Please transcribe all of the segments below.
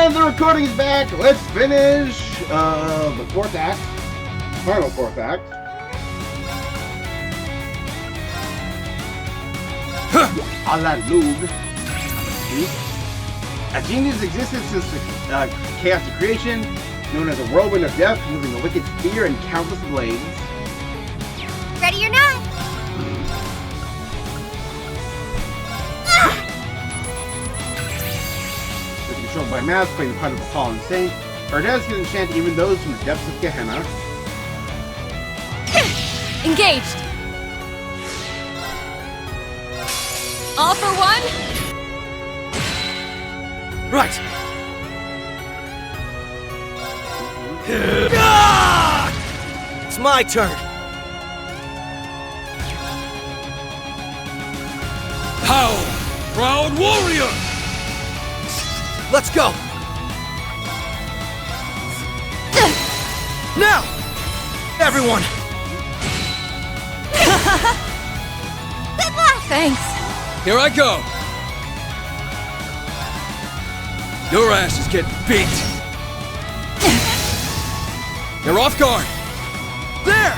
And the recording is back. Let's finish the fourth act. Final fourth act. A la Loog. A genius existed since the chaos of creation, known as a whirlwind of death, moving a wicked spear and countless blades. Ready or not? Controlled by math, playing the part of a fallen saint, Ardez can enchant even those from the depths of Gehenna. Engaged! All for one? Right! It's my turn! How? Proud warrior! Let's go! Now! Everyone! Good luck! Thanks. Here I go! Your ass is getting beat! You're off guard! There!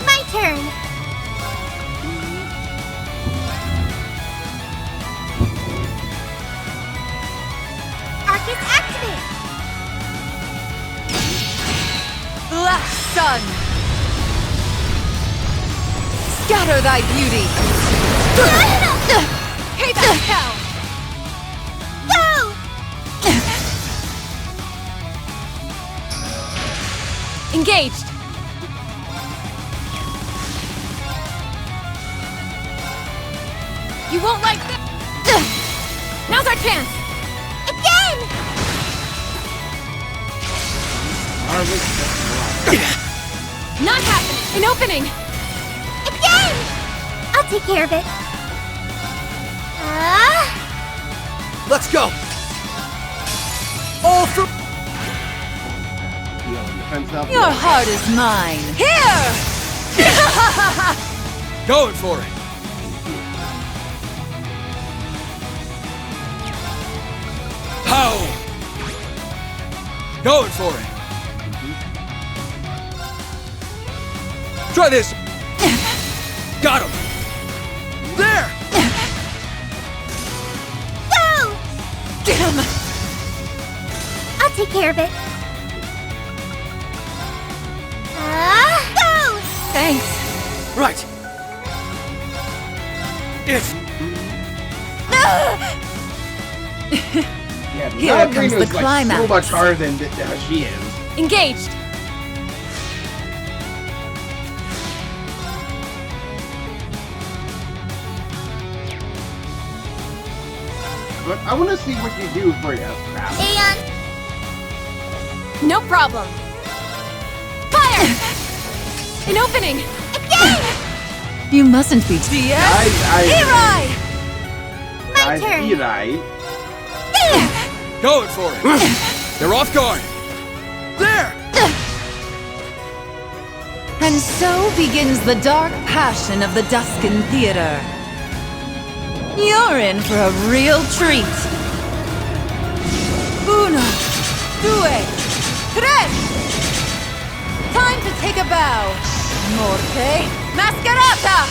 My turn! Arcus activate! Black sun! Scatter thy beauty! Hey, that cow! Go! Engaged! You won't like this! Now's our chance! Again! Not happening! An opening! Again! I'll take care of it. Let's go! All for... Your heart is mine! Here! Going for it! How? Going for it! Try this! Got him! There! Go! Damn! I'll take care of it. Go! Thanks. Right! It's... Yeah, Here comes the like climax. so much harder than she is. Engaged! But I want to see what you do for you. And... No problem. Fire! An opening! Again! You mustn't be DS! Eri! My turn. Eri. Going for it! They're off guard! There! And so begins the dark passion of the Duskin Theater. You're in for a real treat. Uno, due, tres! Time to take a bow. Morte Mascherata!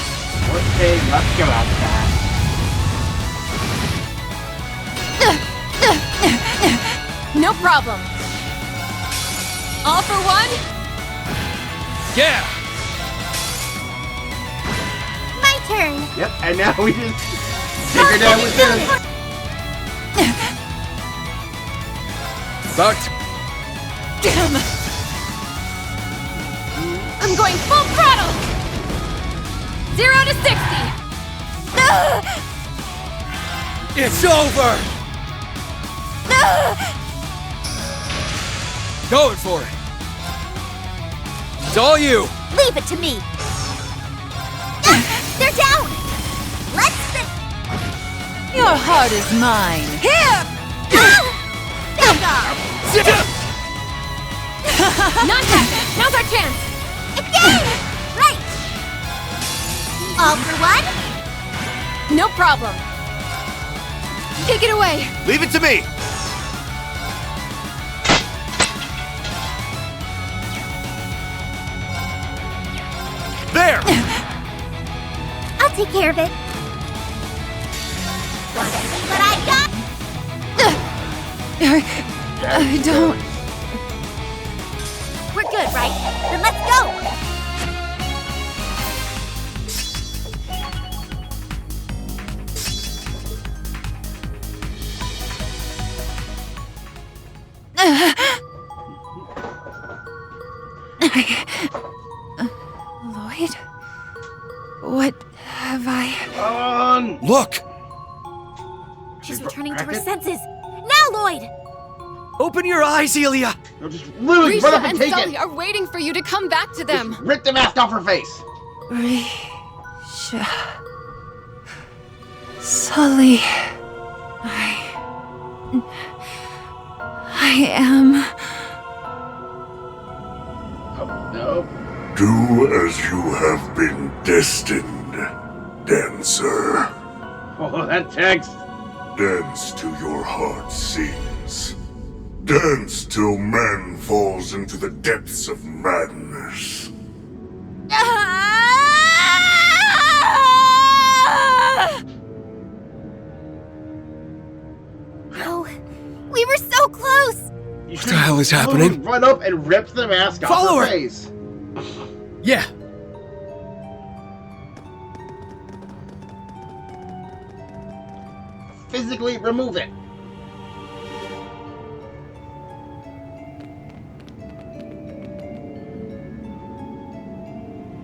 Okay, let's go out there. No problem. All for one? Yeah! My turn. Yep, and now we just take her down with this. Sucked! Damn! I'm going full throttle! 0 to 60! It's over! Going for it! It's all you! Leave it to me. They're down. Let's... Your heart is mine. Here! Back off. Not happening! Now's our chance! Again! Right. All for one? No problem. Take it away. Leave it to me! take care of it. Wanna see what I got? I don't... We're good, right? Then let's go! Lloyd? What have I... On! Look! She's returning to her senses. Now, Lloyd! Open your eyes, Elia! No, just literally run up and take Sully it! are waiting for you to come back to them. Just rip the mask off her face! Risha... Sully... I am... Oh, no. Do as you have been destined, dancer. Oh, that text! Dance till your heart sings. Dance till man falls into the depths of madness. No, we were so close! What the hell is happening? Run up and rip the mask off Follow her her. face! Yeah! Physically remove it!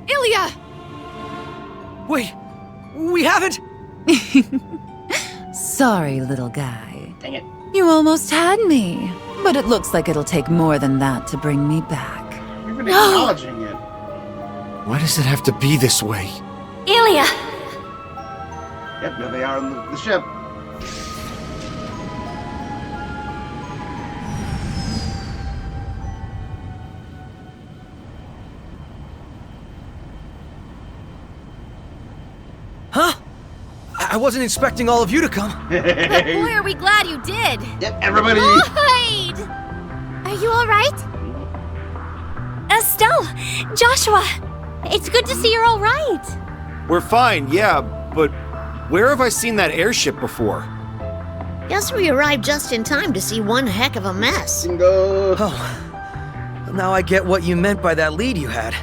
Ilya! Wait! We haven't... Sorry, little guy. Dang it. You almost had me. But it looks like it'll take more than that to bring me back. You've been acknowledging it. Why does it have to be this way? Ilya! Yep, there they are on the ship. Huh? I wasn't expecting all of you to come. But boy, are we glad you did! Yep, everybody! Lloyd! Are you alright? Estelle! Joshua! It's good to see you're alright! We're fine, yeah, but where have I seen that airship before? Guess we arrived just in time to see one heck of a mess. Bingo! Oh. Now I get what you meant by that lead you had.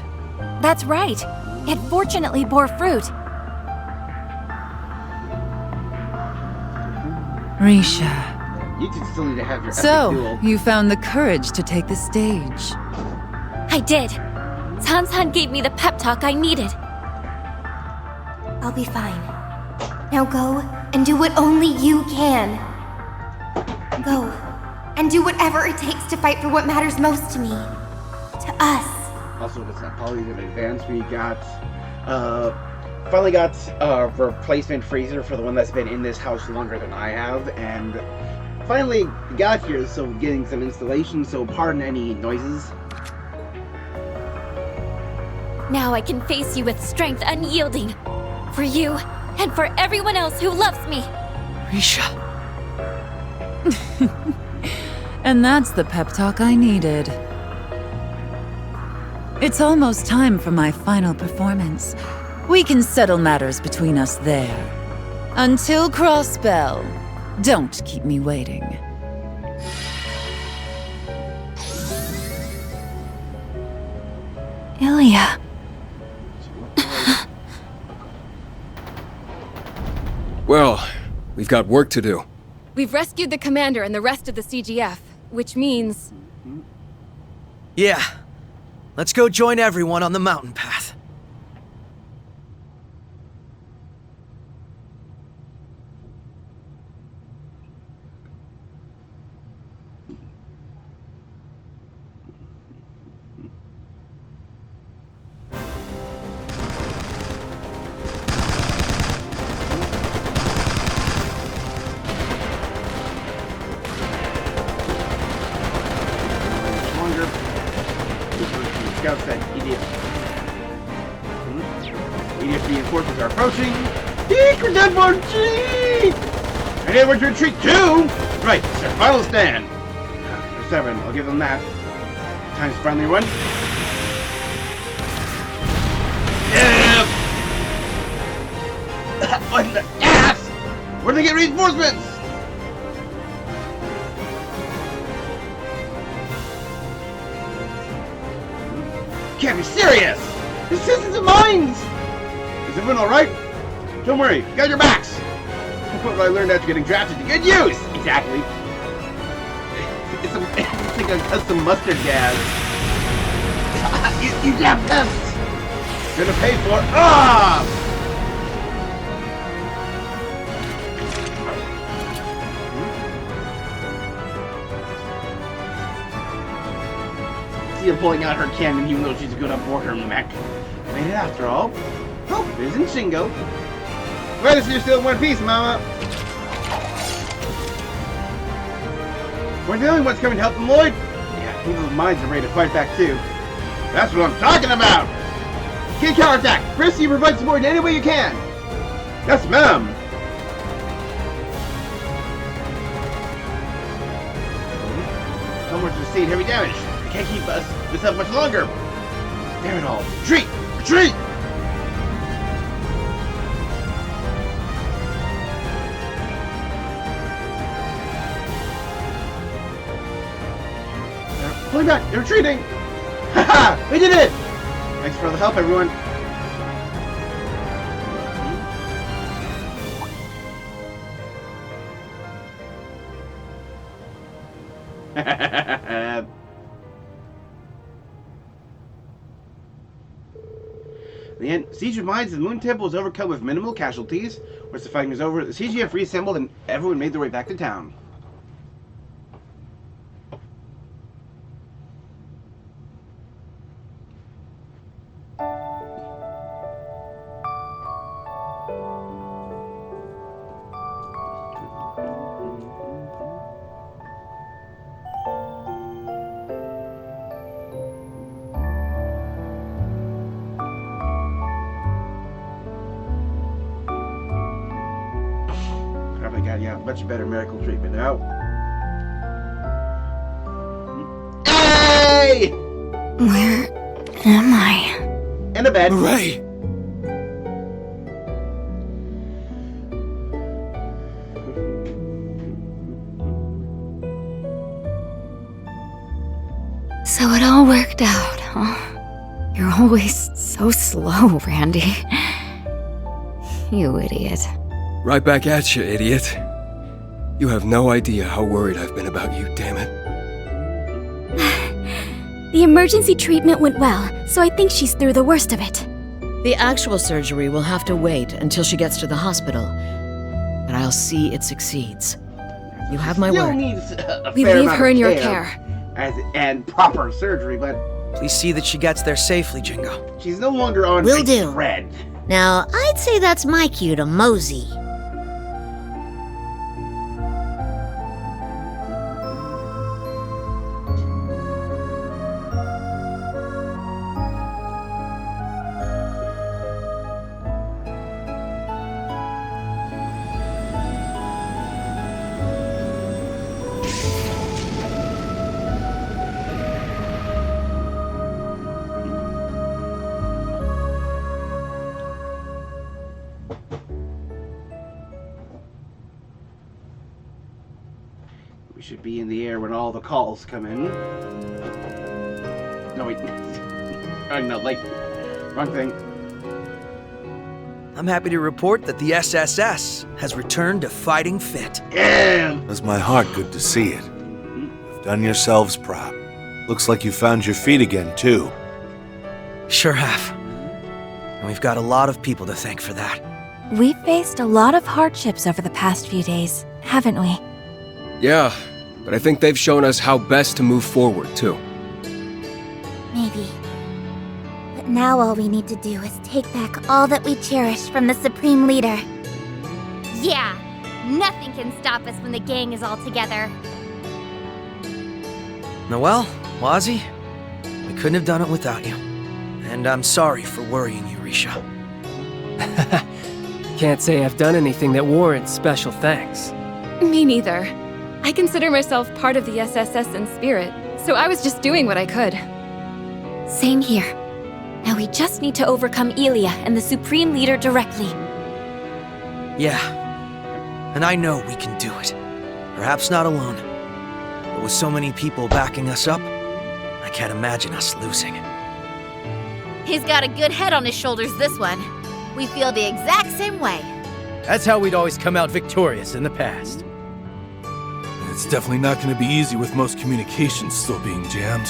That's right. It fortunately bore fruit. Risha. You two still need to have your epic So, duel. you found the courage to take the stage. I did. San-san gave me the pep talk I needed. I'll be fine. Now go and do what only you can. Go and do whatever it takes to fight for what matters most to me. To us. Also, just apologies in advance. We finally got a replacement freezer for the one that's been in this house longer than I have, and finally got here, so getting some installation, so pardon any noises. Now I can face you with strength unyielding. For you, and for everyone else who loves me. Risha. And that's the pep talk I needed. It's almost time for my final performance. We can settle matters between us there. Until Crossbell, don't keep me waiting. Ilya. Well, we've got work to do. We've rescued the commander and the rest of the CGF, which means... Yeah. Let's go join everyone on the mountain path. Scouts said idiot. Idiot reinforcements are approaching. Eek, we're done for G! And they were to retreat too! Right, it's their final stand. For 7, I'll give them that. Time's friendly one. Yeah! What in the ass? Where do they get reinforcements? Can't be serious! The citizens of mines! Is everyone alright? Don't worry, got your backs! What I learned after getting drafted to good use! Exactly. It's like a custom mustard gas. you damn pests! Gonna pay for it. Ah! See her pulling out her cannon even though she's good on board her mech. Made it after all. Oh, isn't Shingo? Glad to see you're still in one piece, Mama. We're the only ones coming to help them, Lloyd. Yeah, I think those mines are ready to fight back too. That's what I'm talking about! Key counterattack! Chris, you provide support in any way you can! Yes, ma'am! Homework to sustain heavy damage. I can't keep this up much longer. Damn it all. Retreat! Retreat! They're pulling back! They're retreating! Haha! We did it! Thanks for all the help, everyone. The siege of mines and the Moon Temple was overcome with minimal casualties. Once the fighting was over, the CGF reassembled and everyone made their way back to town. Probably got you much better medical treatment now. Hey! Where am I? In a bed. Hooray! So it all worked out, huh? You're always so slow, Randy. You idiot. Right back at you, idiot. You have no idea how worried I've been about you, damn it. The emergency treatment went well, so I think she's through the worst of it. The actual surgery will have to wait until she gets to the hospital. But I'll see it succeeds. You have my Still word. needs a We fair leave amount her of in your care. and proper surgery, but Please see that she gets there safely, Jingo. she's no longer on Will a do. thread. Now, I'd say that's my cue to mosey. We should be in the air when all the calls come in. No, wait. No, like, wrong thing. I'm happy to report that the SSS has returned to fighting fit. Yeah! Does my heart good to see it. You've done yourselves proud. Looks like you found your feet again, too. Sure have. And we've got a lot of people to thank for that. We've faced a lot of hardships over the past few days, haven't we? Yeah, but I think they've shown us how best to move forward, too. Maybe. But now all we need to do is take back all that we cherish from the Supreme Leader. Yeah, nothing can stop us when the gang is all together. Noelle, Wazzy, we couldn't have done it without you. And I'm sorry for worrying you, Risha. Can't say I've done anything that warrants special thanks. Me neither. I consider myself part of the SSS in spirit, so I was just doing what I could. Same here. Now we just need to overcome Elia and the Supreme Leader directly. Yeah. And I know we can do it. Perhaps not alone. But with so many people backing us up, I can't imagine us losing. He's got a good head on his shoulders, this one. We feel the exact same way. That's how we'd always come out victorious in the past. It's definitely not going to be easy with most communications still being jammed.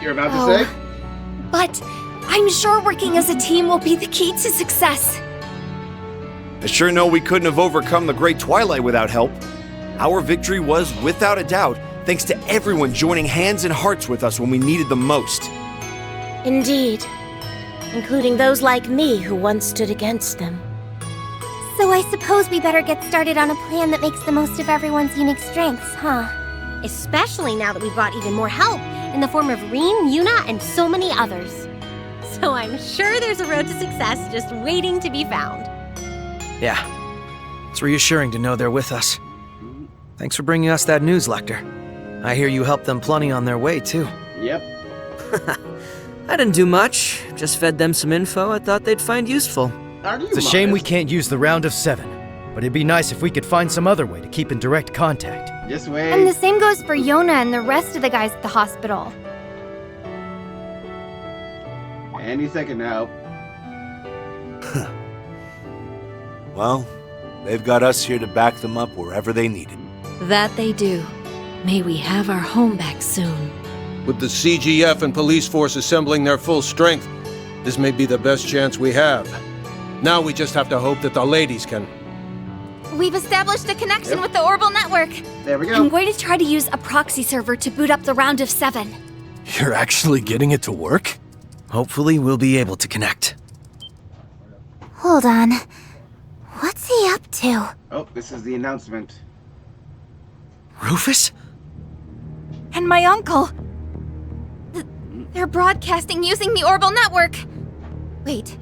You're about to say? But I'm sure working as a team will be the key to success. I sure know we couldn't have overcome the Great Twilight without help. Our victory was, without a doubt, thanks to everyone joining hands and hearts with us when we needed them most. Indeed. Including those like me who once stood against them. So I suppose we better get started on a plan that makes the most of everyone's unique strengths, huh? Especially now that we've brought even more help in the form of Rean, Yuna, and so many others. So I'm sure there's a road to success just waiting to be found. Yeah. It's reassuring to know they're with us. Thanks for bringing us that news, Lecter. I hear you helped them plenty on their way, too. Yep. I didn't do much. Just fed them some info I thought they'd find useful. It's a shame we can't use the round of 7, but it'd be nice if we could find some other way to keep in direct contact. This way. And the same goes for Yona and the rest of the guys at the hospital. Any second now. Well, they've got us here to back them up wherever they need it. That they do. May we have our home back soon. With the CGF and police force assembling their full strength, this may be the best chance we have. Now we just have to hope that the ladies can... We've established a connection with the Orbital Network. There we go. I'm going to try to use a proxy server to boot up the round of 7. You're actually getting it to work? Hopefully we'll be able to connect. Hold on. What's he up to? Oh, this is the announcement. Rufus? And my uncle. They're broadcasting using the Orbital Network. Wait,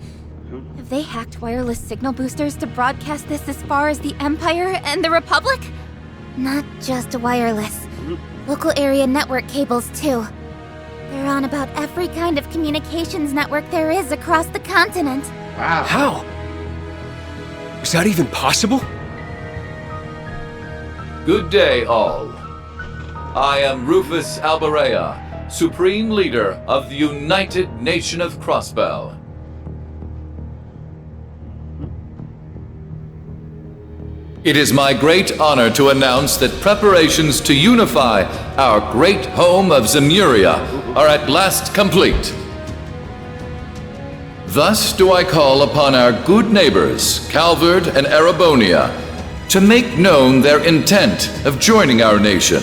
have they hacked wireless signal boosters to broadcast this as far as the Empire and the Republic? Not just wireless. Local area network cables, too. They're on about every kind of communications network there is across the continent. Wow. How? Is that even possible? Good day, all. I am Rufus Alberea, Supreme Leader of the United Nation of Crossbell. It is my great honor to announce that preparations to unify our great home of Zemuria are at last complete. Thus do I call upon our good neighbors, Calvard and Erebonia, to make known their intent of joining our nation.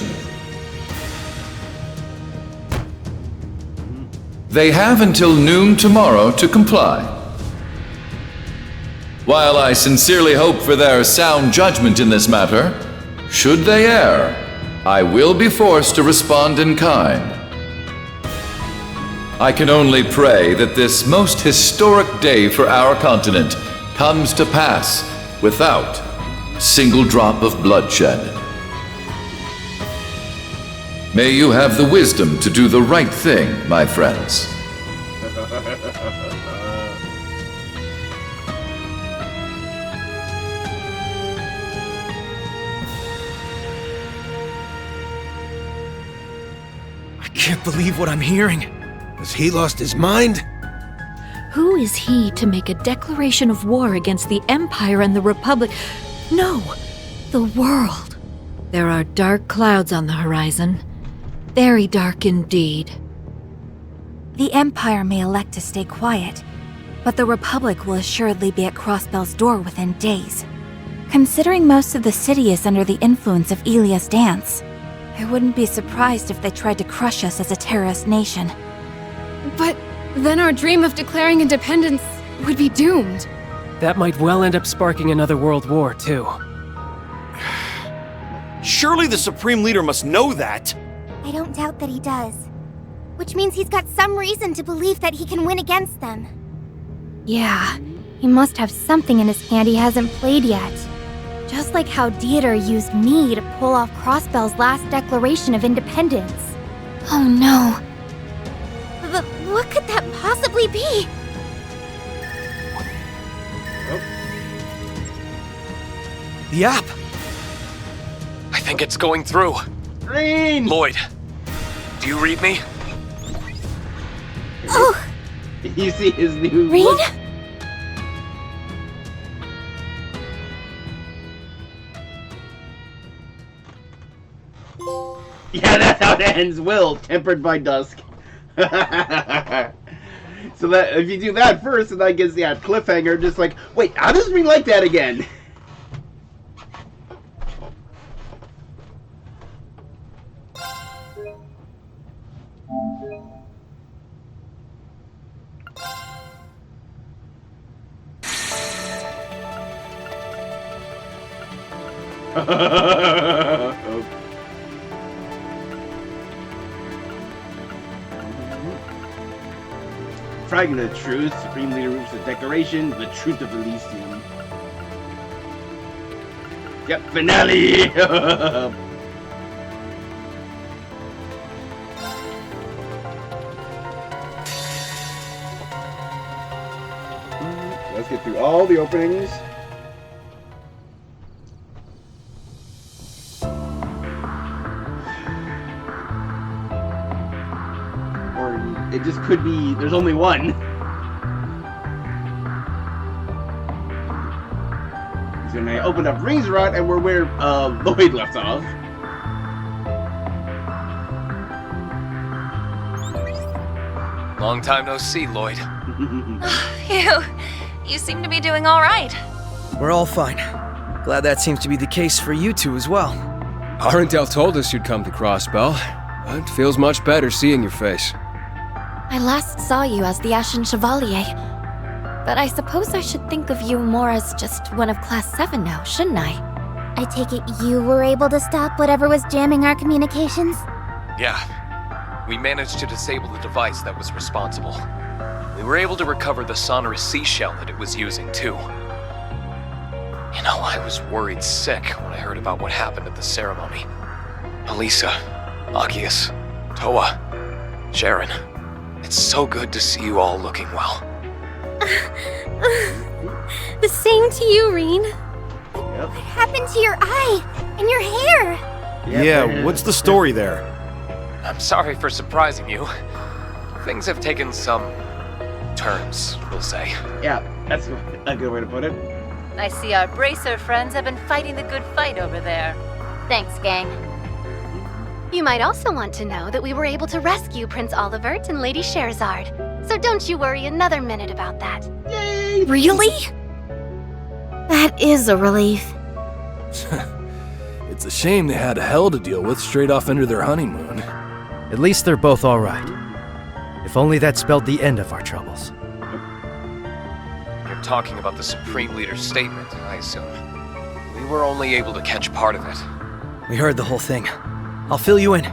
They have until noon tomorrow to comply. While I sincerely hope for their sound judgment in this matter, should they err, I will be forced to respond in kind. I can only pray that this most historic day for our continent comes to pass without a single drop of bloodshed. May you have the wisdom to do the right thing, my friends. I can't believe what I'm hearing. Has he lost his mind? Who is he to make a declaration of war against the Empire and the Republic? No, the world. There are dark clouds on the horizon. Very dark indeed. The Empire may elect to stay quiet, but the Republic will assuredly be at Crossbell's door within days. Considering most of the city is under the influence of Elia's dance, I wouldn't be surprised if they tried to crush us as a terrorist nation. But then our dream of declaring independence would be doomed. That might well end up sparking another world war, too. Surely the Supreme Leader must know that! I don't doubt that he does. Which means he's got some reason to believe that he can win against them. Yeah, he must have something in his hand he hasn't played yet. Just like how Dieter used me to pull off Crossbell's last declaration of independence. Oh no. What could that possibly be? The app! I think it's going through. Green! Lloyd, do you read me? Oh! You see his new Reed? look? Yeah, that's how it ends. Will, tempered by dusk. So that if you do that first, and that gets the cliffhanger, just like, wait, how does Reed like that again? Fragment of Truth, Supreme Leader Rufus' Declaration, The Truth of Elysium. Yep, finale! Let's get through all the openings. It just could be, there's only one. So now I opened up Rings Rot and we're where Lloyd left off. Long time no see, Lloyd. You seem to be doing all right. We're all fine. Glad that seems to be the case for you two as well. Arendelle told us you'd come to Crossbell. It feels much better seeing your face. I last saw you as the Ashen Chevalier. But I suppose I should think of you more as just one of Class 7 now, shouldn't I? I take it you were able to stop whatever was jamming our communications? Yeah. We managed to disable the device that was responsible. We were able to recover the sonorous seashell that it was using, too. You know, I was worried sick when I heard about what happened at the ceremony. Elisa, Agius, Toa, Sharon. It's so good to see you all looking well. The same to you, Reen. Yep. What happened to your eye and your hair? Yeah, what's the story there? I'm sorry for surprising you. Things have taken some turns, we'll say. Yeah, that's a good way to put it. I see our bracer friends have been fighting the good fight over there. Thanks, gang. You might also want to know that we were able to rescue Prince Olivert and Lady Scheherazade. So don't you worry another minute about that. Yay! Really? That is a relief. It's a shame they had hell to deal with straight off into their honeymoon. At least they're both all right. If only that spelled the end of our troubles. You're talking about the Supreme Leader's statement, I assume. We were only able to catch part of it. We heard the whole thing. I'll fill you in.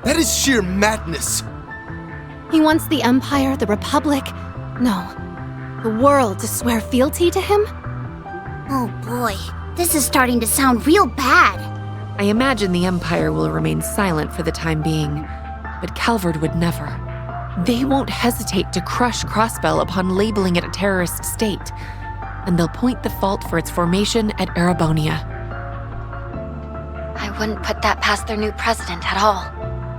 That is sheer madness. He wants the Empire, the Republic, no, the world to swear fealty to him? Oh boy, this is starting to sound real bad. I imagine the Empire will remain silent for the time being, but Calvard would never. They won't hesitate to crush Crossbell upon labeling it a terrorist state, and they'll point the fault for its formation at Erebonia. I wouldn't put that past their new president at all.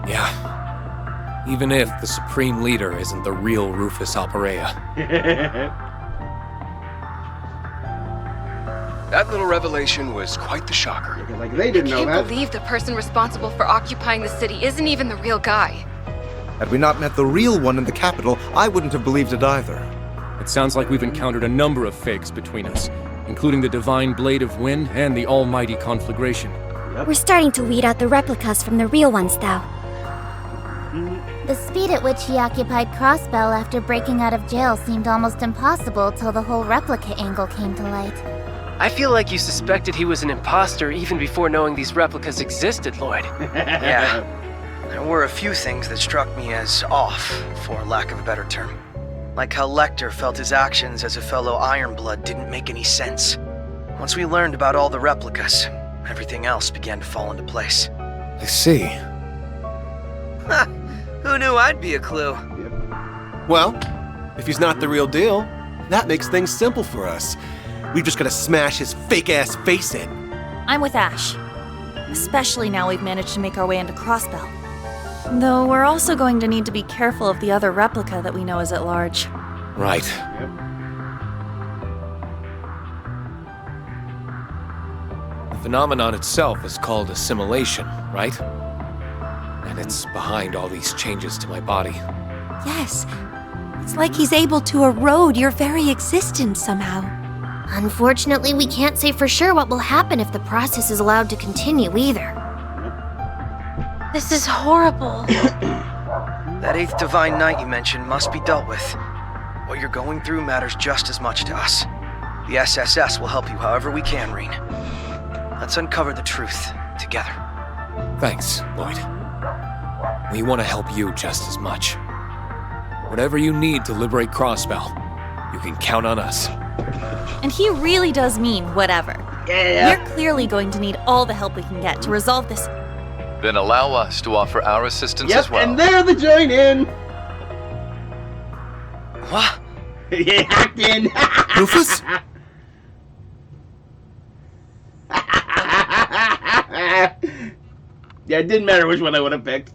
Yeah. Even if the Supreme Leader isn't the real Rufus Alperea. That little revelation was quite the shocker. Like they didn't know that. I can't believe the person responsible for occupying the city isn't even the real guy. Had we not met the real one in the capital, I wouldn't have believed it either. It sounds like we've encountered a number of fakes between us, including the Divine Blade of Wind and the Almighty Conflagration. We're starting to weed out the replicas from the real ones, though. The speed at which he occupied Crossbell after breaking out of jail seemed almost impossible till the whole replica angle came to light. I feel like you suspected he was an imposter even before knowing these replicas existed, Lloyd. Yeah. There were a few things that struck me as off, for lack of a better term. Like how Lecter felt his actions as a fellow Ironblood didn't make any sense. Once we learned about all the replicas, everything else began to fall into place. I see. Who knew I'd be a clue? Well, if he's not the real deal, that makes things simple for us. We've just gotta smash his fake-ass face in. I'm with Ash. Especially now we've managed to make our way into Crossbell. Though we're also going to need to be careful of the other replica that we know is at large. Right. The phenomenon itself is called assimilation, right? And it's behind all these changes to my body. Yes. It's like he's able to erode your very existence somehow. Unfortunately, we can't say for sure what will happen if the process is allowed to continue either. This is horrible. That 8th Divine Night you mentioned must be dealt with. What you're going through matters just as much to us. The SSS will help you however we can, Reen. Let's uncover the truth together. Thanks, Lloyd. We want to help you just as much. Whatever you need to liberate Crossbell, you can count on us. And he really does mean whatever. Yeah. We're clearly going to need all the help we can get to resolve this. Then allow us to offer our assistance as well. And they're the join in. What? Yeah, hacked in. Rufus? Yeah, it didn't matter which one I would have picked.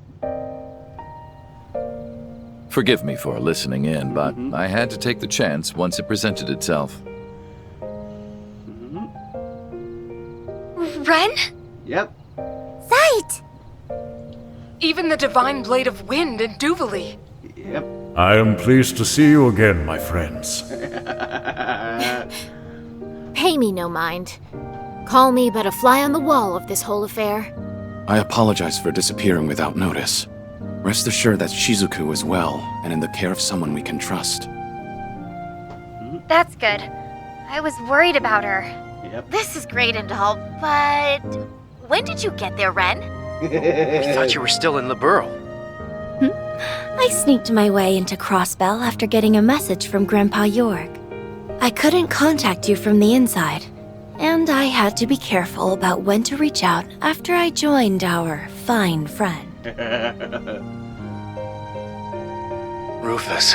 Forgive me for listening in, but I had to take the chance once it presented itself. Ren? Yep. Sight! Even the Divine Blade of Wind and Duvali. Yep. I am pleased to see you again, my friends. Pay me no mind. Call me but a fly on the wall of this whole affair. I apologize for disappearing without notice. Rest assured that Shizuku is well and in the care of someone we can trust. That's good. I was worried about her. Yep. This is great and all, but when did you get there, Ren? We thought you were still in Liberl. I sneaked my way into Crossbell after getting a message from Grandpa York. I couldn't contact you from the inside, and I had to be careful about when to reach out after I joined our fine friend. Rufus.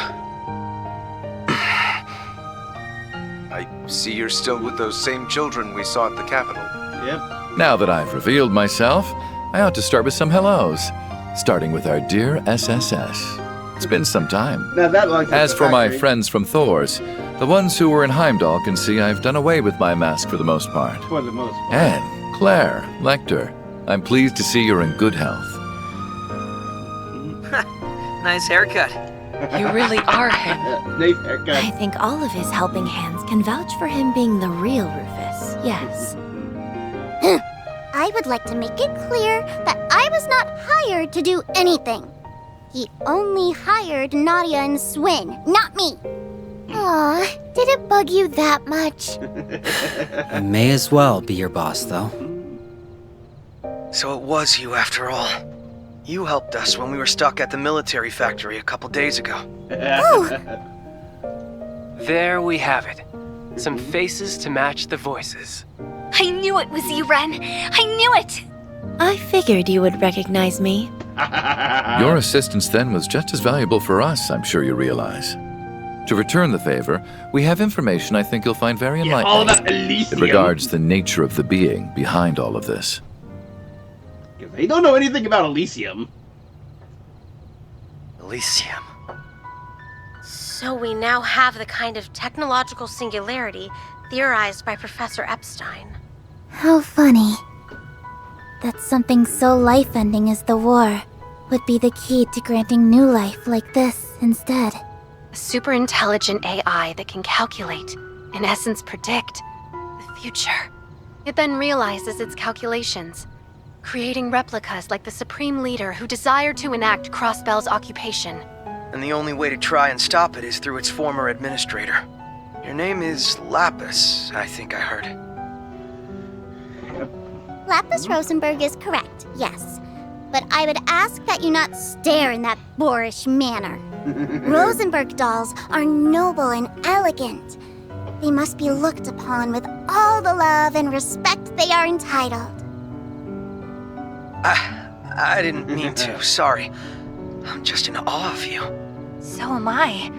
I see you're still with those same children we saw at the Capitol. Yep. Now that I've revealed myself, I ought to start with some hellos, starting with our dear SSS. It's been some time. Now that long As for my friends from Thor's, the ones who were in Heimdall can see I've done away with my mask for the most part. For the most part. And Claire, Lecter, I'm pleased to see you're in good health. Nice haircut. You really are him. Nice haircut. I think all of his helping hands can vouch for him being the real Rufus, yes. I would like to make it clear that I was not hired to do anything. He only hired Nadia and Swin, not me. Aw, did it bug you that much? I may as well be your boss, though. So it was you after all. You helped us when we were stuck at the military factory a couple days ago. There we have it. Some faces to match the voices. I knew it was you, Ren! I knew it! I figured you would recognize me. Your assistance then was just as valuable for us, I'm sure you realize. To return the favor, we have information I think you'll find very enlightening. All about Elysium. It regards the nature of the being behind all of this. They don't know anything about Elysium. Elysium. So we now have the kind of technological singularity theorized by Professor Epstein. How funny. That something so life-ending as the war would be the key to granting new life like this instead. A super-intelligent AI that can calculate, in essence predict, the future. It then realizes its calculations, creating replicas like the Supreme Leader who desire to enact Crossbell's occupation. And the only way to try and stop it is through its former administrator. Your name is Lapis, I think I heard. Lapis Rosenberg is correct, yes. But I would ask that you not stare in that boorish manner. Rosenberg dolls are noble and elegant. They must be looked upon with all the love and respect they are entitled. I didn't mean to, sorry. I'm just in awe of you. So am I.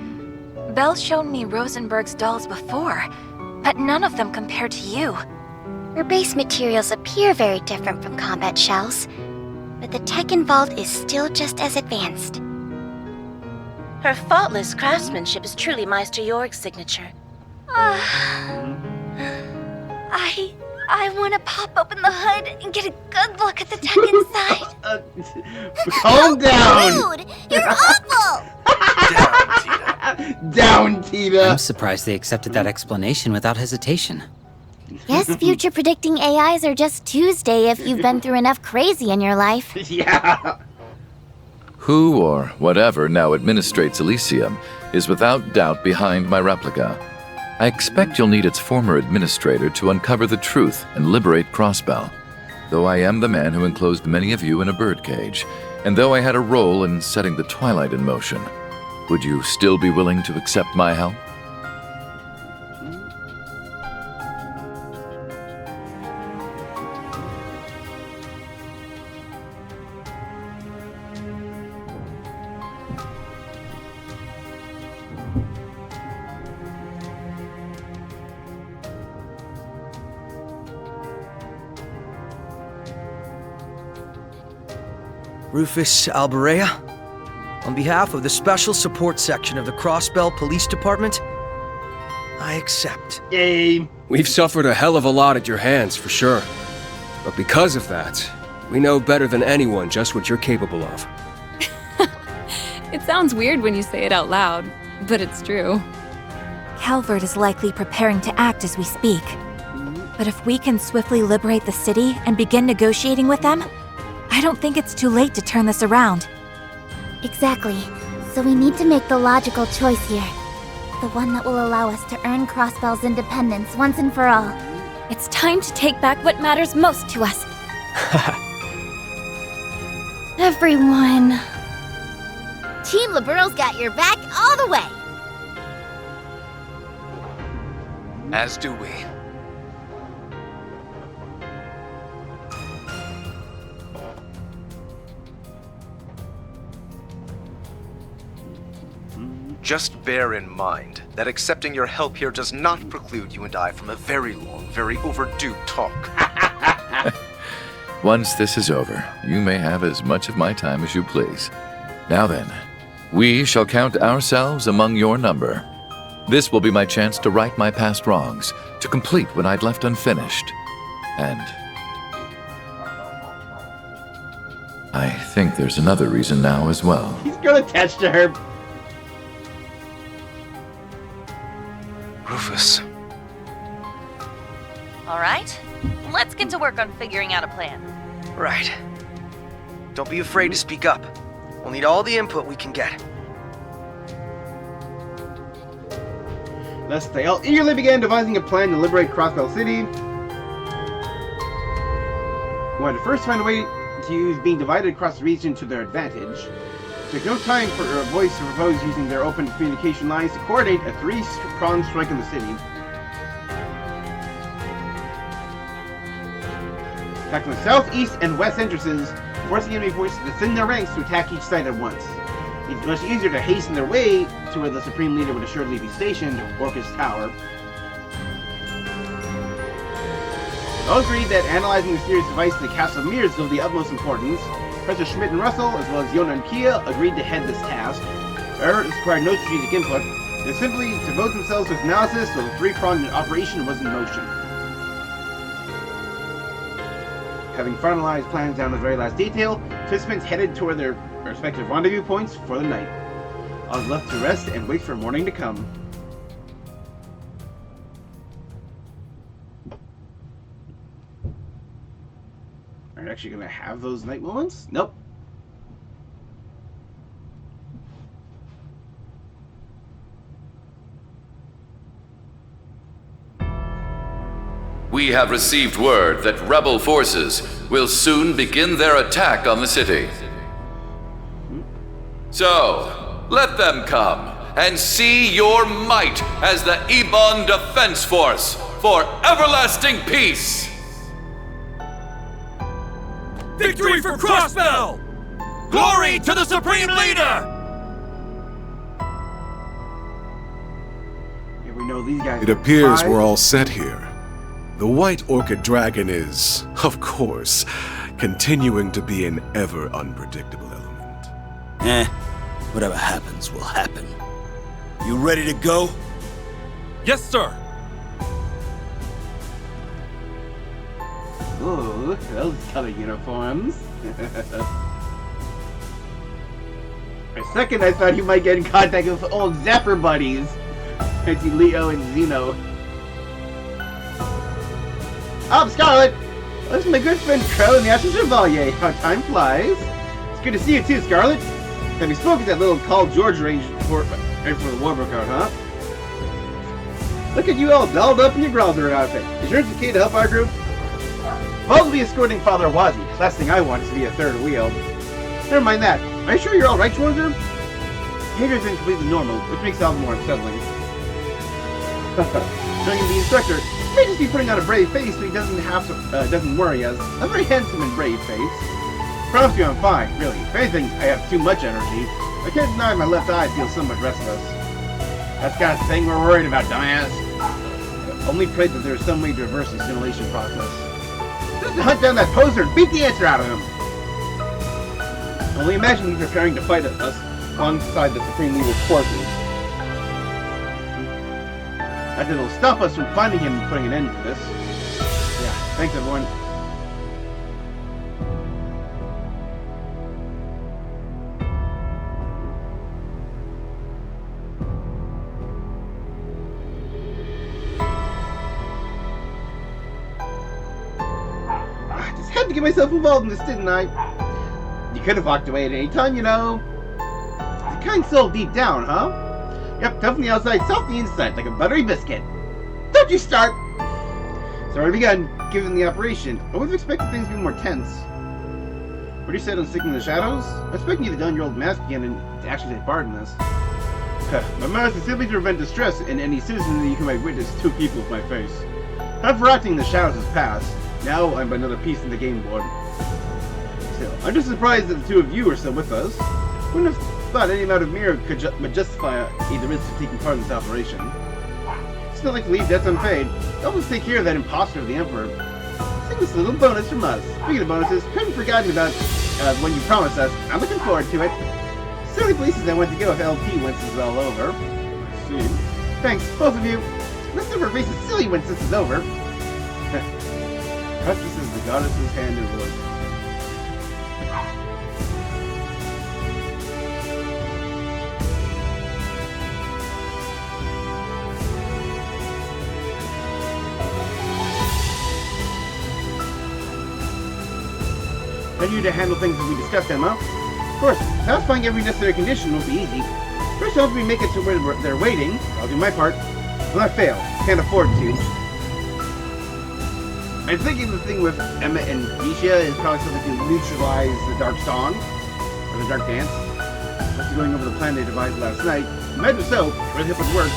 Belle's shown me Rosenberg's dolls before, but none of them compare to you. Her base materials appear very different from combat shells, but the tech involved is still just as advanced. Her faultless craftsmanship is truly Meister Jorg's signature. I want to pop open the hood and get a good look at the tech inside. Calm down! Rude! You're awful! Down, Tita! I'm surprised they accepted that explanation without hesitation. Guess future predicting AIs are just Tuesday if you've been through enough crazy in your life. Yeah. Who or whatever now administrates Elysium is without doubt behind my replica. I expect you'll need its former administrator to uncover the truth and liberate Crossbell. Though I am the man who enclosed many of you in a birdcage, and though I had a role in setting the Twilight in motion, would you still be willing to accept my help? Rufus Alberea, on behalf of the Special Support Section of the Crossbell Police Department, I accept. Yay! We've suffered a hell of a lot at your hands, for sure. But because of that, we know better than anyone just what you're capable of. It sounds weird when you say it out loud, but it's true. Calvert is likely preparing to act as we speak. But if we can swiftly liberate the city and begin negotiating with them, I don't think it's too late to turn this around. Exactly. So we need to make the logical choice here. The one that will allow us to earn Crossbell's independence once and for all. It's time to take back what matters most to us. Everyone. Team Liberal's got your back all the way. As do we. Just bear in mind that accepting your help here does not preclude you and I from a very long, very overdue talk. Once this is over, you may have as much of my time as you please. Now then, we shall count ourselves among your number. This will be my chance to right my past wrongs, to complete what I'd left unfinished. And I think there's another reason now as well. He's gonna attach to her. Rufus. All right, let's get to work on figuring out a plan. Right. Don't be afraid to speak up. We'll need all the input we can get. Thus, they all eagerly began devising a plan to liberate Crossbell City. They wanted to first find a way to use being divided across the region to their advantage. It took no time for a voice to propose using their open communication lines to coordinate a three-pronged strike in the city. Attacking the south, east, and west entrances, forcing enemy forces to thin their ranks to attack each side at once. It's much easier to hasten their way to where the Supreme Leader would assuredly be stationed, Orcus Tower. All agreed that analyzing the mysterious device in the Castle of Mirrors is of the utmost importance. Professor Schmidt and Russell, as well as Yona and Kia, agreed to head this task. However, this required no strategic input. They simply devote themselves to analysis, so the three-pronged operation was in motion. Having finalized plans down to the very last detail, participants headed toward their respective rendezvous points for the night. I was left to rest and wait for morning to come. Are you actually going to have those night moments? Nope. We have received word that rebel forces will soon begin their attack on the city. So, let them come and see your might as the Ebon Defense Force for everlasting peace! Victory for Crossbell! Glory to the Supreme Leader! Yeah, we know these guys. It appears we're all set here. The White Orchid Dragon is, of course, continuing to be an ever unpredictable element. Whatever happens will happen. You ready to go? Yes, sir! Ooh, look at those color uniforms. For a second, I thought he might get in contact with old Zephyr buddies. I see Leo and Zeno. Oh, Scarlet! This is my good friend Crow and the Ashen Chevalier. How time flies. It's good to see you too, Scarlet. Have you spoken to that little Call George range for the war broke out, huh? Look at you all dolled up in your Growler outfit. Is yours okay to help our group? I'll be escorting Father Wazi. Last thing I want is to be a third wheel. Never mind that. Are you sure you're all right, Schwarzer? Behavior's been completely normal, which makes it all the more unsettling. Showing him the instructor may just be putting on a brave face so he doesn't worry us. A very handsome and brave face. Promise you I'm fine, really. If anything, I have too much energy. I can't deny my left eye feels somewhat restless. That's the kind of thing we're worried about, dumbass. Only pray that there's some way to reverse the simulation process. Just to hunt down that poser and beat the answer out of him. Only imagine he's preparing to fight us alongside the Supreme Leader's forces. That it'll stop us from finding him and putting an end to this. Yeah, thanks everyone. I just had to get myself involved in this, didn't I? You could have walked away at any time, you know. It's a kind soul deep down, huh? Yep, tough on the outside, soft on the inside, like a buttery biscuit. Don't you start! So already begun, given the operation. I would have expected things to be more tense. What do you say on sticking in the shadows? I'm expecting you to don your old mask again and to actually take part in this. My mask is simply to prevent distress in any citizenry who might witness two people with my face. Time for acting in the shadows has passed. Now I'm another piece in the game board. Still, I'm just surprised that the two of you are still with us. Wouldn't have thought any amount of mirror could justify the risk of taking part in this operation. Still like to leave debts unpaid. Help us take care of that imposter of the Emperor. Sing this little bonus from us. Speaking of bonuses, haven't forgotten about when you promised us. I'm looking forward to it. So many places I want to go if LP once this is all over. I see. Thanks, both of you. Let's never face it silly once this is over. Justice is the goddess's hand in wood. Ready to handle things as we discussed, Emma? Of course, satisfying every necessary condition won't be easy. First off, we make it to where they're waiting. I'll do my part. Will not fail. Can't afford to. I'm thinking the thing with Emma and Geisha is probably something to neutralize the Dark Song, or the Dark Dance. After going over the plan they devised last night, imagine so, or the hip would work.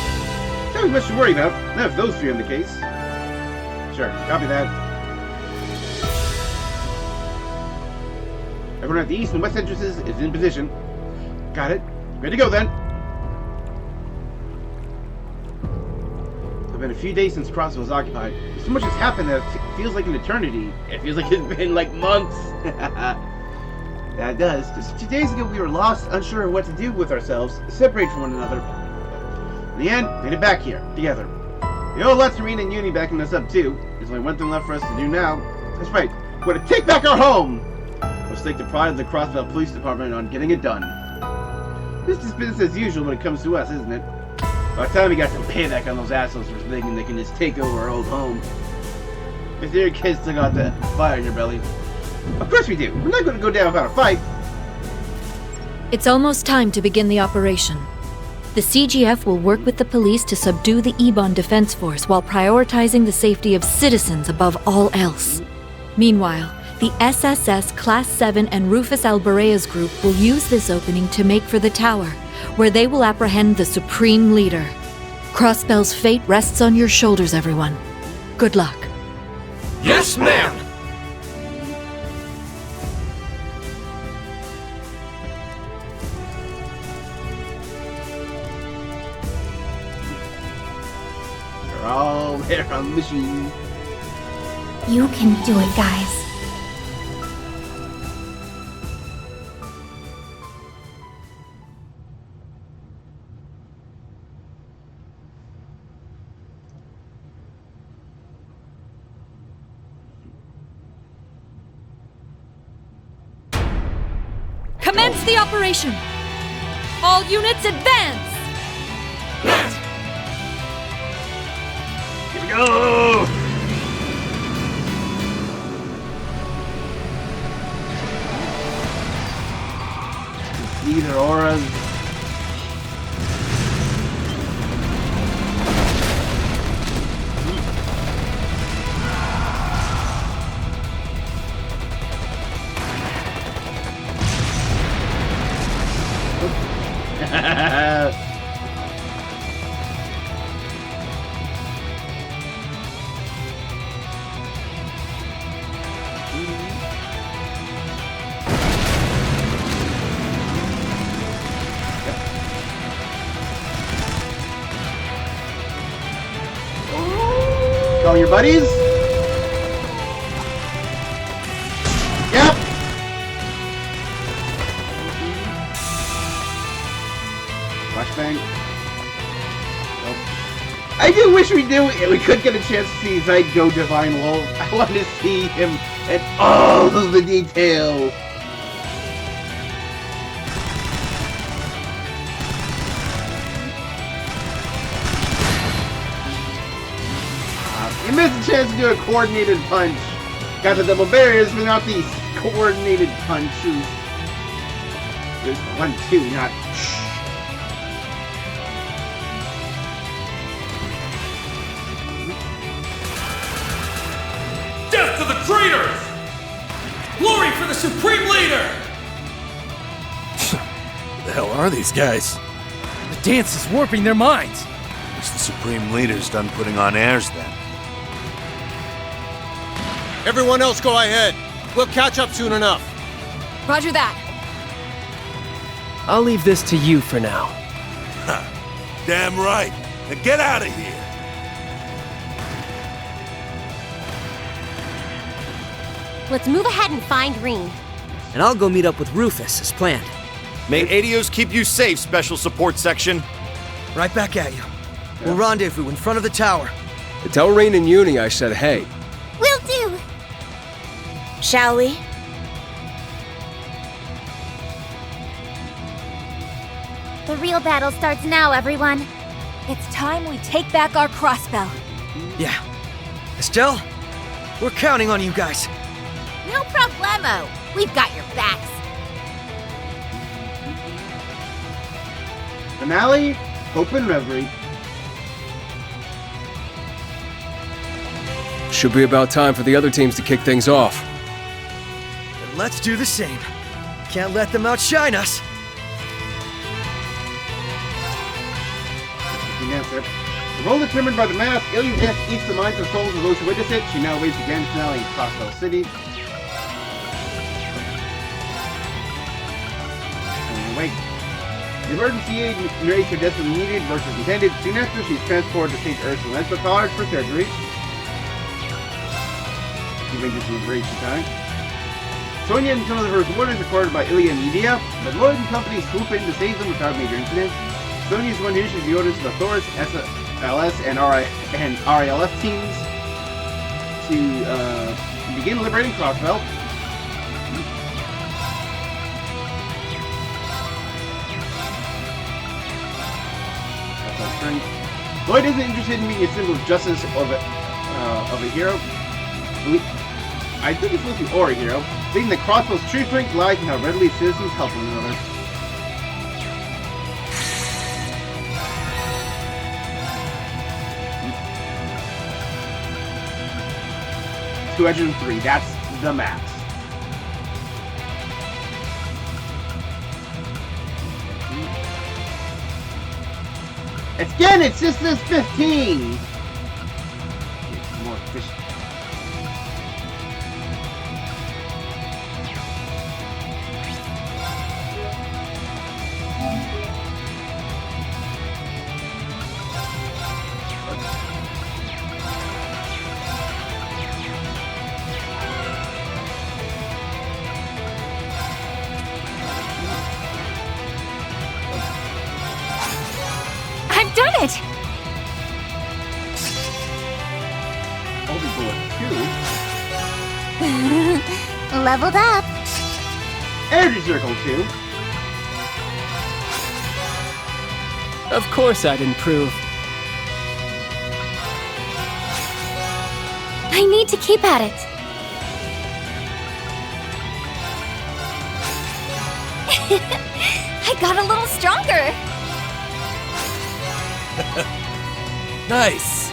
Nothing much to worry about, not if those three are in the case. Sure, copy that. Everyone at the east and west entrances is in position. Got it. Ready to go then. It's been a few days since Crossbell was occupied. So much has happened that it feels like an eternity. It feels like it's been like months. That does. Just 2 days ago we were lost, unsure of what to do with ourselves, separated from one another. In the end, we made it back here, together. We owe lots to Rena and Uni backing us up too. There's only one thing left for us to do now. That's right. We're going to take back our home! Let's take the pride of the Crossbell Police Department on getting it done. This is business as usual when it comes to us, isn't it? By the time we got some payback on those assholes for thinking they can just take over our old home. If your kids still got that fire in your belly. Of course we do. We're not going to go down without a fight. It's almost time to begin the operation. The CGF will work with the police to subdue the Ebon Defense Force while prioritizing the safety of citizens above all else. Meanwhile, the SSS Class 7 and Rufus Albarea's group will use this opening to make for the tower, where they will apprehend the Supreme Leader. Crossbell's fate rests on your shoulders, everyone. Good luck. Yes, ma'am! They're all there on the machine. You can do it, guys. Commence the operation! All units advance! Here we go! See their auras. Call your buddies. Yep. Flashbang. Nope. I do wish we could get a chance to see Zyd go Divine Wolf. I want to see him at all of the detail. You missed a chance to do a coordinated punch. Got the double barriers, but not these coordinated punches. There's 1, 2, not. Death to the traitors! Glory for the Supreme Leader! Who the hell are these guys? The dance is warping their minds. Guess the Supreme Leader's done putting on airs then. Everyone else go ahead. We'll catch up soon enough. Roger that. I'll leave this to you for now. Damn right. Now get out of here. Let's move ahead and find Reen. And I'll go meet up with Rufus as planned. May Adios keep you safe, Special Support Section. Right back at you. We'll rendezvous in front of the tower. Tell Reen and Uni I said hey. Will do. Shall we? The real battle starts now, everyone. It's time we take back our Crossbell. Yeah. Estelle, we're counting on you guys. No problemo. We've got your backs. Finale, Hope and Reverie. Should be about time for the other teams to kick things off. And let's do the same. Can't let them outshine us. Answer. The role determined by the mask, Ilia's death eats the minds and souls of those who witness it. She now waits the grand finale in Crossbell City. Wait. The emergency aid narrates her death was needed versus intended. Soon after, she's transported to St. Ursula's College for surgery. She ranges to liberation time. Sonia and some of her subordinates are recorded by Ilia Media, but Lloyd and company swoop in to save them without major incident. Sonia is the one who issues the orders to the Thoris, SLS, and RALF teams to begin liberating Crossbell. Lloyd isn't interested in being a symbol of justice of a hero. I think it's supposed to be or a hero. Thinking that Crossbell's true strength lies in how readily citizens help one another. 203, that's the max. Again, it's just this 15! More efficient. 2. Leveled up. Energy Circle 2. Of course I'd improve. I need to keep at it. I got a little stronger. Nice.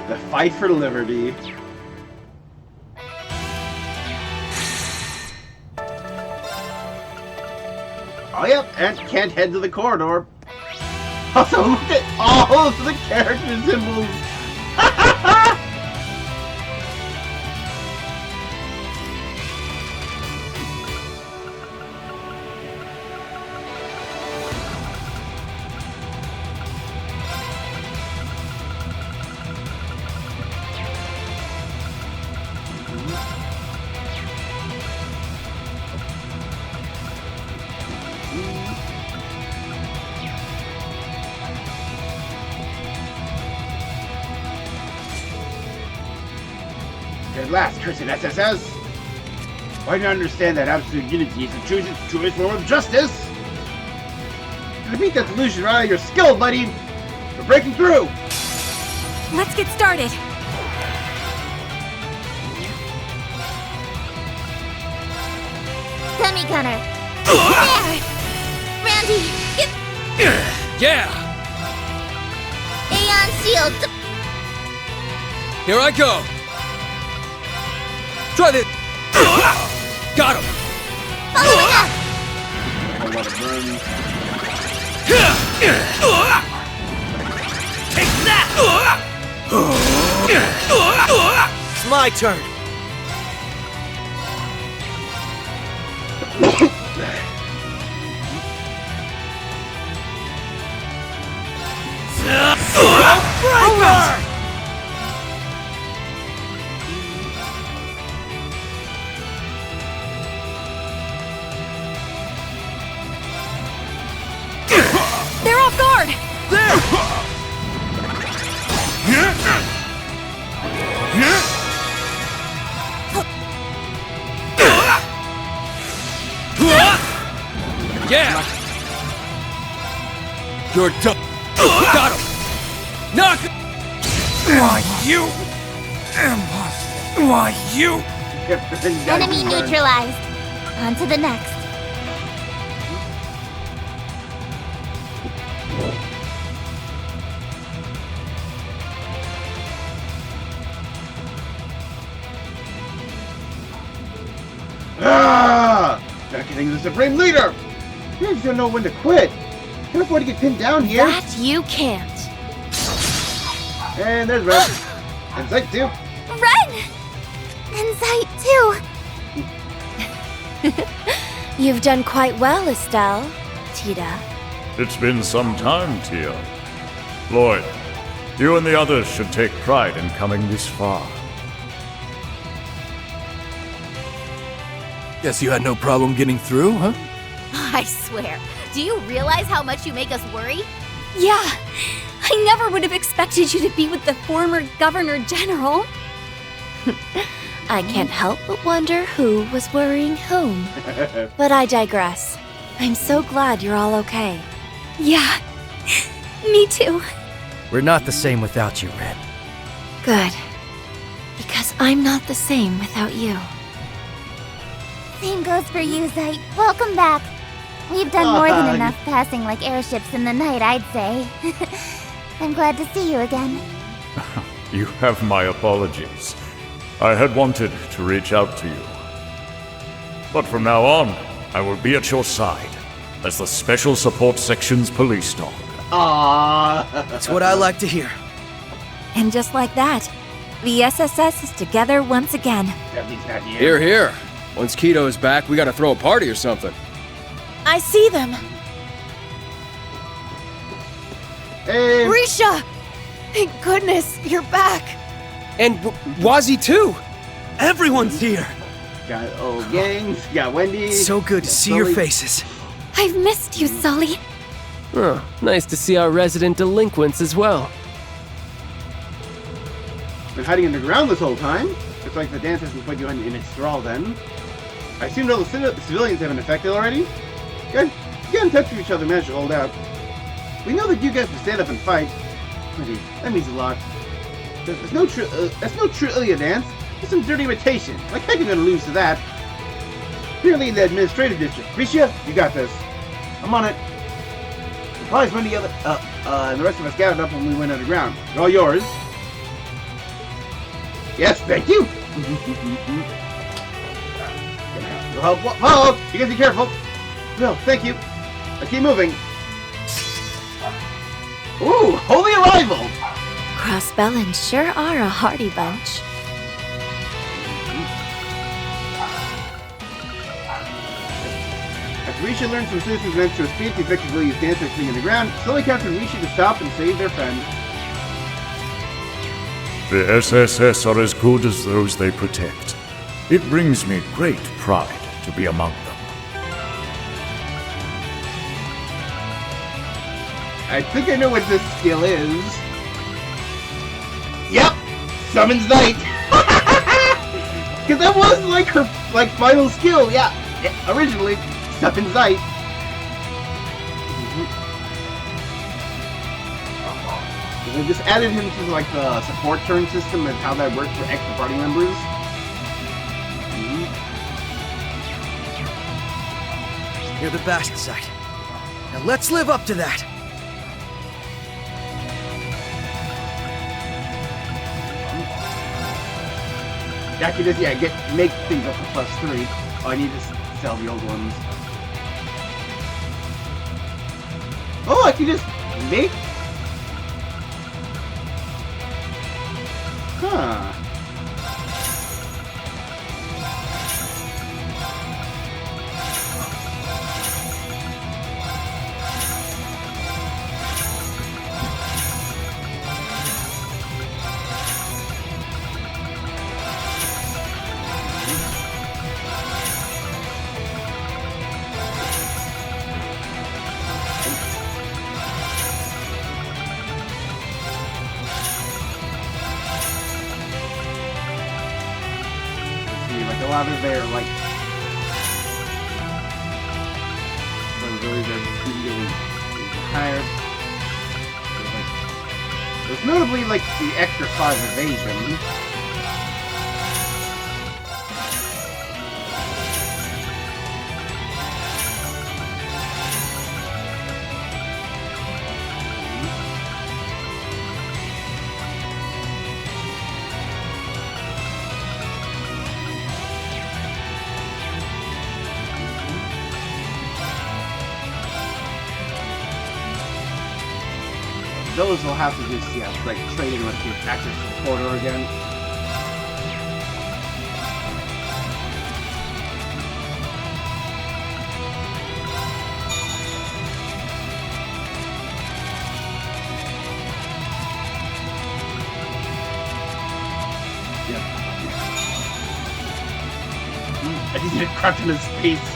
The fight for liberty. Oh, yep, and can't head to the corridor. Also, look at all of the character symbols. At last, cursed SSS! Why do you understand that absolute unity is the truest form of justice? To beat that delusion right out of your skill, buddy! We're breaking through! Let's get started. Semi-gunner. There! Randy, get Yeah! Aeon Shield! Here I go! Try this! Got him! Following up! Take that! It's my turn. Breaker! They're off guard! Yeah! You're done. Got him! Knock! Why you? Why you? Enemy neutralized. On to the next. Ah! Not getting the Supreme Leader! You just don't know when to quit. Can't afford to get pinned down here. That you can't. And there's Ren. And Sight too. Ren! And Sight too. You've done quite well, Estelle. Tita. It's been some time, Tia. Lloyd, you and the others should take pride in coming this far. Guess you had no problem getting through, huh? I swear. Do you realize how much you make us worry? Yeah. I never would have expected you to be with the former Governor General. I can't help but wonder who was worrying whom. But I digress. I'm so glad you're all okay. Yeah. Me too. We're not the same without you, Ren. Good. Because I'm not the same without you. Same goes for you, Zite. Welcome back. We've done more than enough passing like airships in the night, I'd say. I'm glad to see you again. You have my apologies. I had wanted to reach out to you. But from now on, I will be at your side as the Special Support Section's police dog. That's what I like to hear. And just like that, the SSS is together once again. Here, here. Once Keto is back, we gotta throw a party or something. I see them. Hey. Risha! Thank goodness, you're back. And Wazi too! Everyone's here! Got old gangs, got Wendy. So good to see your faces. I've missed you, Sully. Oh, nice to see our resident delinquents as well. Been hiding underground this whole time. Looks like the dance hasn't put you in its thrall then. I assume all the civilians have been affected already? Good. Get in touch with each other, manage to hold out. We know that you guys can stand up and fight. Wendy, that means a lot. That's no true Ilya dance. It's some dirty imitation. Like heck you're gonna lose to that. Clearly in the administrative district. Risha, you got this. I'm on it. Supplies when the other and the rest of us gathered up when we went underground. They're all yours. Yes, thank you. Whoa, you guys be careful. No, thank you. Let's keep moving. Ooh, holy arrival! Crossbell sure are a hardy bunch. After Risha learned from citizens' events to escape the effectively used dancers being on the ground, Sully counted Risha to stop and save their friend. The SSS are as good as those they protect. It brings me great pride to be among them. I think I know what this skill is. Yep! Summons Night! Because that was like her final skill, yeah originally. Summons Night. They just added him to like the support turn system and how that works for extra party members. You're the Bastard. Now let's live up to that. I can just make things up to +3. Oh, I need to sell the old ones. Oh, I can just make. Huh. A lot of their abilities are getting higher. There's notably the extra 5 evasion. Those will have to just, trade in with the access to the corridor again. Yep. I just need to crouch in his face.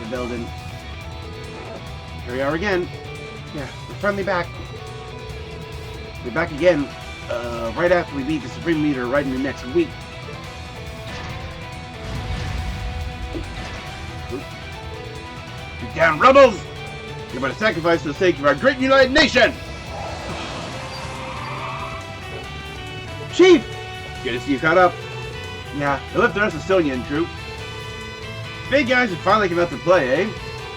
Building. Here we are again. Yeah, we're finally back. We're back again, right after we beat the Supreme Leader right in the next week. Get down, rebels! You're about to sacrifice for the sake of our great united nation! Chief! Good to see you caught up. Yeah, they left the rest of the Estonian troop. Big guys have finally come out to play, eh?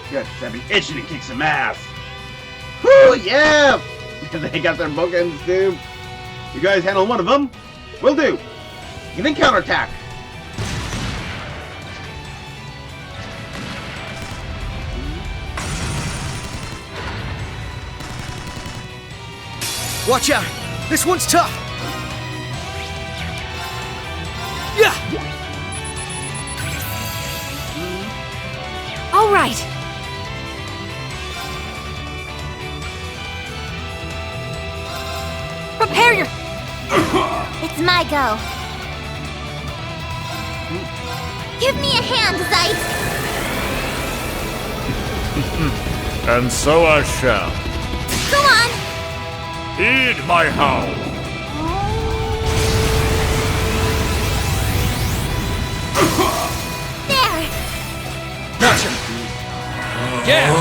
Good, I've been itching to kick some ass. Whoo, yeah! They got their bookends, too. You guys handle one of them? Will do. You can then counterattack. Watch out! This one's tough! Yeah! All right. Prepare your... It's my go. Give me a hand, Zeit! And so I shall. Go on! Heed my howl. There! Gotcha! Yeah!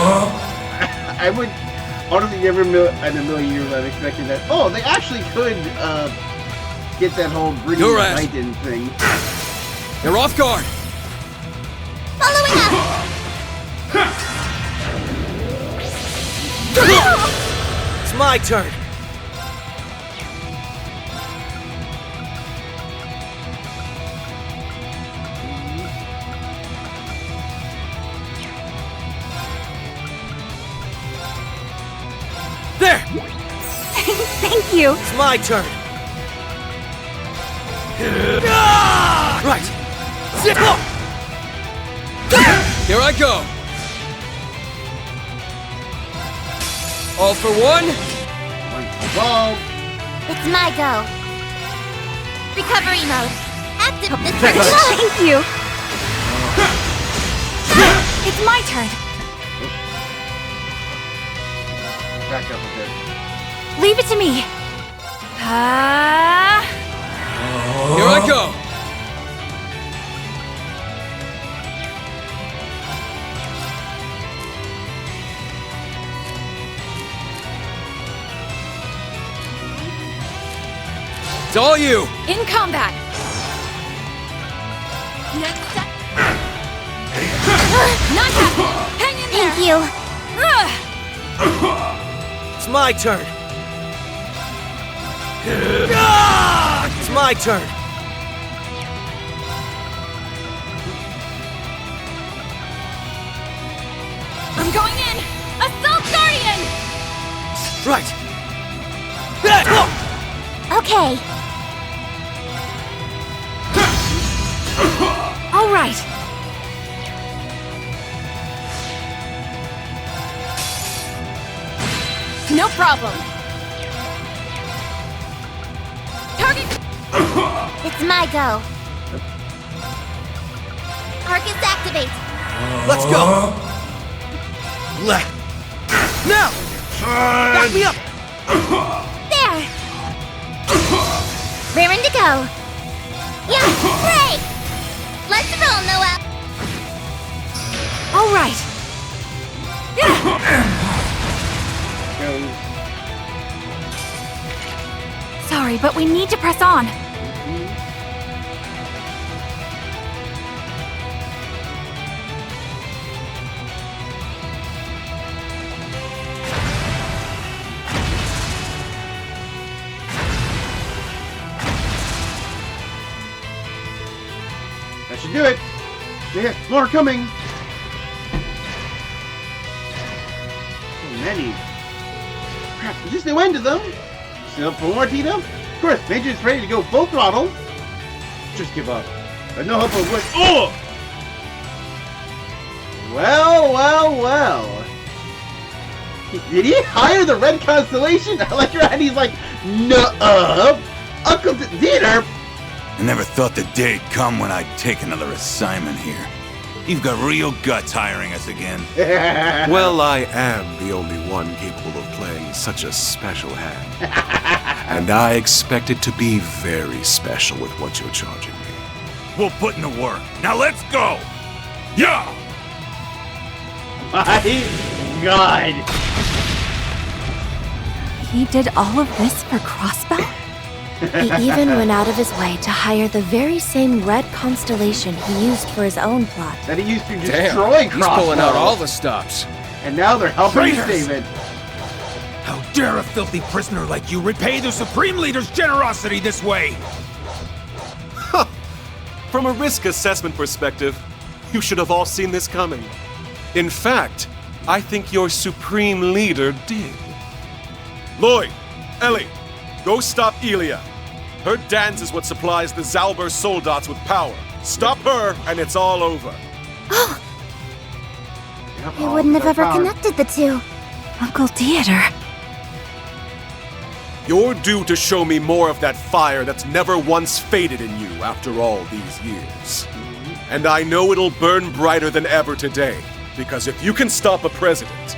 I would honestly never in a million years I've expected that. Oh, they actually could get that whole breeding Titan thing. You're off guard! Following up! It's my turn! There! Thank you. It's my turn! Right! Here I go! All for one? Ball. It's my go. Recovery mode. Active this Thank you. It's my turn. Back up a bit. Leave it to me. Here I go! It's all you! In combat! Next step. Not happening! Hang in there! Thank you. It's my turn! It's my turn! I'm going in! Assault Guardian! Right! Okay. All right. No problem. Target. It's my go. Arcus activate. Let's go! Now! Back me up! There! Raring to go. Yeah, break! Let's roll, Noah! All right. Sorry, but we need to press on. That should do it. Yeah, more coming. So many. Crap, is this the end of them? Still up for more, Tito? Of course, Major's ready to go full throttle. Just give up. But no hope of what. Oh! Well. Did he hire the Red Constellation? I like your he's like, no, Uncle Dieter. I never thought the day'd come when I'd take another assignment here. You've got real guts hiring us again. Well, I am the only one capable of playing such a special hand. And I expect it to be very special with what you're charging me. We'll put in the work. Now let's go! Yeah! My God! He did all of this for Crossbell? He even went out of his way to hire the very same red constellation he used for his own plot. That he used to destroy Damn, he's Crossbell. pulling out all the stops. And now they're helping Traitors! save it. How dare a filthy prisoner like you repay the Supreme Leader's generosity this way? From a risk assessment perspective, you should have all seen this coming. In fact, I think your Supreme Leader did. Lloyd, Ellie, go stop Elia. Her dance is what supplies the Zalber Soldats with power. Stop her, and it's all over. Oh! I wouldn't have ever connected the two. Uncle Theodore. You're due to show me more of that fire that's never once faded in you after all these years. And I know it'll burn brighter than ever today, because if you can stop a president,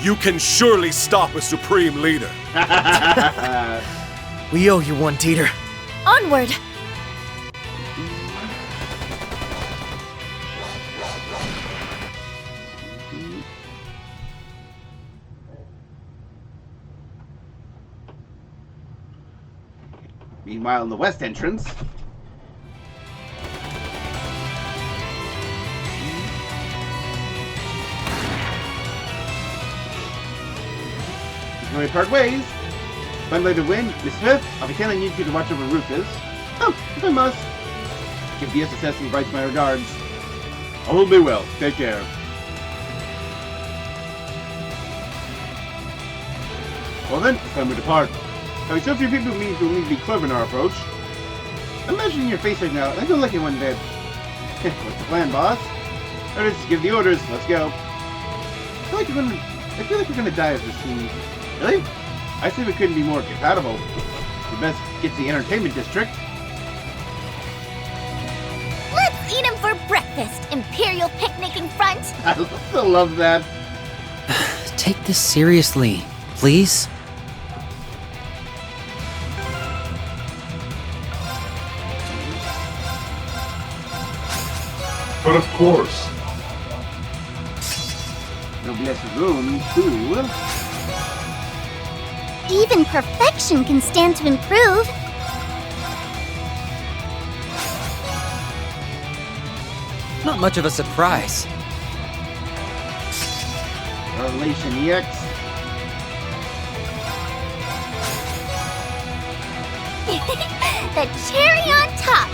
you can surely stop a supreme leader. We owe you one, Teeter. Onward! Meanwhile, in the west entrance, before we part ways, find a way to win. Miss Smith, I'll be telling you two to watch over Rufus. Oh, if I must. Give the SSS and writes my regards. All will be well. Take care. Well then, it's time we depart. Having so few people means we'll need to be clever in our approach. Imagine your face right now. I don't like it one bit. What's the plan, boss? Alright, just give the orders. Let's go. I feel like we're gonna die at this scene. Really? I say we couldn't be more compatible. We best get to the entertainment district. Let's eat him for breakfast. Imperial picnic in front. I still love that. Take this seriously, please. But of course. Noblesse room, too. Even perfection can stand to improve. Not much of a surprise. Revelation EX. The cherry on top.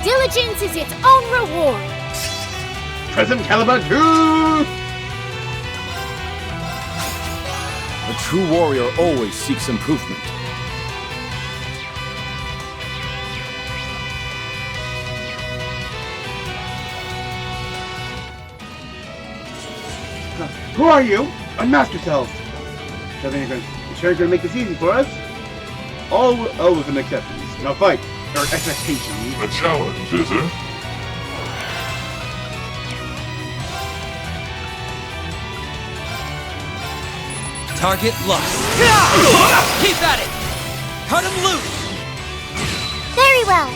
Diligence is its own reward. Present Caliber 2! A true warrior always seeks improvement. Who are you? Unmask yourselves! Sure you're gonna make this easy for us? All with an acceptance. Now fight! Or expectations. A challenge, is it? Target locked. Keep at it! Cut him loose! Very well.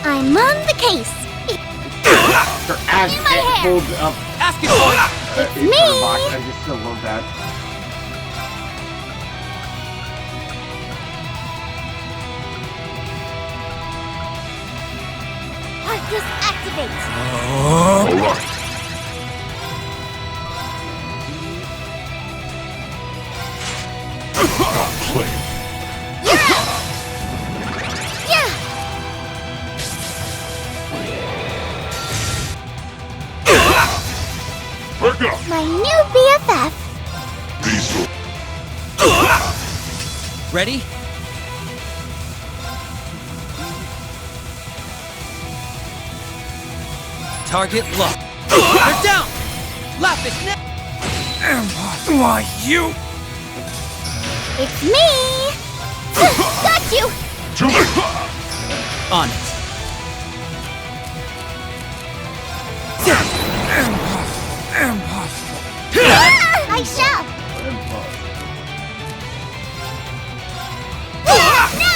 I'm on the case. Her ass In my gets hair. pulled up. Ask it, boy! It's in me. her box. I just still love that. Arcus activate. Alright. Play. Yeah. Back up. My new BFF. Diesel. Ready? Target locked. They're down! Lapis now! Why, you? It's me. Got you. Too late. On it. I shall. No.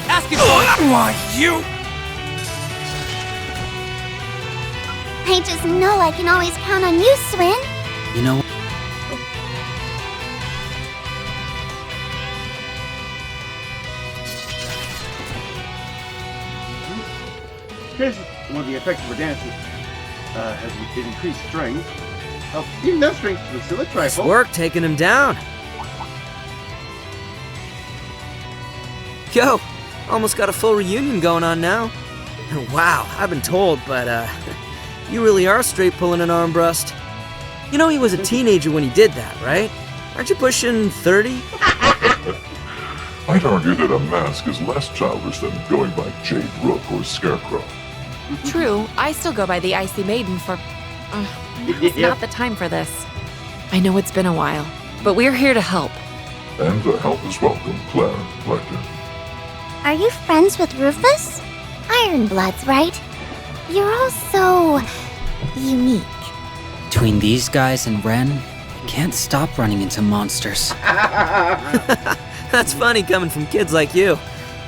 Ask it, boy! Why, you? I just know I can always count on you, Swin. You know. Here's one of the effects of her dance has increased strength. Oh, even that strength was still a Nice trifle. work taking him down. Yo, almost got a full reunion going on now. Wow, I've been told, but you really are straight pulling an arm thrust. You know he was a teenager when he did that, right? Aren't you pushing 30? I'd argue that a mask is less childish than going by Jade Rook or Scarecrow. True, I still go by the Icy Maiden for... It's not the time for this. I know it's been a while, but we're here to help. And the help is welcome, Claire Lecter. Are you friends with Rufus? Ironbloods, right? You're all so... unique. Between these guys and Ren, I can't stop running into monsters. That's funny coming from kids like you.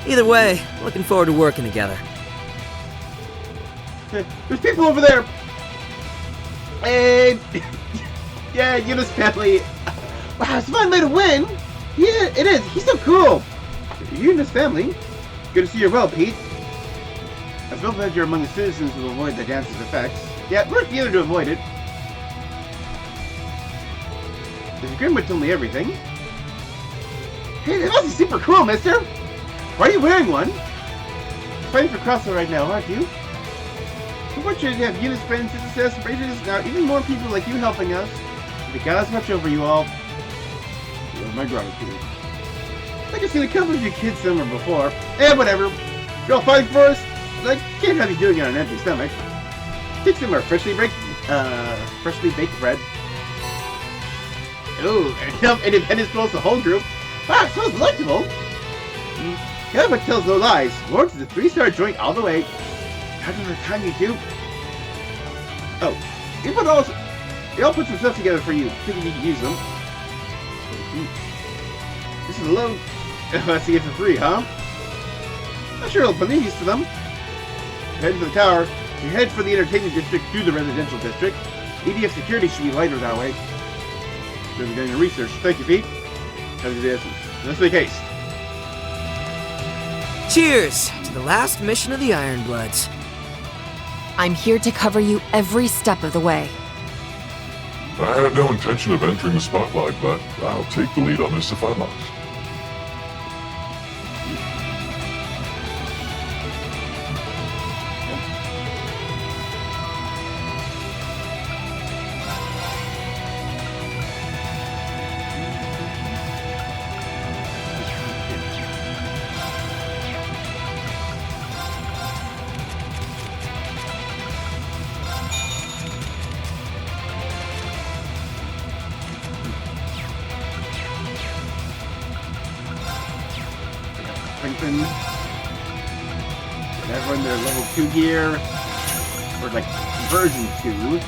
Either way, looking forward to working together. There's people over there! Hey! Yeah, Eunice family. Wow, it's a fun way to win! Yeah, it is. He's so cool! Eunice family. Good to see you well, Pete. I feel that you're among the citizens who will avoid the dance's effects. Yeah, work together to avoid it. Mr. Grimwood told me everything. Hey, that must be super cool, mister! Why are you wearing one? Fighting for Crossbell right now, aren't you? We're fortunate to have Eunice friends, success, braces, now even more people like you helping us. The gods watch over you all. You have my gratitude. I can see a couple of you kids somewhere before. Whatever. You're all fighting for us? I can't have you doing it on an empty stomach. Take some more freshly baked bread. Oh, enough independence rolls the whole group. Wow, it smells delectable. Yeah, but tells no lies. Lawrence is a 3-star joint all the way. After the time you do. Oh, you all put some stuff together for you, thinking you can use them. This is a loan. Let's see it for free, huh? I'm sure it'll put use to them. Head to the tower. You head for the entertainment district through the residential district. EDF security should be lighter that way. Been doing your research. Thank you, Pete. Have a good day. Let's make haste. Cheers to the last mission of the Ironbloods. I'm here to cover you every step of the way. I had no intention of entering the spotlight, but I'll take the lead on this if I must. Whenever in their level 2 gear, or like version 2.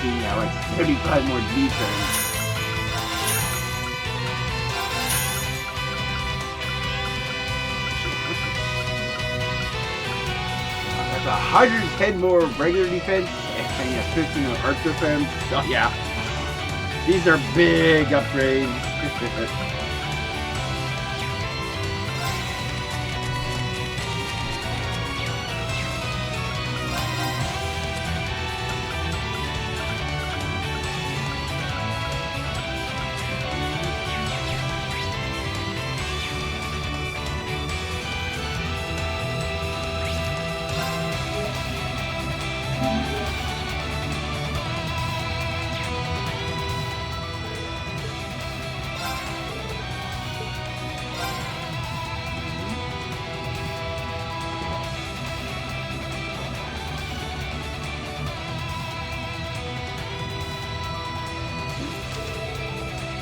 Yeah, like 35 more D turns. That's 110 more regular defense and yeah, 15 more arc defense. Oh yeah. These are big upgrades.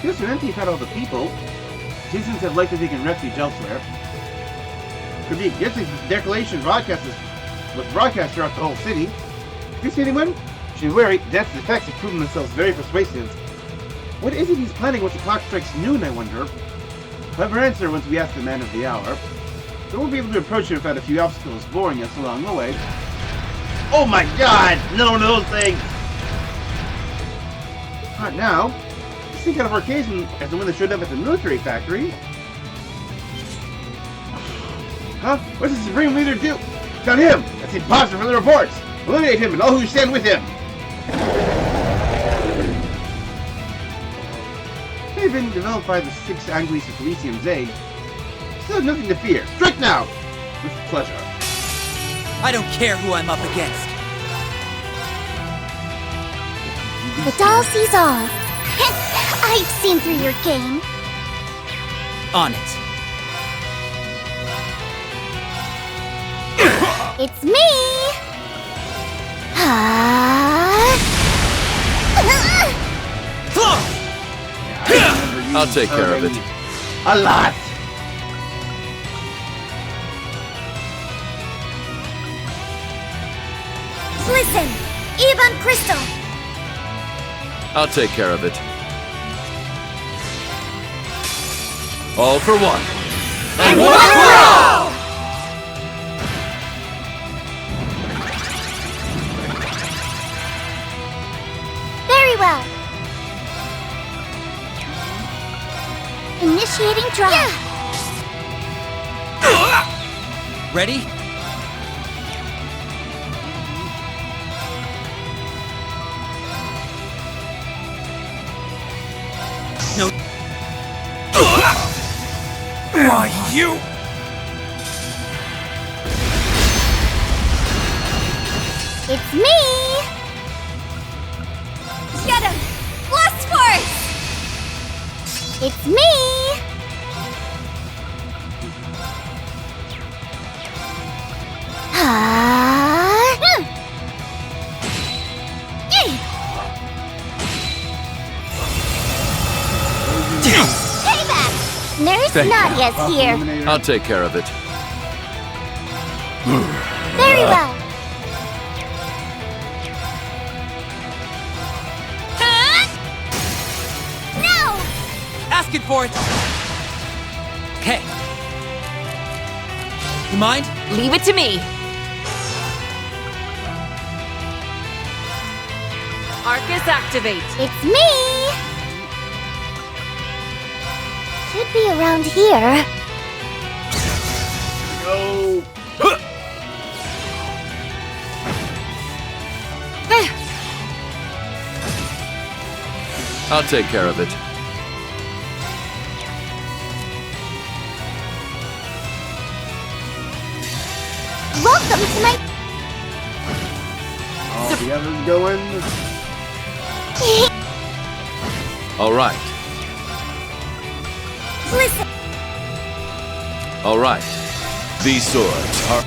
This is empty without all the people. Citizens have likely taken refuge elsewhere. Could be against the declaration was broadcast throughout the whole city. Do you see anyone? Should be wary. Death's effects have proven themselves very persuasive. What is it he's planning once the clock strikes noon, I wonder? Clever answer once we ask the man of the hour. So we'll be able to approach him without a few obstacles boring us along the way. Oh my god! No, no things! Not now. This thing kind of arcades as the one that showed up at the military factory. Huh? What does the Supreme Leader do? Tell him! That's impossible from the reports! Eliminate him and all who stand with him! They've been developed by the 6 Anglice of Elysium's aid. Still have nothing to fear. Strike now! With pleasure. I don't care who I'm up against. The doll sees all. I've seen through your game. On it. It's me! I'll take care of it. A lot! Listen! Ebon Crystal! I'll take care of it. All for one. And one for all! Very well. Initiating drive. Ready? No. Why, you? It's me! Get him! Blast Force! It's me! Payback! Nurse Thank you. Nadia's here. I'll take care of it. Very well. No! Asking for it. Hey. You mind? Leave it to me. Arcus activate. It's me! Should be around here. No! I'll take care of it. Welcome to my... All the others going. All right. Listen. All right. These swords are...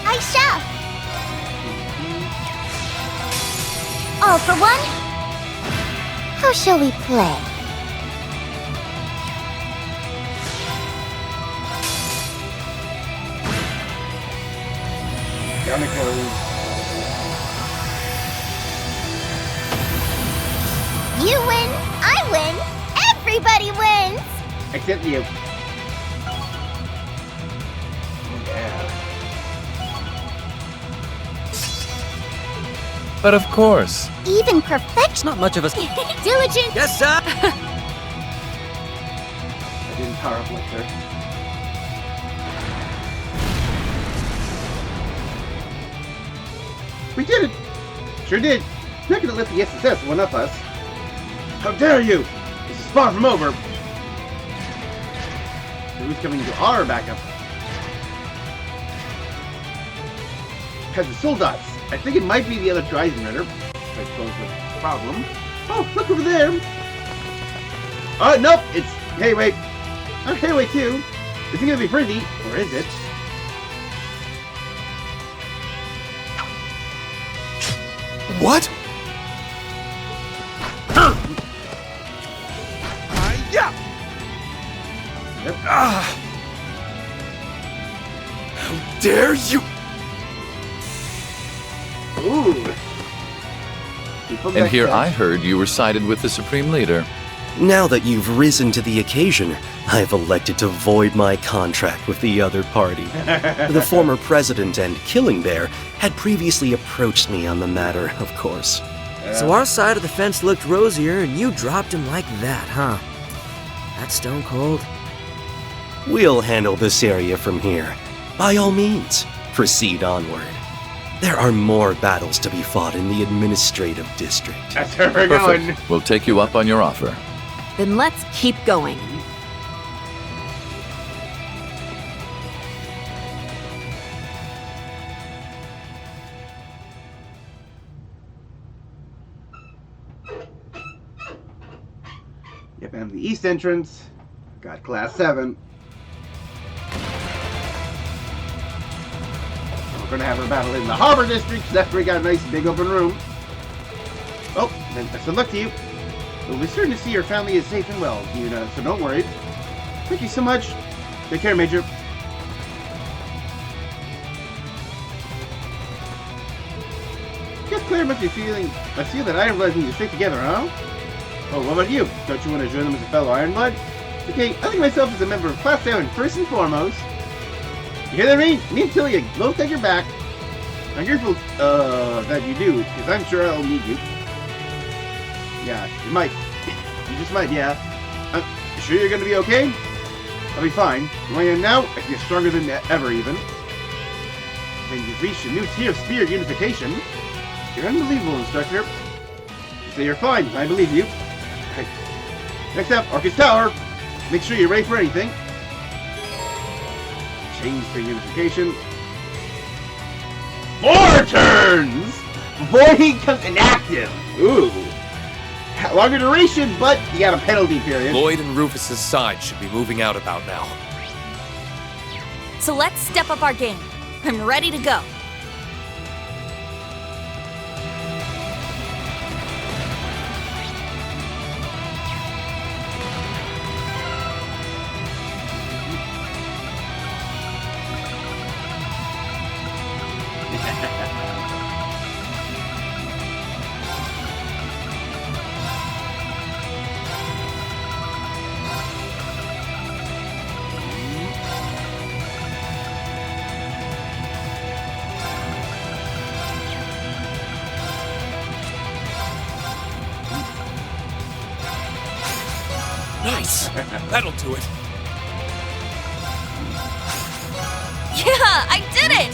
I shall. All for one? How shall we play? Down it goes. You win, I win, everybody wins! Except you. Yeah. But of course. Even perfection. Not much of a... Diligent. Yes, sir! I didn't power up like her. We did it! Sure did. Not gonna let the SSS one up us. How dare you! This is far from over. Who's coming to our backup? Has the soldats. I think it might be the other Trizenritter. I suppose the problem. Oh, look over there! Nope! It's Hayway. Not Hayway too. Is it gonna be pretty? Or is it? What? Yeah. Yep. How dare you! Ooh. And here I heard you were sided with the Supreme Leader. Now that you've risen to the occasion, I've elected to void my contract with the other party. The former president and Killing Bear had previously approached me on the matter, of course. So our side of the fence looked rosier, and you dropped him like that, huh? That's stone cold. We'll handle this area from here. By all means, proceed onward. There are more battles to be fought in the administrative district. That's where we're going. Perfect. We'll take you up on your offer. Then let's keep going. Yep, and the east entrance. Got class 7. We're gonna have our battle in the harbor district, so that's where we got a nice big open room. Oh, then best of luck to you. We'll be certain to see your family is safe and well, Yuna, so don't worry. Thank you so much. Take care, Major. Guess Claire must be feeling. I feel that Ironblood need to stick together, huh? Oh, what about you? Don't you want to join them as a fellow Ironblood? Okay, I think myself as a member of Class 7 first and foremost. You hear that, me? Me and Tilly both got your back. I'm grateful that you do, because I'm sure I'll need you. Yeah, you might. You just might, yeah. You sure you're going to be okay? I'll be fine. Where I am now, I feel stronger than ever, even. And you've reached a new tier of spirit unification. You're unbelievable, Instructor. You say you're fine. I believe you. Okay. Next up, Orchis Tower. Make sure you're ready for anything. Change for unification. 4 turns! Before he becomes inactive. Ooh. Longer duration, but you got a penalty period. Lloyd and Rufus's side should be moving out about now. So let's step up our game. I'm ready to go. Nice! That'll do it. Yeah, I did it!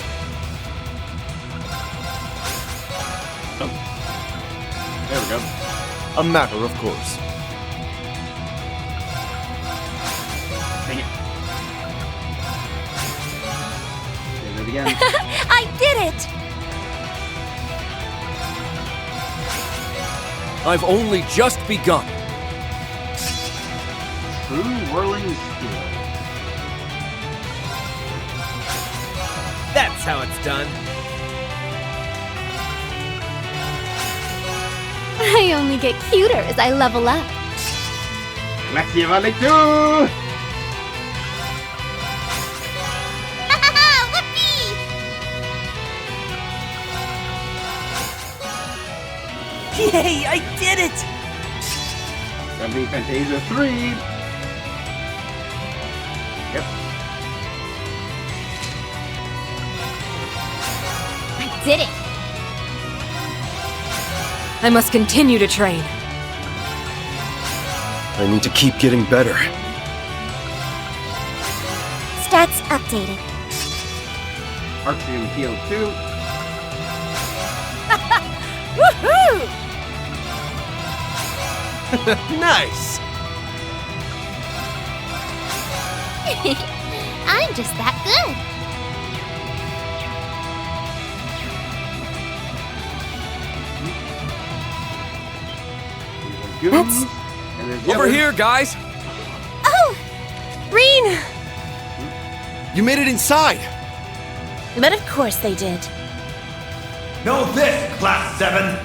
There we go. A matter of course. Dang it. Say that again. I did it! I've only just begun. True whirling steel. That's how it's done. I only get cuter as I level up. Let's see if I like to. Yay, I did it! Reverie Fantasia 3. Yep. I did it! I must continue to train. I need to keep getting better. Stats updated. Arxium Heal 2. Woohoo! Nice! I'm just that good. That's... Over here, guys! Oh! Reen! You made it inside! But of course they did. Know this, Class 7!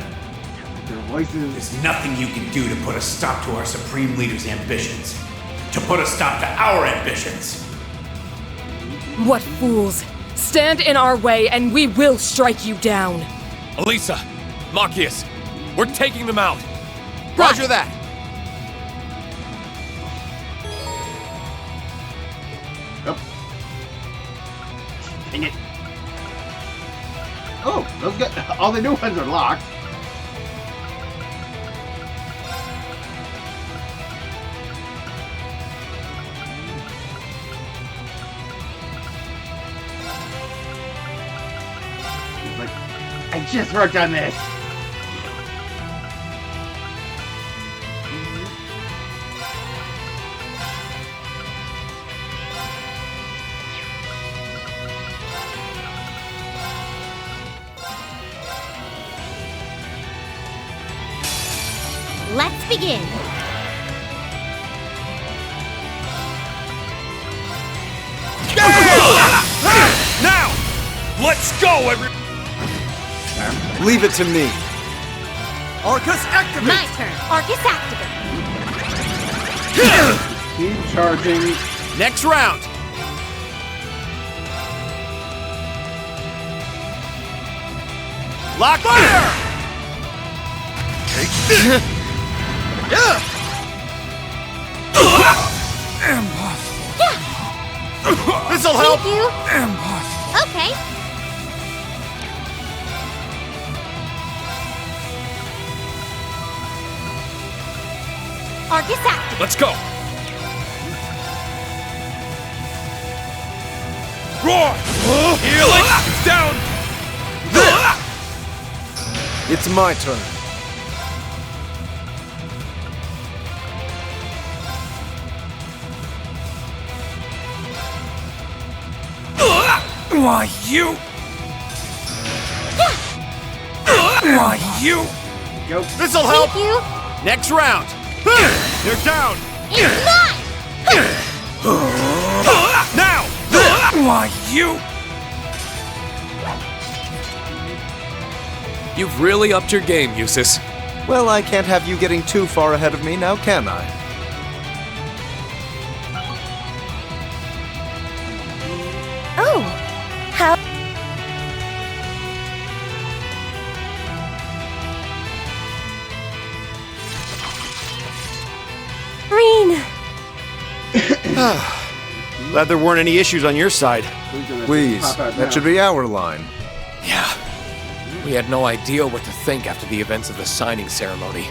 Their voices. There's nothing you can do to put a stop to our Supreme Leader's ambitions. To put a stop to our ambitions. What fools! Stand in our way and we will strike you down! Elisa, Machias, we're taking them out! Roger that! Oh. Dang it. Oh, those guys, all the new ones are locked. just worked on this. Let's begin. Now! Let's go, every... Leave it to me. Arcus, activate! My turn. Arcus activate. Keep charging. Next round! Lock fire! This'll help! Thank you. Okay. Arcus activate. Let's go! Roar! Healing! Down! It's my turn. Why, you? Why, you? Go. This'll help! Thank you. Next round! You're down! It's mine. Now! Why, you? You've really upped your game, Eustace. Well, I can't have you getting too far ahead of me now, can I? Oh, how? Reen! Glad there weren't any issues on your side. Please, that should be our line. Yeah. We had no idea what to think after the events of the signing ceremony.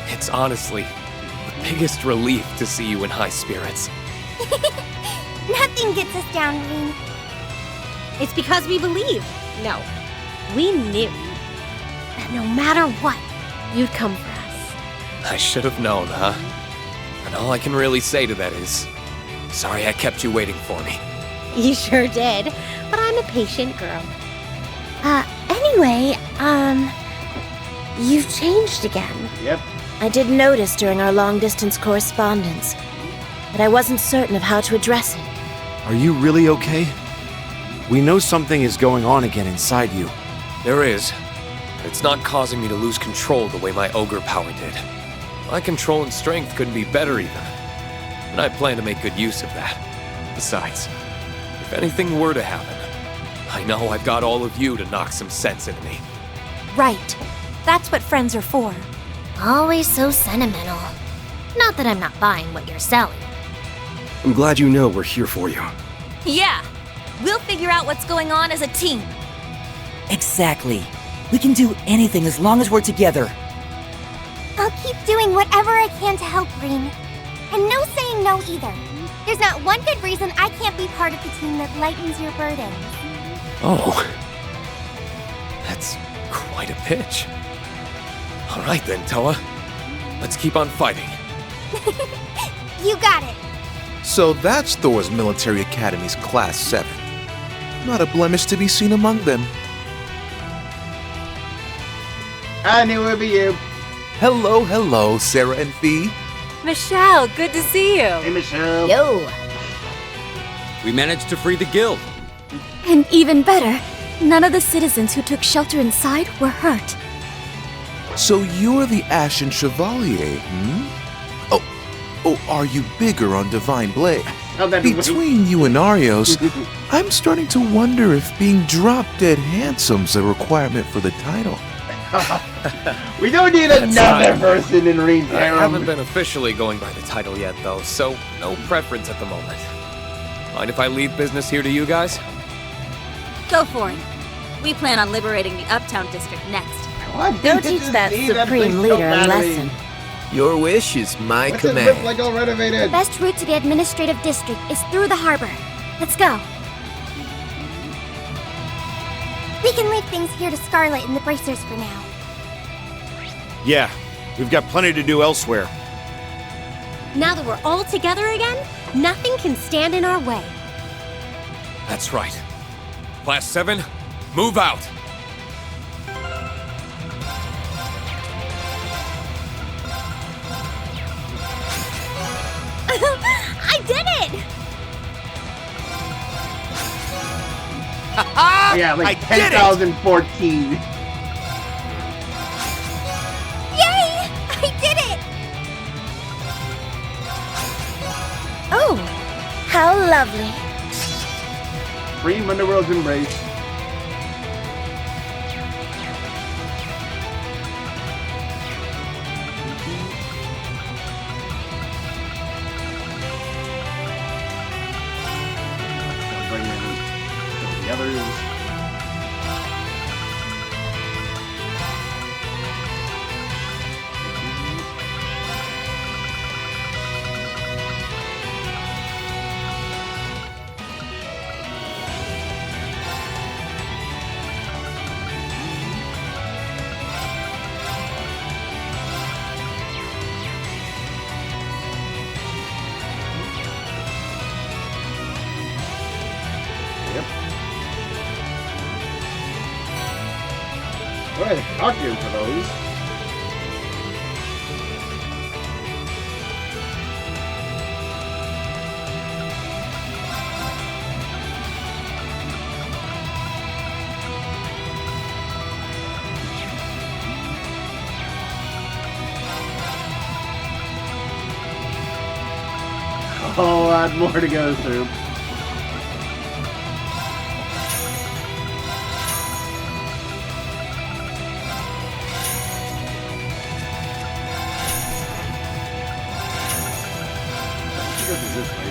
It's honestly the biggest relief to see you in high spirits. Nothing gets us down, Reen. It's because we believed. No, we knew that no matter what, you'd come for us. I should have known, huh? And all I can really say to that is, sorry I kept you waiting for me. You sure did, but I'm a patient girl. Anyway, you've changed again. Yep. I did notice during our long-distance correspondence, but I wasn't certain of how to address it. Are you really okay? We know something is going on again inside you. There is, but it's not causing me to lose control the way my ogre power did. My control and strength couldn't be better even, and I plan to make good use of that. Besides, if anything were to happen, I know I've got all of you to knock some sense into me. Right. That's what friends are for. Always so sentimental. Not that I'm not buying what you're selling. I'm glad you know we're here for you. Yeah. We'll figure out what's going on as a team. Exactly. We can do anything as long as we're together. I'll keep doing whatever I can to help, Reen. And no saying no either. There's not one good reason I can't be part of the team that lightens your burden. Oh. That's quite a pitch. All right then, Toa. Let's keep on fighting. You got it. So that's Thor's Military Academy's Class 7. Not a blemish to be seen among them. I knew it would be you. Hello, hello, Sarah and Fee. Michelle, good to see you. Hey, Michelle. Yo. We managed to free the guild. And even better, none of the citizens who took shelter inside were hurt. So you're the Ashen Chevalier, hmm? Oh, are you bigger on Divine Blade? Between you and Arios, I'm starting to wonder if being drop-dead handsome's a requirement for the title. We don't need another person in Reen's I harem. haven't been officially going by the title yet, though, so no preference at the moment. Mind if I leave business here to you guys? Go for it. We plan on liberating the Uptown District next. Go teach that supreme leader a lesson. Your wish is my What's it command. look like all renovated? The best route to the administrative district is through the harbor. Let's go. We can leave things here to Scarlet and the Bracers for now. Yeah, we've got plenty to do elsewhere. Now that we're all together again, nothing can stand in our way. That's right. Class 7, move out! I did it! Yeah, like 10,014. Yay! I did it! Oh, how lovely. Free Underworld's embrace. Bring in the others. What are the costumes for those? A whole lot more to go through. This way.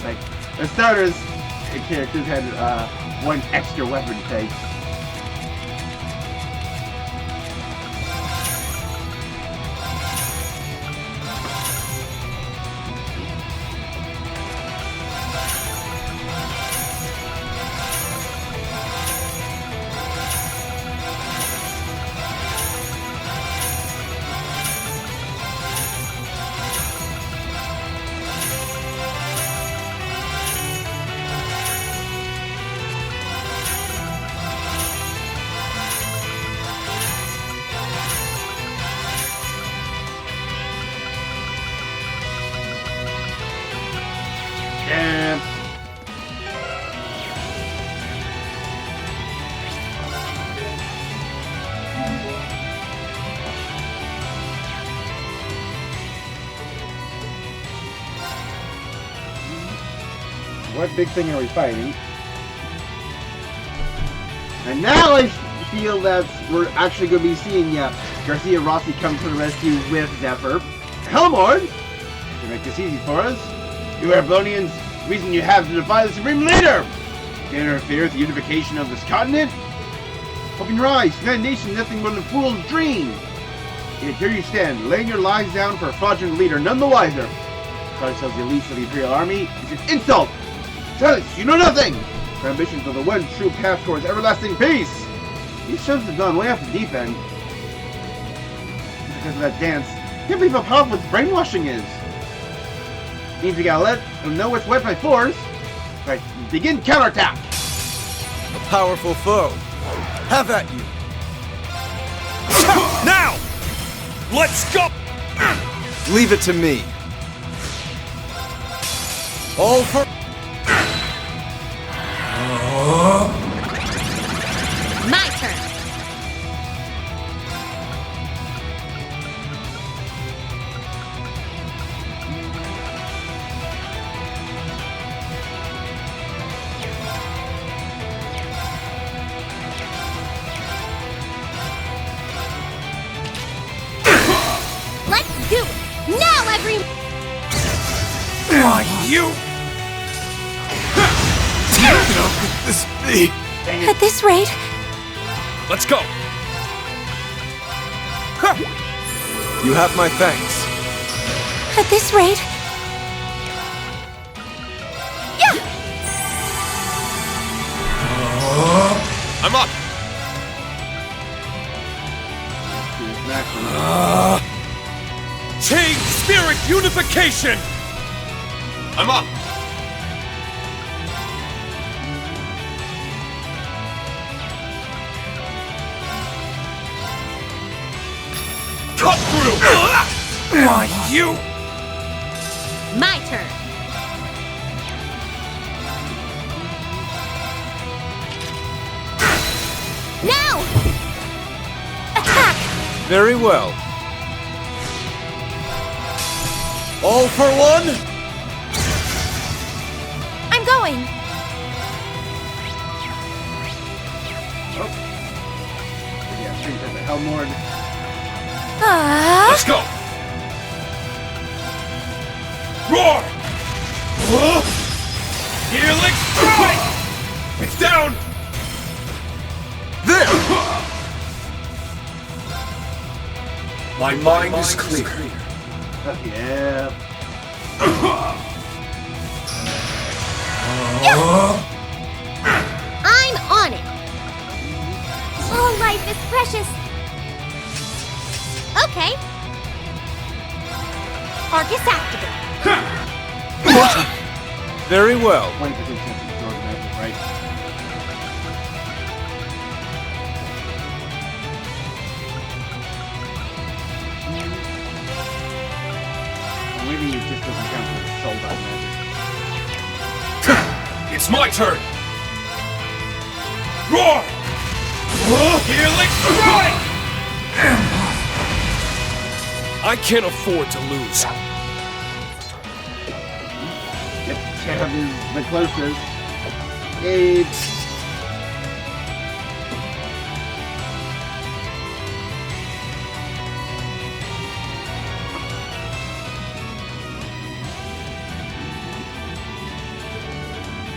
Like, the starters, the characters had one extra weapon to take. What big thing are we fighting? And now I feel that we're actually going to be seeing Garcia Rossi come to the rescue with Zephyr. Helmord! To make this easy for us, you Erebonians, the reason you have to defy the Supreme Leader! To interfere with the unification of this continent? Open your eyes, United Nations nothing but a fool's dream! Yet here you stand, laying your lives down for a fraudulent leader, none the wiser. Call yourselves the elites of the Imperial Army is an insult! Silence, you know nothing! Your ambitions are the one true path towards everlasting peace! These sons have gone way off the deep end. Because of that dance, I can't believe how powerful this brainwashing is! Means we gotta let them know what's what by force. Right, begin counterattack! A powerful foe. Have at you. Now! Let's go! Leave it to me. All for... My turn. Let's do it! Now, everyone! You! How could this be? At this rate, Let's go! You have my thanks. At this rate... Yeah! I'm up! Chain Spirit Unification! I'm up! Cut through! Why, you! My turn. Now! Attack! Very well. All for one? I'm going! Yeah, straight to the Hellmord. Let's go! Roar! Healing strike! It's down! There! My mind is clear. Yeah. I'm on it. All life is precious. Okay. Arcus activate. Very well. 20% chance of throwing magic, right? Maybe it just doesn't count as sold out magic. It's my turn! Roar! Healing strike! I can't afford to lose. Yep, Chad is the closest. Yay.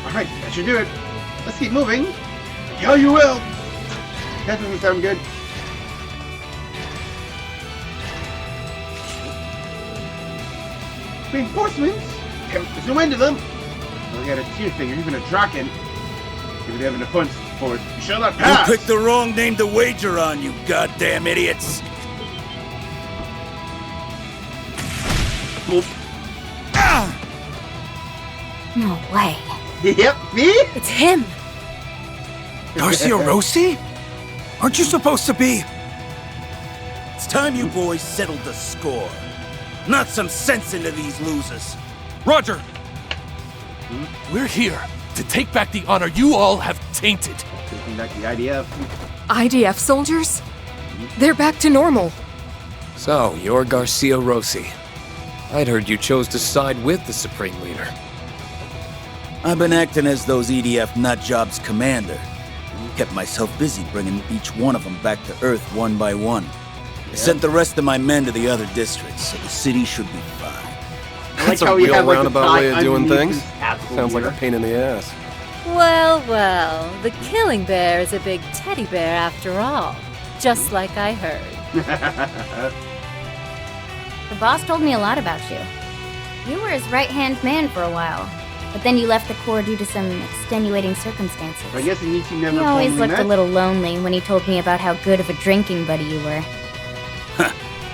Alright, that should do it. Let's keep moving. Yeah, you will. That doesn't sound good. Reinforcements? There's no end to them. Well, I got a tear figure, even a Draken. If you have a defense for it, you shall not pass. You picked the wrong name to wager on, you goddamn idiots. No way. Yep, me? It's him. Garcia Rossi? Aren't you supposed to be? It's time you boys settled the score. Not some sense into these losers. Roger! We're here to take back the honor you all have tainted. Taking back the IDF. IDF soldiers? They're back to normal. So, you're Garcia Rossi. I'd heard you chose to side with the Supreme Leader. I've been acting as those EDF nutjobs' commander. Kept myself busy bringing each one of them back to Earth one by one. I sent the rest of my men to the other districts, so the city should be fine. That's a real roundabout way of doing things. Sounds like a pain in the ass. Well, well, the killing bear is a big teddy bear after all. Just like I heard. The boss told me a lot about you. You were his right-hand man for a while, but then you left the Corps due to some extenuating circumstances. I guess it needs you never He always formally looked a met. little lonely when he told me about how good of a drinking buddy you were.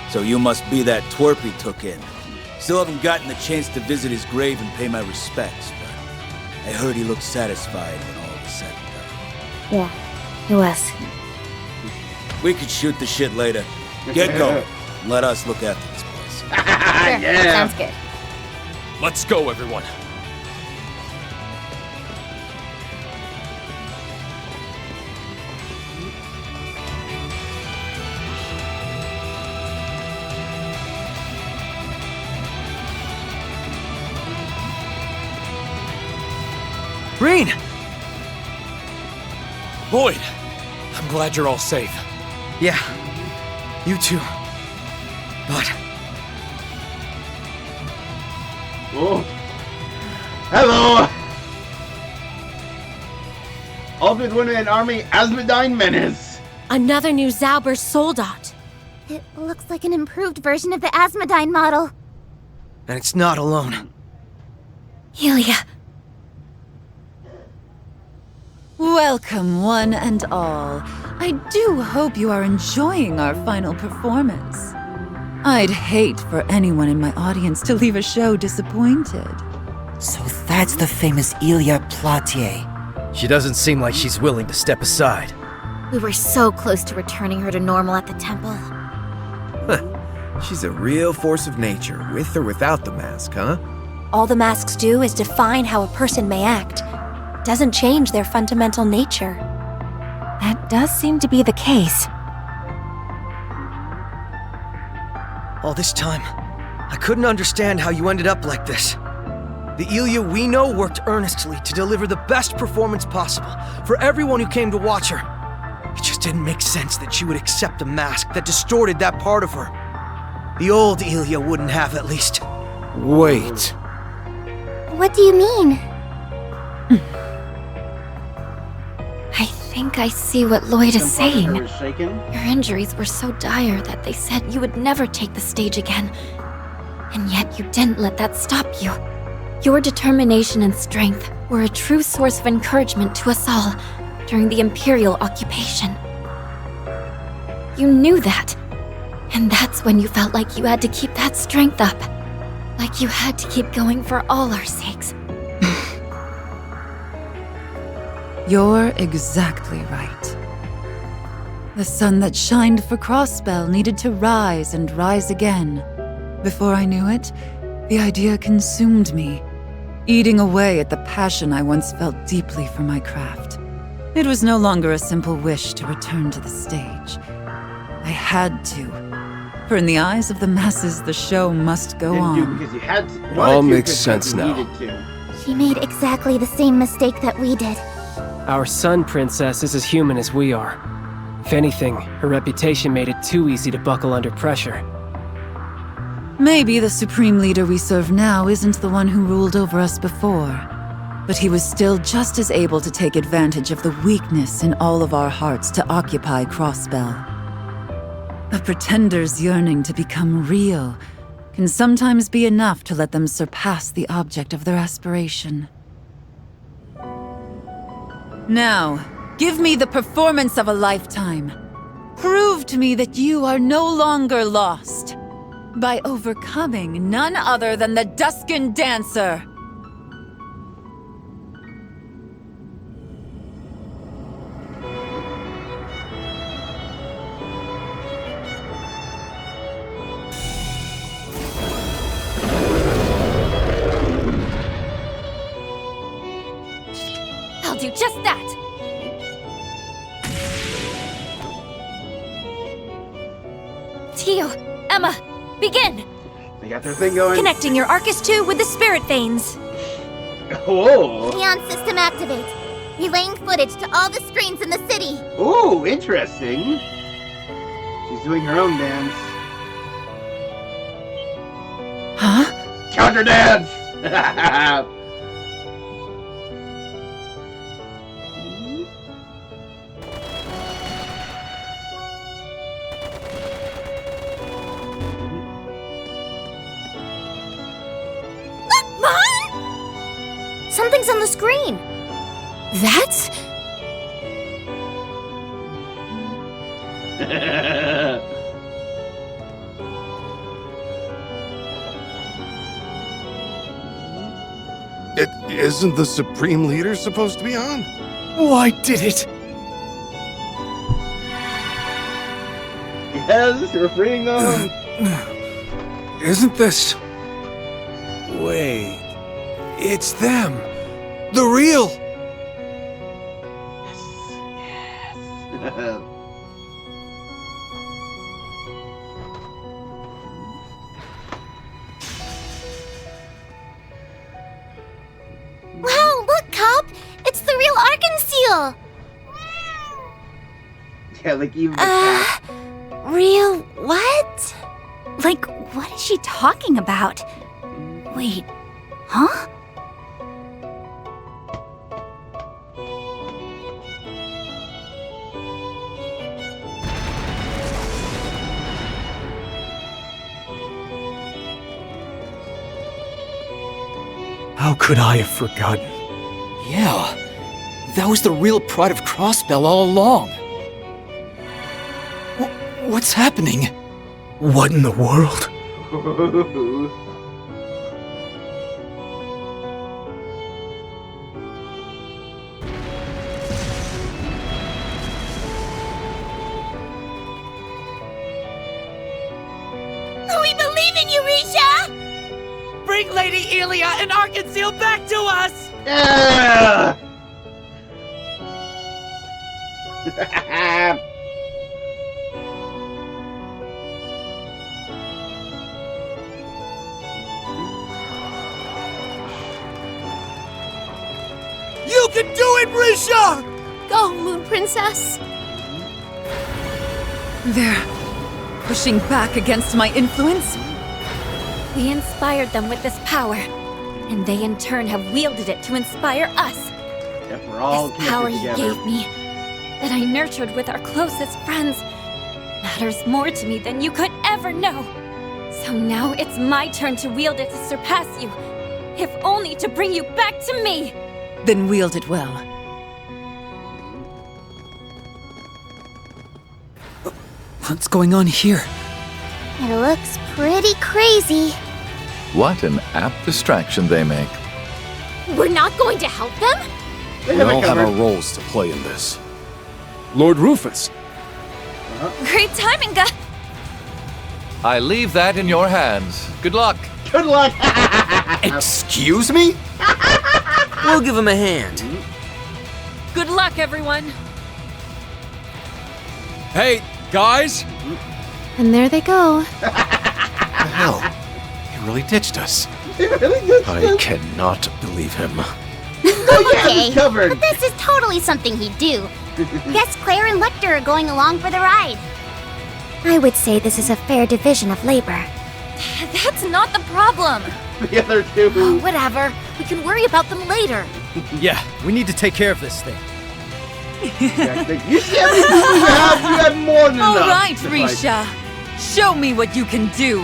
So you must be that twerp he took in. Still haven't gotten the chance to visit his grave and pay my respects, but I heard he looked satisfied when all was said and done. Yeah, he was. We could shoot the shit later. Get going. Let us look after this place. Sure, sounds good. Let's go, everyone. Green! Lloyd, I'm glad you're all safe. Yeah, you too. But... Oh. Hello! Albert Winter and Army Asmodine Menace. Another new Zauber soldat. It looks like an improved version of the Asmodyne model. And it's not alone. Ilia. Welcome, one and all. I do hope you are enjoying our final performance. I'd hate for anyone in my audience to leave a show disappointed. So that's the famous Ilia Platier. She doesn't seem like she's willing to step aside. We were so close to returning her to normal at the temple. She's a real force of nature, with or without the mask, huh? All the masks do is define how a person may act. It doesn't change their fundamental nature. That does seem to be the case. All this time, I couldn't understand how you ended up like this. The Ilia we know worked earnestly to deliver the best performance possible for everyone who came to watch her. It just didn't make sense that she would accept a mask that distorted that part of her. The old Ilia wouldn't have, at least. Wait. What do you mean? I think I see what Lloyd is saying. Her was shaken. Your injuries were so dire that they said you would never take the stage again. And yet you didn't let that stop you. Your determination and strength were a true source of encouragement to us all during the Imperial occupation. You knew that. And that's when you felt like you had to keep that strength up. Like you had to keep going for all our sakes. You're exactly right. The sun that shined for Crossbell needed to rise and rise again. Before I knew it, the idea consumed me, eating away at the passion I once felt deeply for my craft. It was no longer a simple wish to return to the stage. I had to. For in the eyes of the masses, the show must go on. Because you had to. It all makes sense now. She made exactly the same mistake that we did. Our sun princess is as human as we are. If anything, her reputation made it too easy to buckle under pressure. Maybe the supreme leader we serve now isn't the one who ruled over us before, but he was still just as able to take advantage of the weakness in all of our hearts to occupy Crossbell. A pretender's yearning to become real can sometimes be enough to let them surpass the object of their aspiration. Now, give me the performance of a lifetime. Prove to me that you are no longer lost by overcoming none other than the Duskin Dancer. I'll do just that! Tio, Emma, begin! They got their thing going. Connecting your Arcus 2 with the spirit veins. Whoa! Neon system activate. Relaying footage to all the screens in the city. Ooh, interesting. She's doing her own dance. Huh? Counter dance! Something's on the screen. That's... Isn't the Supreme Leader supposed to be on? Why did it? Yes, we're freeing them. Isn't this... Wait... It's them! The real! Yes. Wow, look, Cop! It's the real Arkan Seal! Yeah, like even the cat. Real what? Like, what is she talking about? Wait, huh? How could I have forgotten? Yeah, that was the real pride of Crossbell all along. What's happening? What in the world? We believe in you, Risha! Bring Lady Elia and Arkansas back to us! Yeah! You can do it, Risha! Go, Moon Princess. They're pushing back against my influence? We inspired them with this power, and they in turn have wielded it to inspire us. Yep, we're all This power you together. gave me, that I nurtured with our closest friends, matters more to me than you could ever know. So now it's my turn to wield it to surpass you, if only to bring you back to me. Then wield it well. What's going on here? It looks pretty crazy. What an apt distraction they make. We're not going to help them? We all have our roles to play in this. Lord Rufus. Great timing, guys. I leave that in your hands. Good luck. Good luck. Excuse me? We'll give him a hand. Good luck, everyone. Hey, guys! And there they go. Hell, he really ditched us. I cannot believe him. Okay, covered. but this is totally something he'd do. Guess Claire and Lecter are going along for the ride. I would say this is a fair division of labor. That's not the problem. The other two. Oh, whatever. We can worry about them later. Yeah, we need to take care of this thing. You see everything you have? You have more than All enough. right, to fight. Risha. Show me what you can do.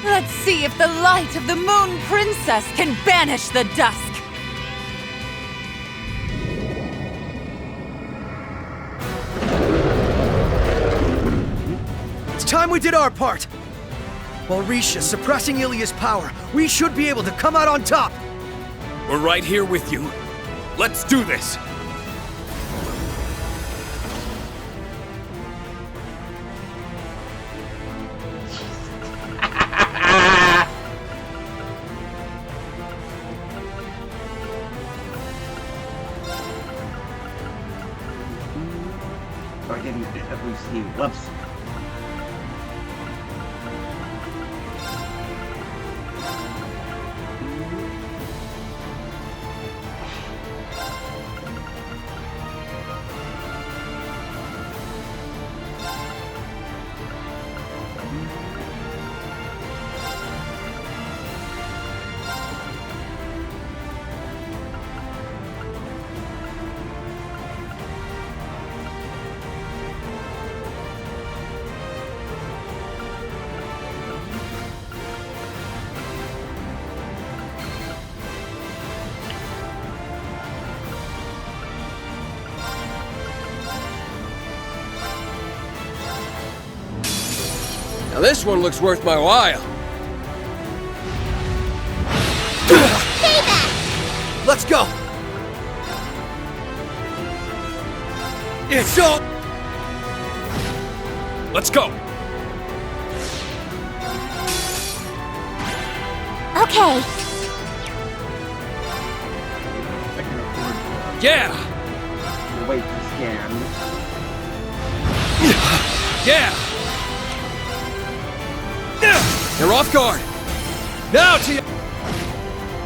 Let's see if the light of the Moon Princess can banish the dusk. It's time we did our part. While Risha's suppressing Ilia's power, we should be able to come out on top. We're right here with you. Let's do this. I didn't at least see. Whoops. Now this one looks worth my while. Let's go. It's all. Let's go. Okay. Yeah. Wait to scan. Yeah. You're off guard. Now to you.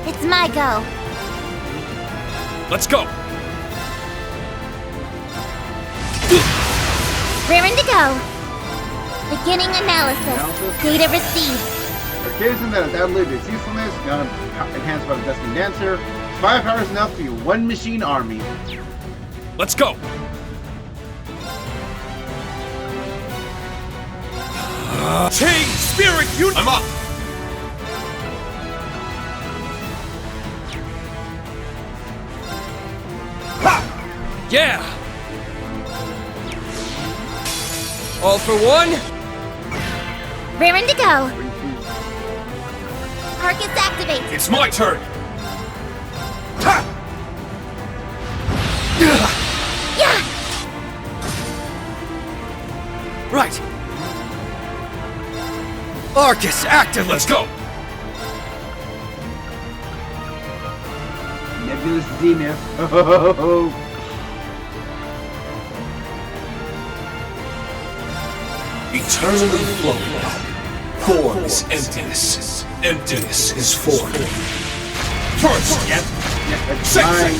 It's my go. Let's go. Raring to go. Beginning analysis. Data received. Archaism that has outlived its usefulness, not enhanced by the Duskin Dancer. Firepower is enough for your one machine army. Let's go. Change spirit unit. I'm up. Ha! Yeah! All for one? Raring to go. Arcus activate. It's my turn! Yeah. Right. Arcus, active. Let's go! Nebulous Zenith. Eternally flowing. Form is emptiness. Emptiness is form. First! Yep. That's Second! mine.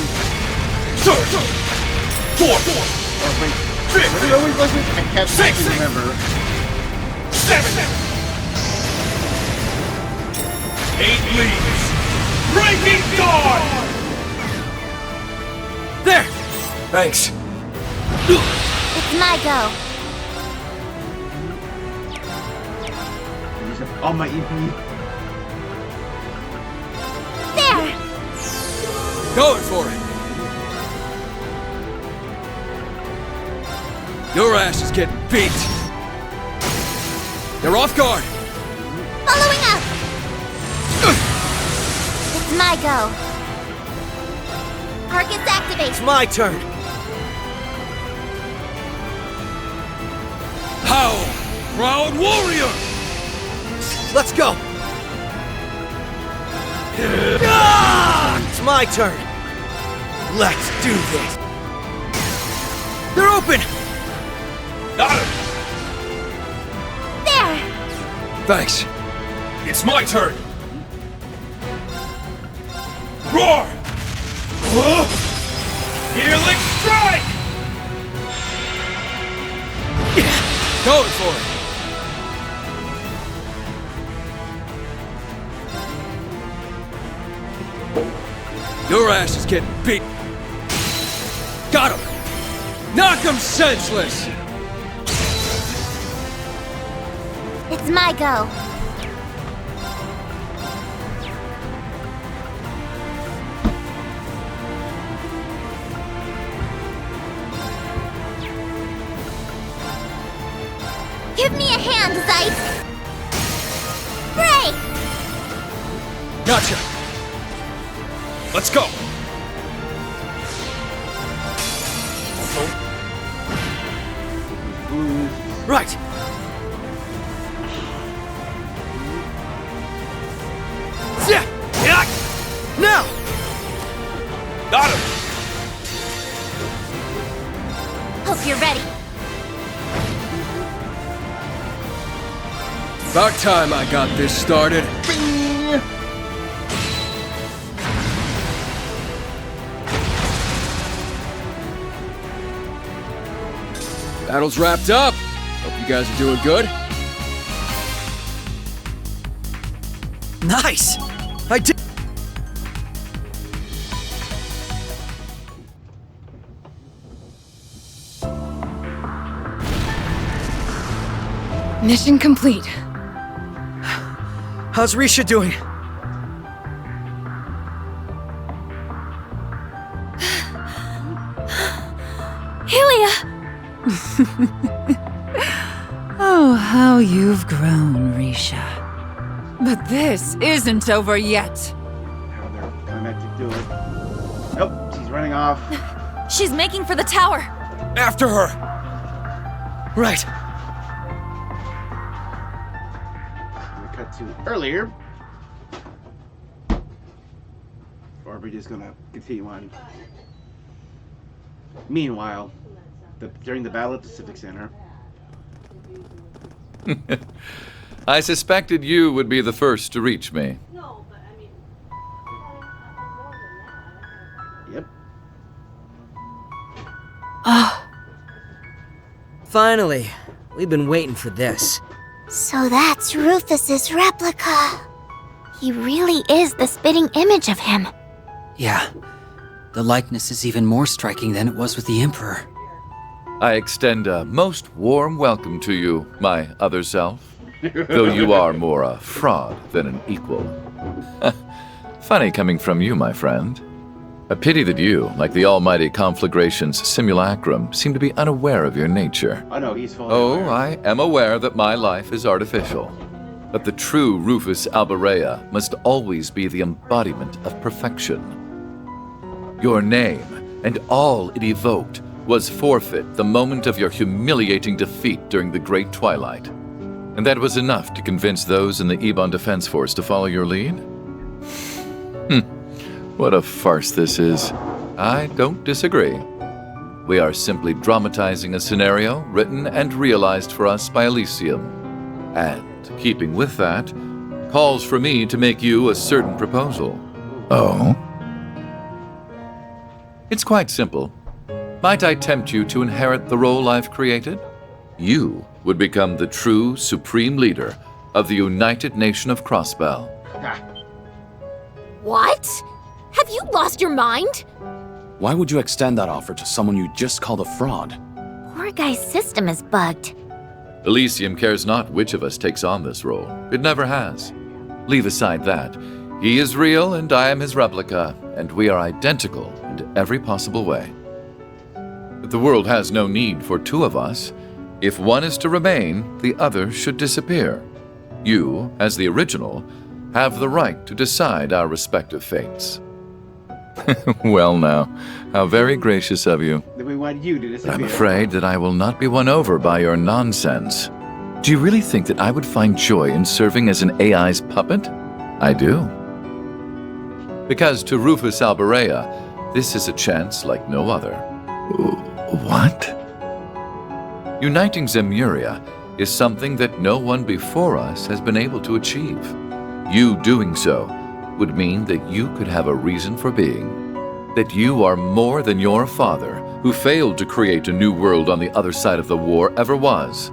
Third! Fourth! Oh, wait. Fifth! What always was it? I can't Sixth! remember. 7! 8 leaves! Breaking dawn! There! Thanks. It's my go. Use up all my EP. There. Going for it. Your ass is getting beat. They're off guard. Following up. It's my go. Arcus activate. It's my turn. Howl, proud warrior. Let's go. It's my turn. Let's do this. They're open. Got him! There. Thanks. It's my turn! Roar! Healing strike! Going for it. Your ass is getting beat. Got him! Knock him senseless! It's my go. Give me a hand, Zeiss! Break! Gotcha! Let's go! Right. Now! Got him! Hope you're ready. About time I got this started. Battle's wrapped up. Hope you guys are doing good. Nice! I did. Mission complete. How's Risha doing? Hylia! Oh, how you've grown, Risha. But this isn't over yet. Now they're climactic to it. Nope, she's running off. She's making for the tower. After her! Right. We cut to earlier. Or we're just gonna continue on. Meanwhile, during the battle at the Civic Center. I suspected you would be the first to reach me. Yep. Ah. Finally, we've been waiting for this. So that's Rufus's replica. He really is the spitting image of him. Yeah. The likeness is even more striking than it was with the Emperor. I extend a most warm welcome to you, my other self. Though you are more a fraud than an equal. Funny coming from you, my friend. A pity that you, like the almighty conflagration's simulacrum, seem to be unaware of your nature. Oh no, he's fully Oh, aware. I am aware that my life is artificial. But the true Rufus Alberea must always be the embodiment of perfection. Your name, and all it evoked, was forfeit the moment of your humiliating defeat during the Great Twilight. And that was enough to convince those in the Ebon Defense Force to follow your lead? What a farce this is. I don't disagree. We are simply dramatizing a scenario written and realized for us by Elysium. And, keeping with that, calls for me to make you a certain proposal. Oh? It's quite simple. Might I tempt you to inherit the role I've created? You would become the true supreme leader of the United Nation of Crossbell. What? Have you lost your mind? Why would you extend that offer to someone you just called a fraud? Poor guy's system is bugged. Elysium cares not which of us takes on this role. It never has. Leave aside that. He is real and I am his replica, and we are identical in every possible way. But the world has no need for two of us. If one is to remain, the other should disappear. You, as the original, have the right to decide our respective fates. Well now, how very gracious of you. Then we want you to disappear. I'm afraid that I will not be won over by your nonsense. Do you really think that I would find joy in serving as an AI's puppet? I do. Because to Rufus Alberea, this is a chance like no other. What? Uniting Zemuria is something that no one before us has been able to achieve. You doing so would mean that you could have a reason for being. That you are more than your father, who failed to create a new world on the other side of the war, ever was.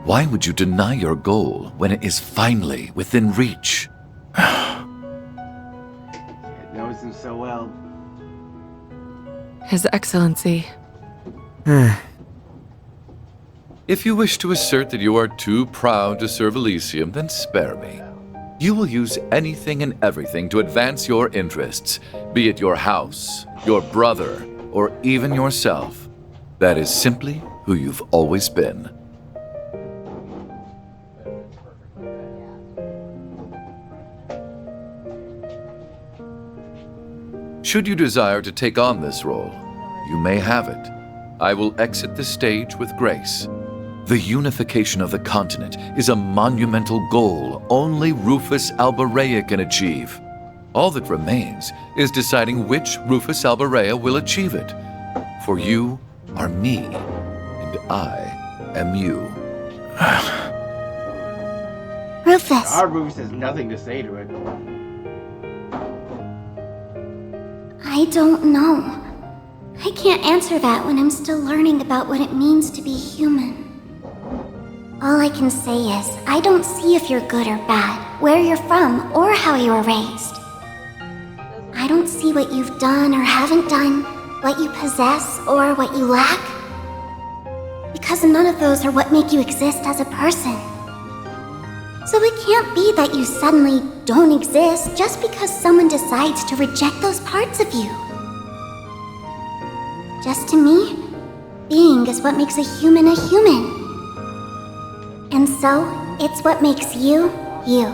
Why would you deny your goal when it is finally within reach? It knows him so well. His Excellency. If you wish to assert that you are too proud to serve Elysium, then spare me. You will use anything and everything to advance your interests, be it your house, your brother, or even yourself. That is simply who you've always been. Should you desire to take on this role, you may have it. I will exit the stage with grace. The unification of the continent is a monumental goal only Rufus Alberea can achieve. All that remains is deciding which Rufus Alberea will achieve it. For you are me, and I am you. Rufus. Our Rufus has nothing to say to it. I don't know. I can't answer that when I'm still learning about what it means to be human. All I can say is, I don't see if you're good or bad, where you're from, or how you were raised. I don't see what you've done or haven't done, what you possess or what you lack. Because none of those are what make you exist as a person. So it can't be that you suddenly don't exist just because someone decides to reject those parts of you. Just to me, being is what makes a human a human. And so, it's what makes you, you.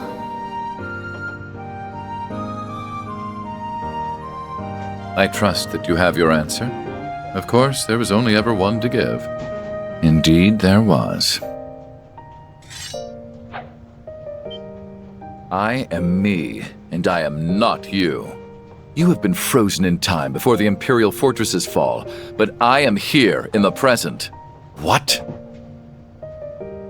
I trust that you have your answer. Of course, there was only ever one to give. Indeed, there was. I am me, and I am not you. You have been frozen in time before the Imperial fortresses fall, but I am here in the present. What?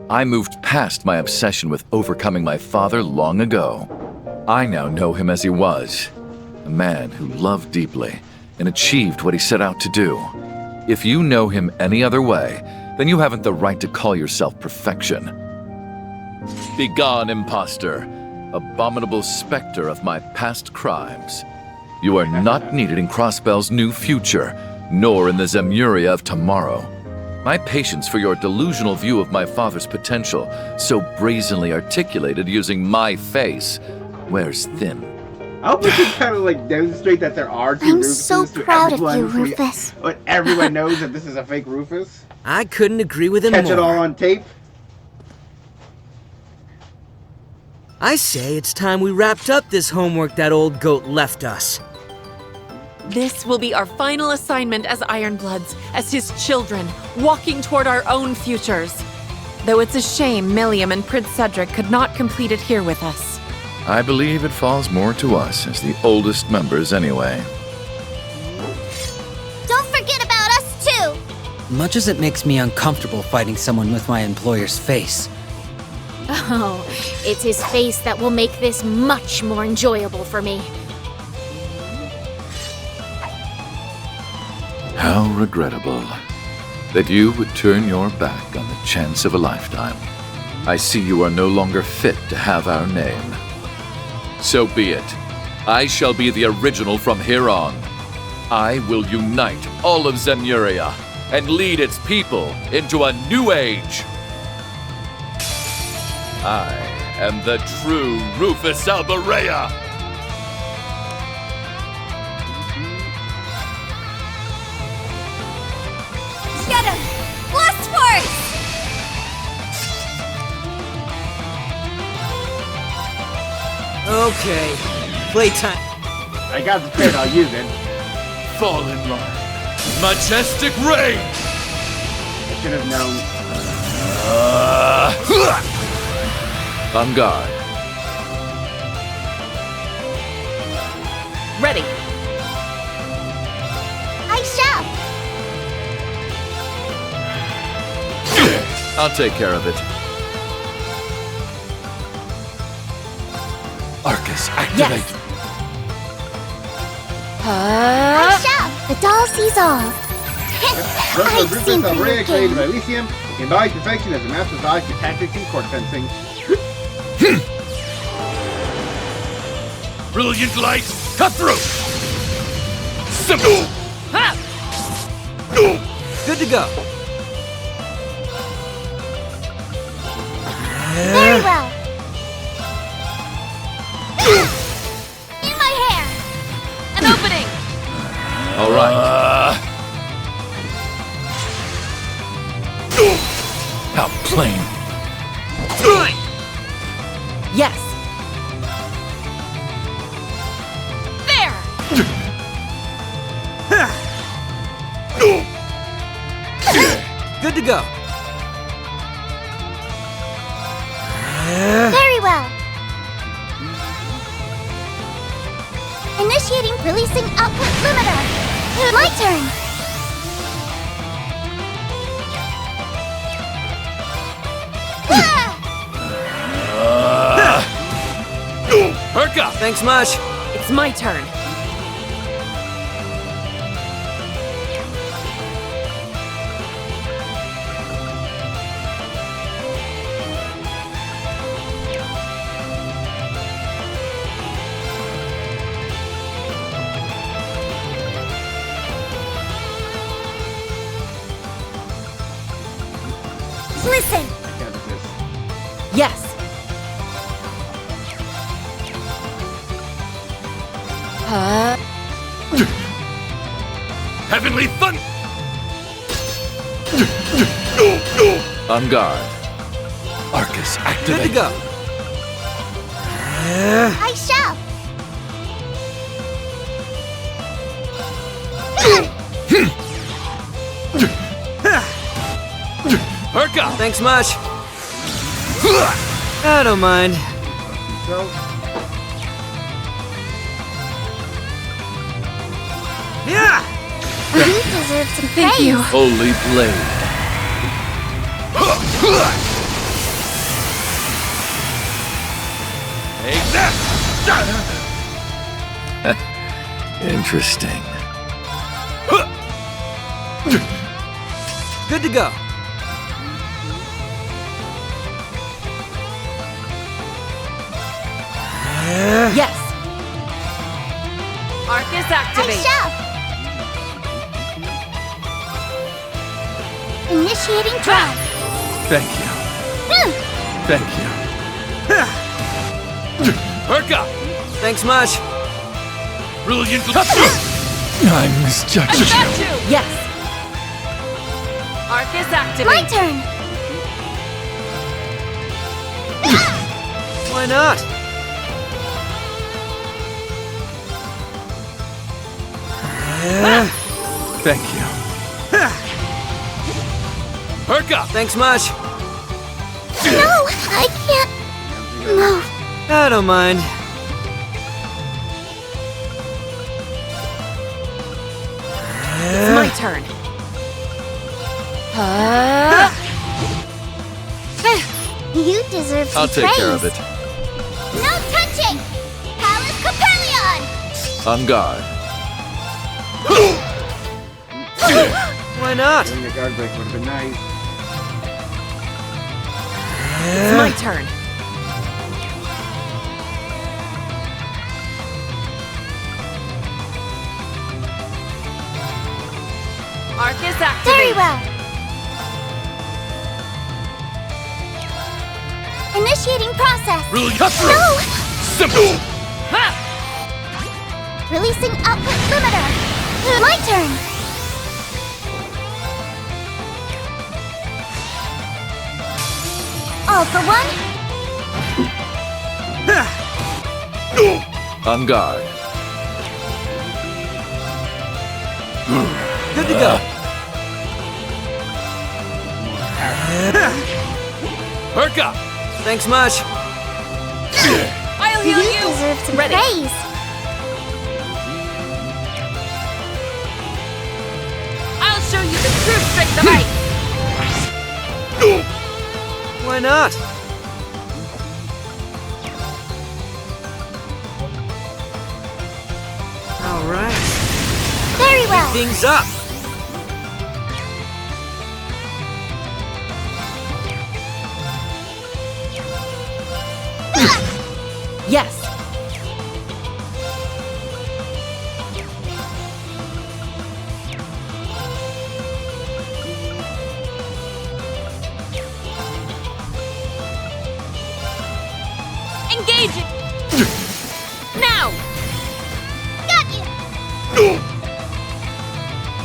I moved past my obsession with overcoming my father long ago. I now know him as he was, a man who loved deeply and achieved what he set out to do. If you know him any other way, then you haven't the right to call yourself perfection. Begone, imposter, abominable specter of my past crimes. You are not needed in Crossbell's new future, nor in the Zemuria of tomorrow. My patience for your delusional view of my father's potential, so brazenly articulated using my face, wears thin. I hope we can kind of like demonstrate that there are two I'm Rufuses so to proud of everyone, you, so Rufus. But everyone knows that this is a fake Rufus. I couldn't agree with him Catch more. it all on tape. I say it's time we wrapped up this homework that old goat left us. This will be our final assignment as Ironbloods, as his children, walking toward our own futures. Though it's a shame Milliam and Prince Cedric could not complete it here with us. I believe it falls more to us as the oldest members anyway. Don't forget about us, too! Much as it makes me uncomfortable fighting someone with my employer's face. Oh, it's his face that will make this much more enjoyable for me. How regrettable that you would turn your back on the chance of a lifetime. I see you are no longer fit to have our name. So be it. I shall be the original from here on. I will unite all of Zemuria and lead its people into a new age. I am the true Rufus Alberea. Get him! Blast Force! Okay, playtime. I got the pit, I'll use it. Fall in line. Majestic Reign! I should have known. On guard. Ready. I shall! I'll take care of it. Arcus, activate. Yes. I shall! The doll sees all. I've seen through your Rufus created game. by Elysium, embodied perfection as a master's eye for tactics and court fencing. Brilliant light, cut through! Simple! Good to go. Very well. In my hair! An opening! All right. How plain. Yes. There! Good to go. Very well. Initiating releasing output limiter. My turn. Herka! Thanks much. It's my turn. Listen. Yes. Heavenly Thunder! On guard. Arcus, activate. Good to go. I shall. Herka! Thanks much. I don't mind. Yeah! You deserve some praise. Thank you. Holy Blade. Take that! Interesting. Good to go. Yes. Arcus, activate. I shall. Initiating drive. Thank you. Thank you. Herka! Thanks much. Brilliant. I misjudged you. Got you! Yes. Arc is activated. My turn! Why not? Thank you. Perk up! Thanks much. No, I can't move. I don't mind. It's my turn. You deserve some I'll take praise. care of it. No touching! Palace Capellion! On guard. Why not? Doing the guard break would have been nice. It's my turn. Arc is activated. Very well. Initiating process. Really? No! Simple! Releasing output limiter. My turn. All for one. On guard. Good to go. Perk up! Thanks much. I'll heal You you. deserve some Ready. praise. I'll show you the true strength of ice. Why not? All right. Very well. Things up. Yes. Engage it. Now. Got you.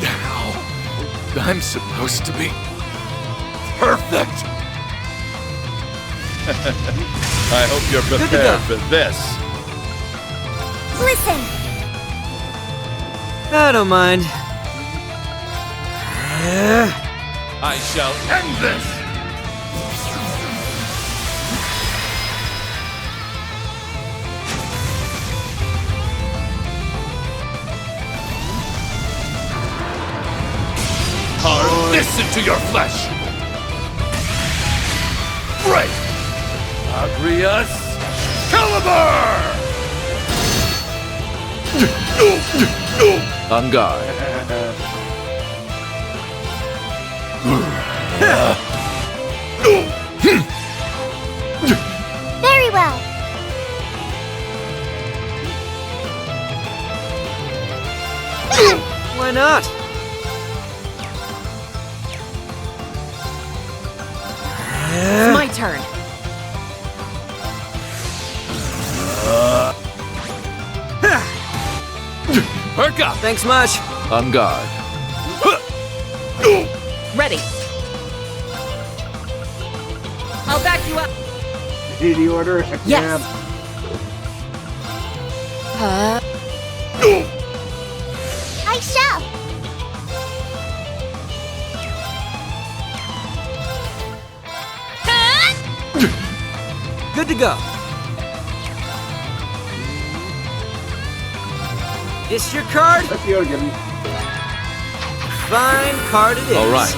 Now, I'm supposed to be perfect. I hope you're prepared for this. Listen. I don't mind. I shall end this. Carve this into your flesh. Break. Agrius Caliber! On guard. Very well. Why not? It's my turn. Perk up! Thanks much. On guard. Ready. I'll back you up. Did the order? Yes. I shall. Good to go. This your card? That's the order given. Fine card it is. All right.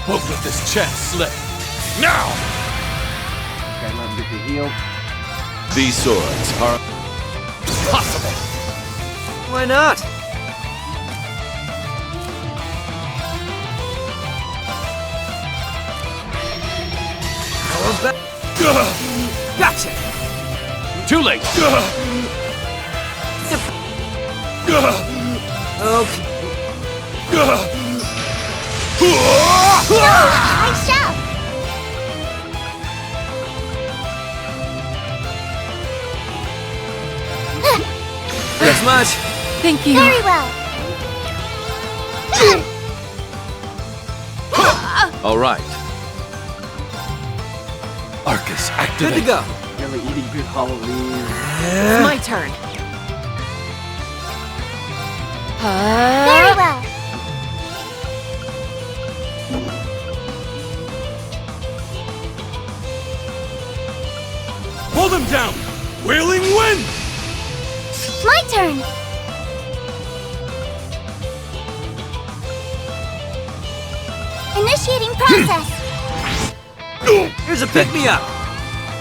Won't let this chance slip. Now! Gotta let him get the heal. These swords are Possible! Why not? Gotcha! Too late! Okay. I shall. Thanks much. Thank you. Very well. All right. Arcus, activate. Good to go. Really eating good Halloween. It's my turn. Very well. Hold him down! Wailing wind! My turn. Initiating process. Here's a pick-me-up.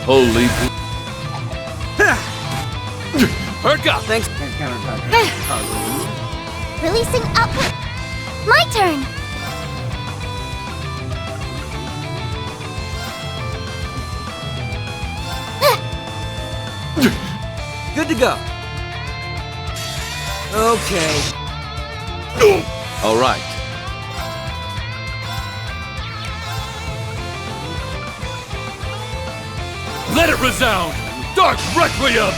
Holy... Herka! Thanks. Releasing output. My turn. Good to go. Okay. All right. Let it resound! Dark Requiem!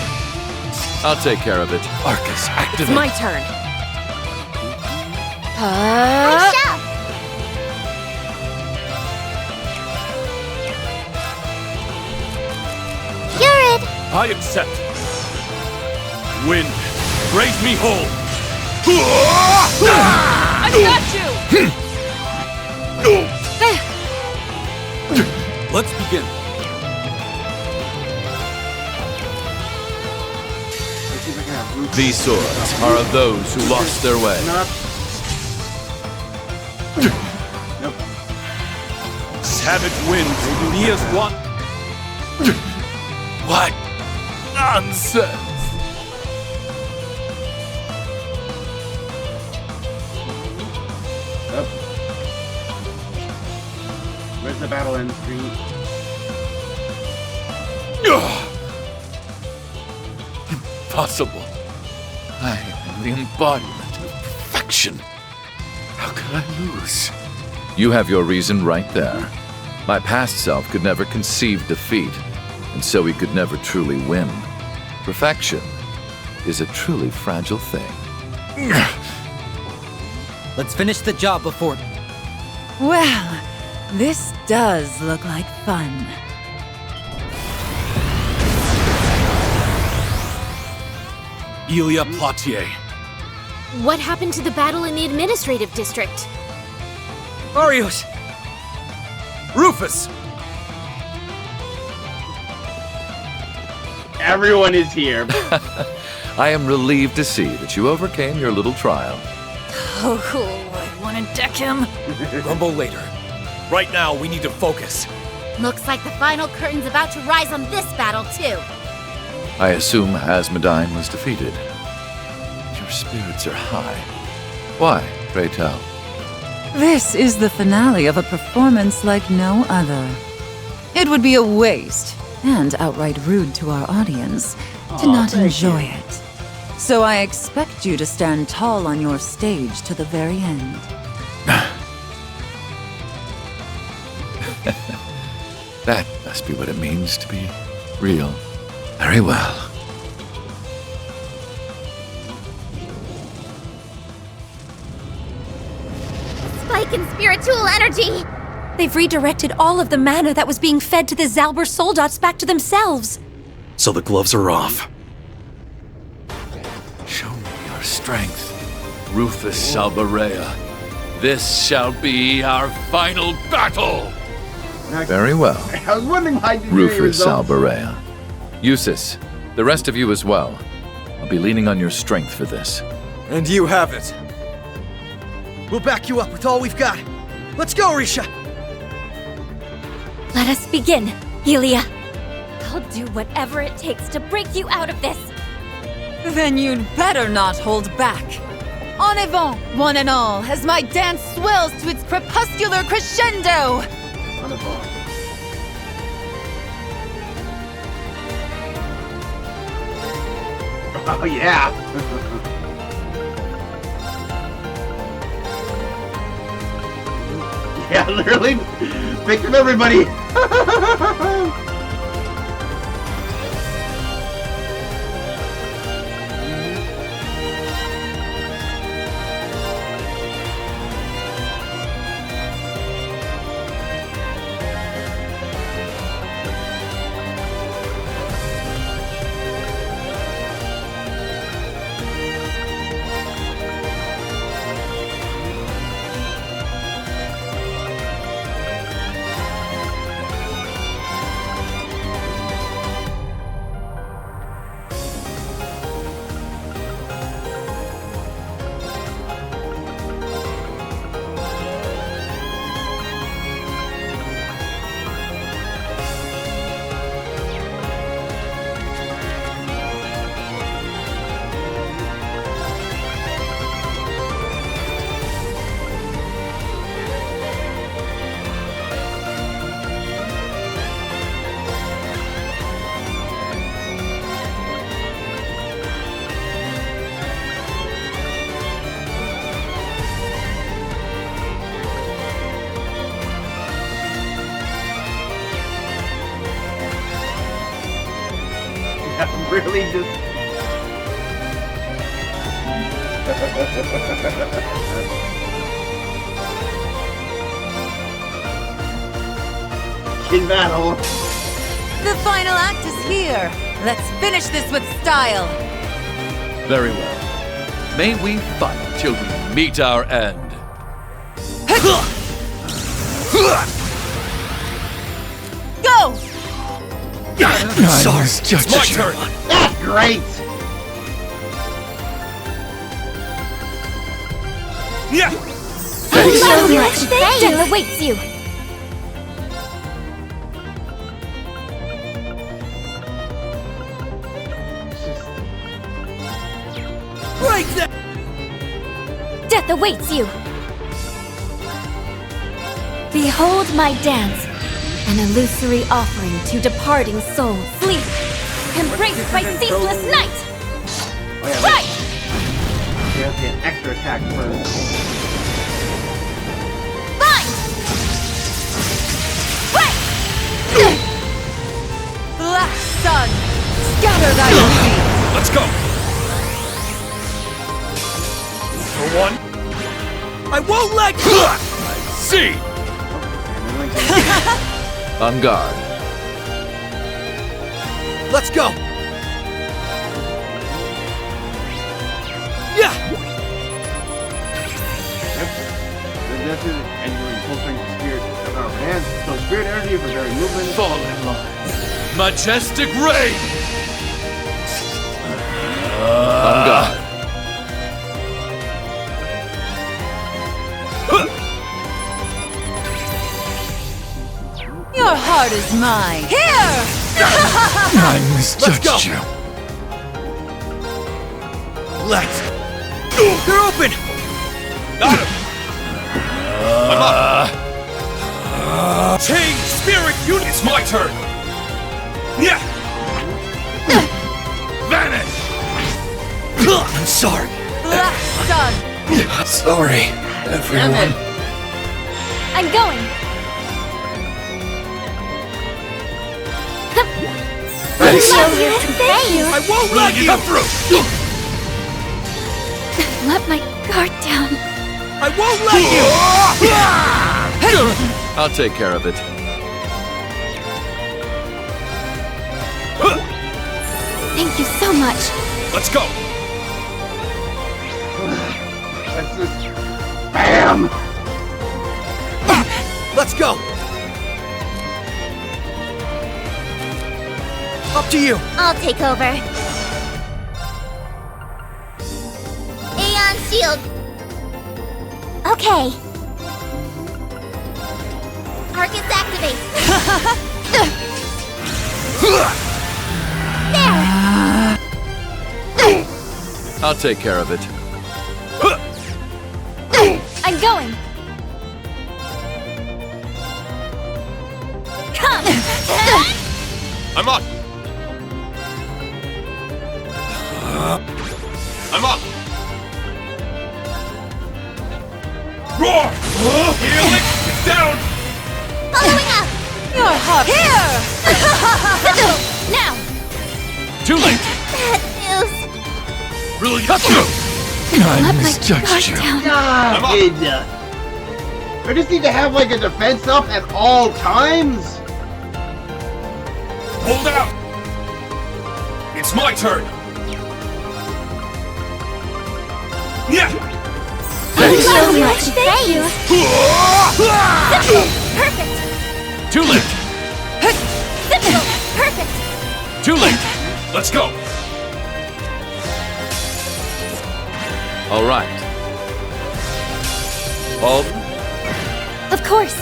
I'll take care of it. Arcus, activate. It's my turn. I shall. Cured. I accept. Wind, raise me whole! I got you! Let's begin. These swords are of those who lost their way. Nope. Savage winds, he is one. What nonsense! Nope. Where's the battle end screen? Impossible. I am the embodiment of perfection. How could I lose? You have your reason right there. My past self could never conceive defeat, and so he could never truly win. Perfection is a truly fragile thing. Let's finish the job before... Well, this does look like fun. Ilya Platier. What happened to the battle in the administrative district? Marius! Rufus! Everyone is here. I am relieved to see that you overcame your little trial. Oh, I want to deck him. Grumble later. Right now, we need to focus. Looks like the final curtain's about to rise on this battle, too. I assume Asmodine was defeated. Your spirits are high. Why, pray tell? This is the finale of a performance like no other. It would be a waste, and outright rude to our audience, to not enjoy it. So I expect you to stand tall on your stage to the very end. That must be what it means to be real. Very well. Spike in spiritual energy! They've redirected all of the mana that was being fed to the Zalber Soldats back to themselves. So the gloves are off. Show me your strength, Rufus Salbarea. This shall be our final battle! Very well. I was wondering why you Rufus Salbarea. Eustace, the rest of you as well. I'll be leaning on your strength for this. And you have it. We'll back you up with all we've got. Let's go, Risha! Let us begin, Ilya. I'll do whatever it takes to break you out of this. Then you'd better not hold back. En avant, one and all, as my dance swells to its crepuscular crescendo! En avant. Oh, yeah! Yeah, literally picked up everybody. Really just... In battle. The final act is here. Let's finish this with style. Very well. May we fight till we meet our end. Go! Sorry, It's my turn. That's great. Yeah. Much death awaits you. Break that! Death awaits you. Behold my dance, an illusory offering to departing souls. Sleep, embraced by ceaseless night. Oh, yeah, Right. We have to get an extra attack first. Fine. Right. Black sun, scatter thy feet. Let's go. For one. I won't let you! I see. On guard. Let's go! Yeah! Yep. This is entering full strength spirit of our hands. So spirit energy for very movement. Fall in line. Majestic ray. On guard. Your heart is mine. Here! I misjudged you. Let's... They're open! Got him. I'm up. Change spirit unit. It's my turn. Yeah. Vanish. I'm sorry. Black sun. Sorry, everyone. I'm going. Thank you. I won't let you! Come through. Let my guard down. I won't let you! I'll take care of it. Thank you so much. Let's go. Let's just... BAM! Let's go! Up to you! I'll take over. Aeon Shield! Okay. Arcus activate! There! I'll take care of it. I'm going. Come! I'm up. I'm up. Roar! Healing! Down! Following up! Your heart here! Now! Too late! Bad news! Really? I misjudged you. God! I just need to have like a defense up at all times. Hold out! It's my turn! Yeah! Thank you so much, thank you! Perfect! Too late! Perfect! Too late! Let's go! All right. Hold. Of course.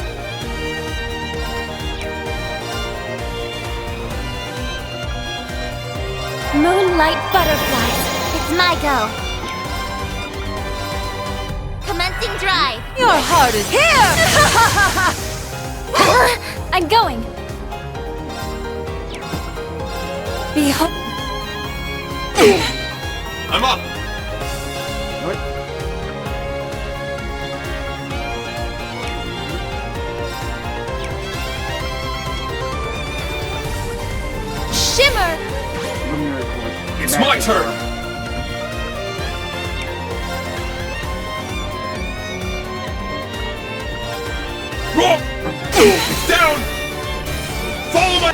Moonlight butterflies. It's my go. Commencing drive. Your heart is here! I'm going. Behold. I'm up! What? Shimmer! It's my turn! Roll! It's down! Follow my...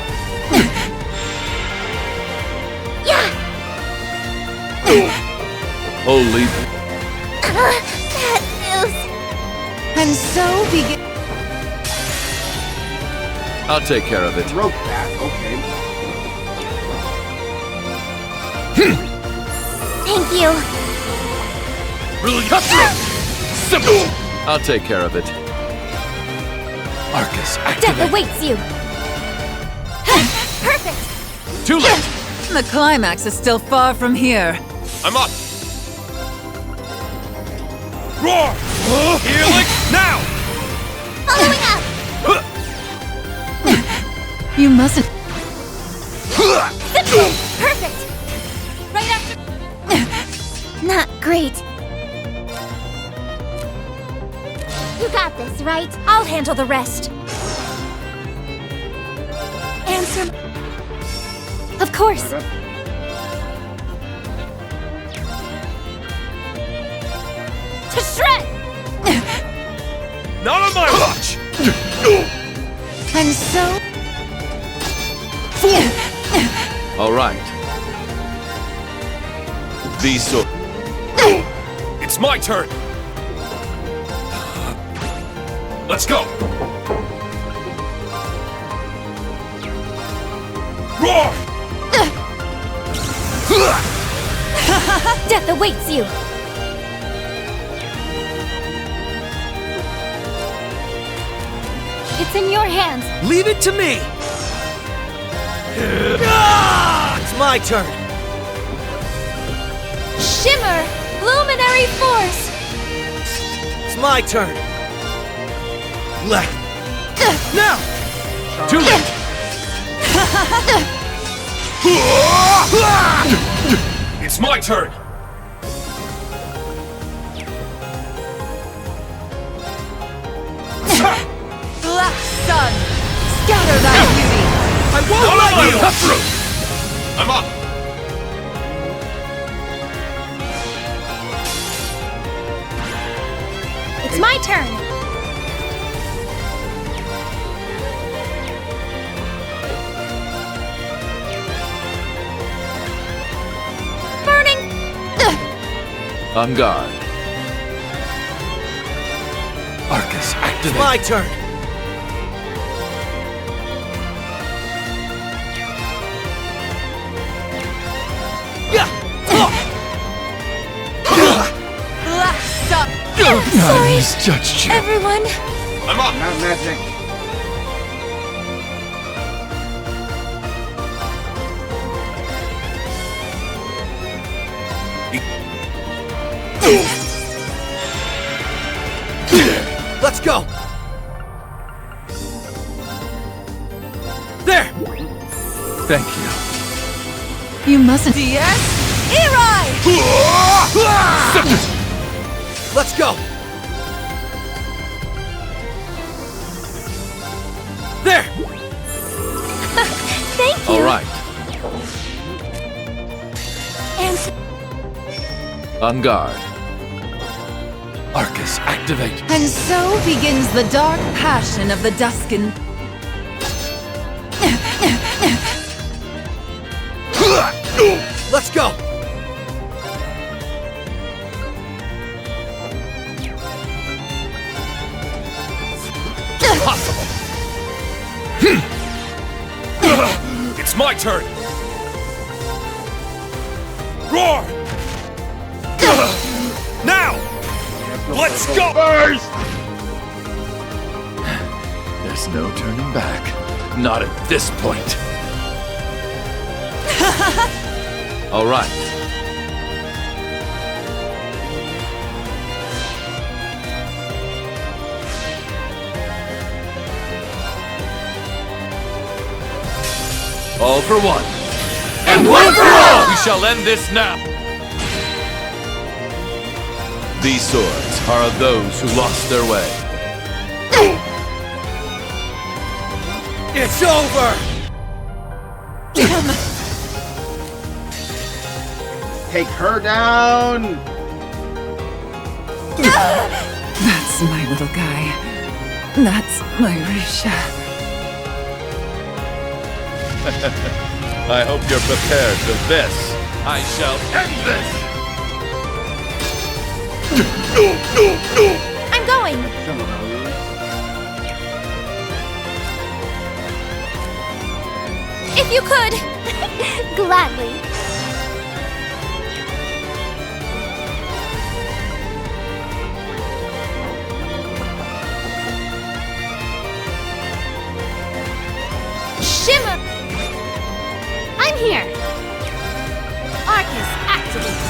Yeah! Holy. Bad news! And so begin. I'll take care of it. Broke that, okay. Thank you. Really? Simple! I'll take care of it. Arcus, Death activate. awaits you. Perfect! Too late! The climax is still far from here. I'm up! Roar! Healing now! Following up! You mustn't. Perfect! Right after... Not great. You got this, right? I'll handle the rest. Answer. Of course. To shred! Not on my watch! And so. All right. These so. It's my turn! Let's go! Roar! Death awaits you. It's in your hands. Leave it to me! It's my turn! Shimmer! Luminary force! It's my turn! Left! Now! Too late! It's my turn! Black sun! Scatter thy beauty! I won't let you! Cut through! I'm up! It's my turn. Burning. On guard. Arcus, activate. It's my turn! Black sun! I misjudged you. Everyone. I'm up! Not magic. Let's go! There! Thank you. You mustn't. DS? Eri! Let's go! There! Thank you! All right. And On guard. Arcus, activate. And so begins the dark passion of the Duskin. Let's go! Impossible! It's my turn! Roar! Now! Let's go! First! There's no turning back. Not at this point. All right. All for one. And one for all! We shall end this now. These swords are of those who lost their way. It's over! Take her down! That's my little guy. That's my Risha. I hope you're prepared for this. I shall end this! I'm going! If you could! Gladly. Shimmer! I'm here! Arcus, activate!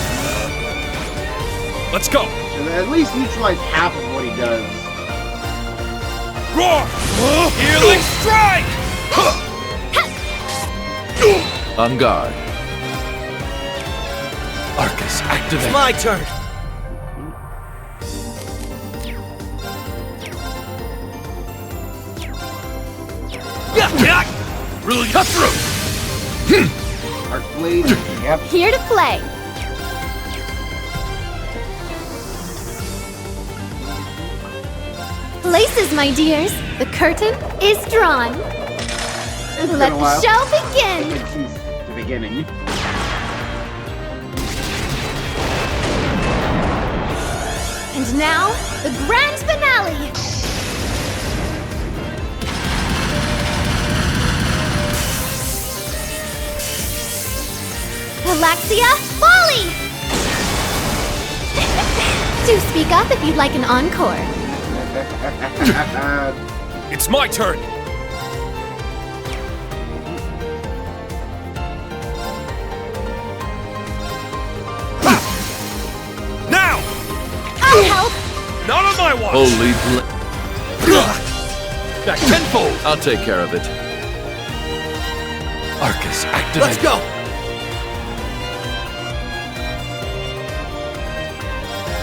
Let's go! And at least neutralize half of what he does. Roar! Healing strike! On guard. Arcus, activate. It's my turn! Really cut through! Arc blade. Yep. Here to play. Laces, my dears. The curtain is drawn. Let the show begin. Since the beginning. And now, the grand finale. Galaxia, Volley! Do speak up if you'd like an encore. It's my turn! Now! I'll help! Not on my watch! Holy Back tenfold! I'll take care of it. Arcus, activate. Let's go!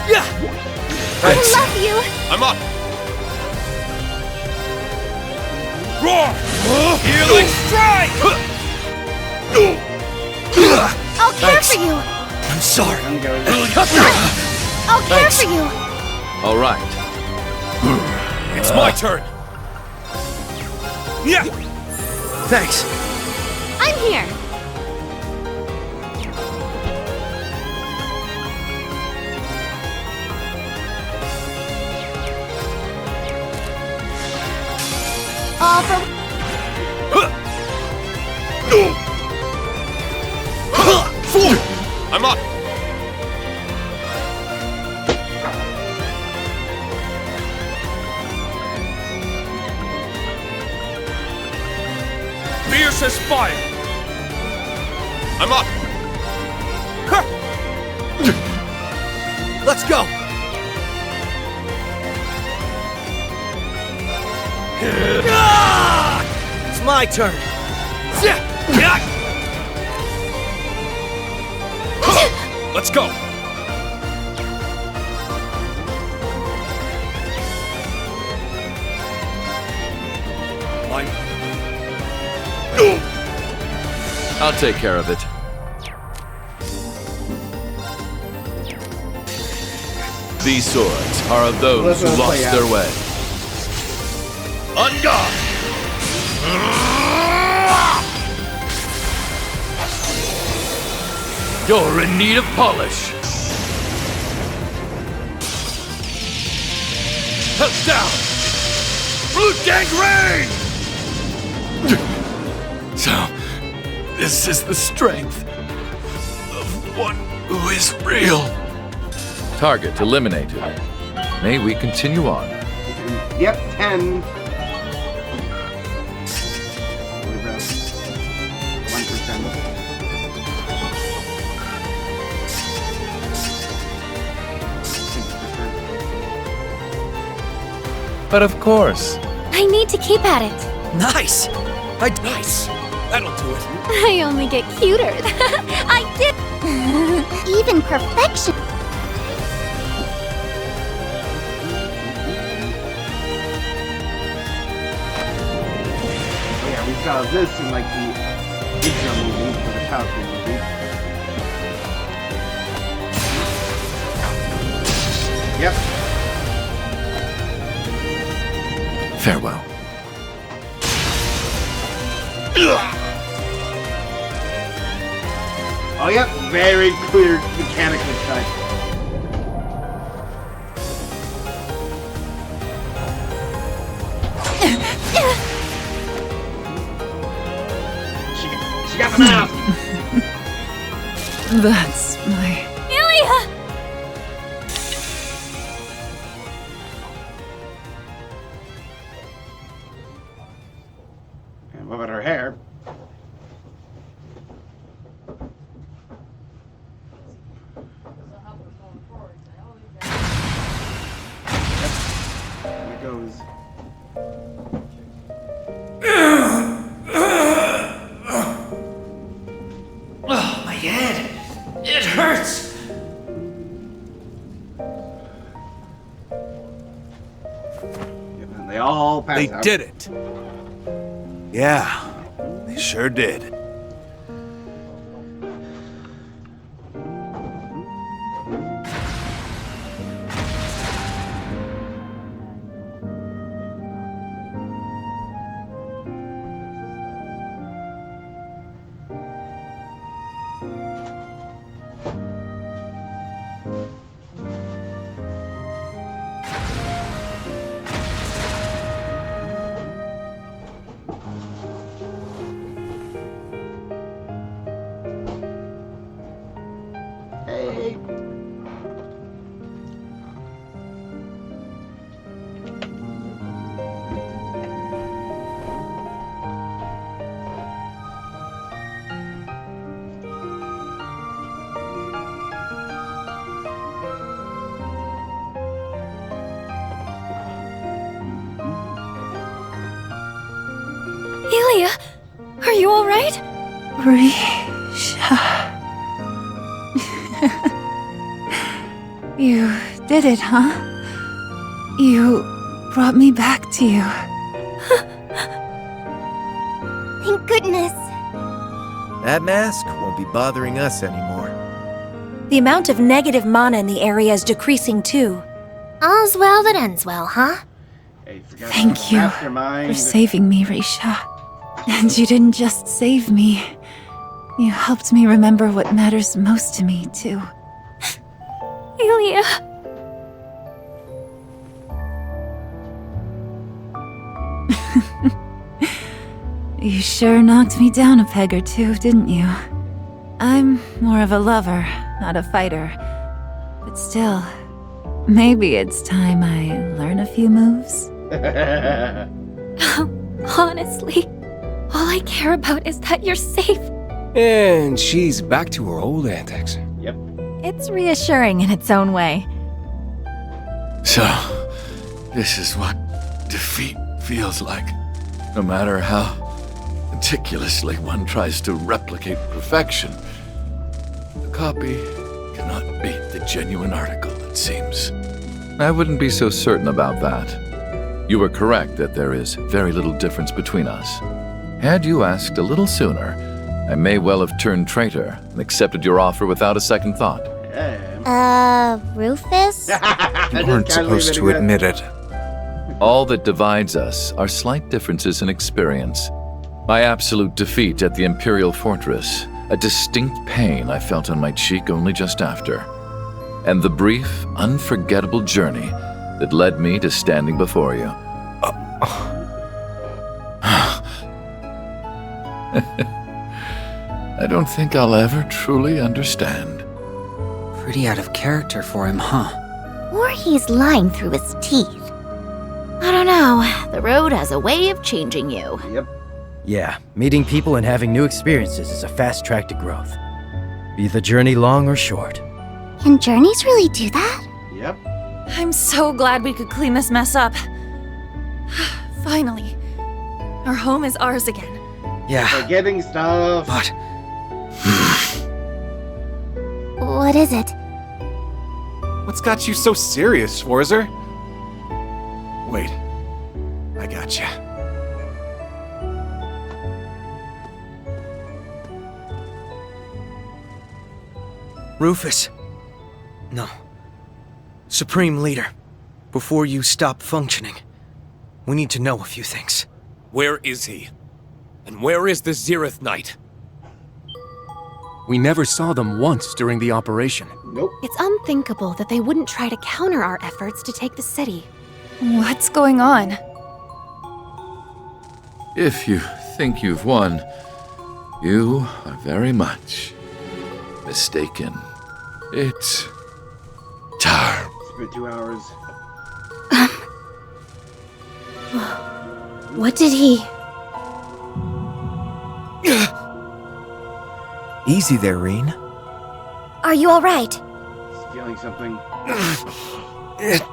Yeah! I love you! I'm up! Roar! Healing strike! I'll care for you! I'm sorry. I'll care for you! All right. It's my turn! Yeah! Thanks. I'm here! All for... Fool! I'm up! Fierce as fire! I'm up! Let's go! It's my turn! Let's go! Line I'll take care of it. These swords are of those who lost their way. On guard! You're in need of polish. Held down! Root gangrene! So, this is the strength of one who is real. Target eliminated. May we continue on? Yep, 10. 1%. But of course. I need to keep at it. Nice! Nice! That'll do it. I only get cuter. I did. Even perfection. Oh yeah, we saw this in like the intro movie for the Falcon movie. Yep. Farewell. Oh yep, very clear mechanical cut. She got the mouth. That's my... Ilya! And what about her hair? Here it goes. Oh, my head! It hurts! And they all passed They out. did it. Yeah, they sure did. Hey. Ilya, are you all right? Risha. You did it, huh? You brought me back to you. Thank goodness. That mask won't be bothering us anymore. The amount of negative mana in the area is decreasing too. All's well that ends well, huh? Hey, forgot Thank about you Mastermind. for saving me, Risha. And you didn't just save me. You helped me remember what matters most to me, too. Ilya. You sure knocked me down a peg or two, didn't you? I'm more of a lover, not a fighter. But still, maybe it's time I learn a few moves. Honestly, all I care about is that you're safe. And she's back to her old antics. Yep. It's reassuring in its own way. So, this is what defeat feels like. No matter how meticulously one tries to replicate perfection, the copy cannot beat the genuine article, it seems. I wouldn't be so certain about that. You were correct that there is very little difference between us. Had you asked a little sooner, I may well have turned traitor and accepted your offer without a second thought. Rufus? You weren't supposed to admit it. All that divides us are slight differences in experience. My absolute defeat at the Imperial Fortress, a distinct pain I felt on my cheek only just after, and the brief, unforgettable journey that led me to standing before you. I don't think I'll ever truly understand. Pretty out of character for him, huh? Or he's lying through his teeth. I don't know. The road has a way of changing you. Yep. Yeah, meeting people and having new experiences is a fast track to growth. Be the journey long or short. Can journeys really do that? Yep. I'm so glad we could clean this mess up. Finally. Our home is ours again. Yeah. Forgetting stuff. But... What is it? What's got you so serious, Schwarzer? Wait. I got you. Rufus. No. Supreme Leader. Before you stop functioning, we need to know a few things. Where is he? And where is the Zereth Knight? We never saw them once during the operation. Nope. It's unthinkable that they wouldn't try to counter our efforts to take the city. What's going on? If you think you've won, you are very much mistaken. It's time. It's been 2 hours. What did he... Easy there, Reen. Are you alright? He's feeling something. It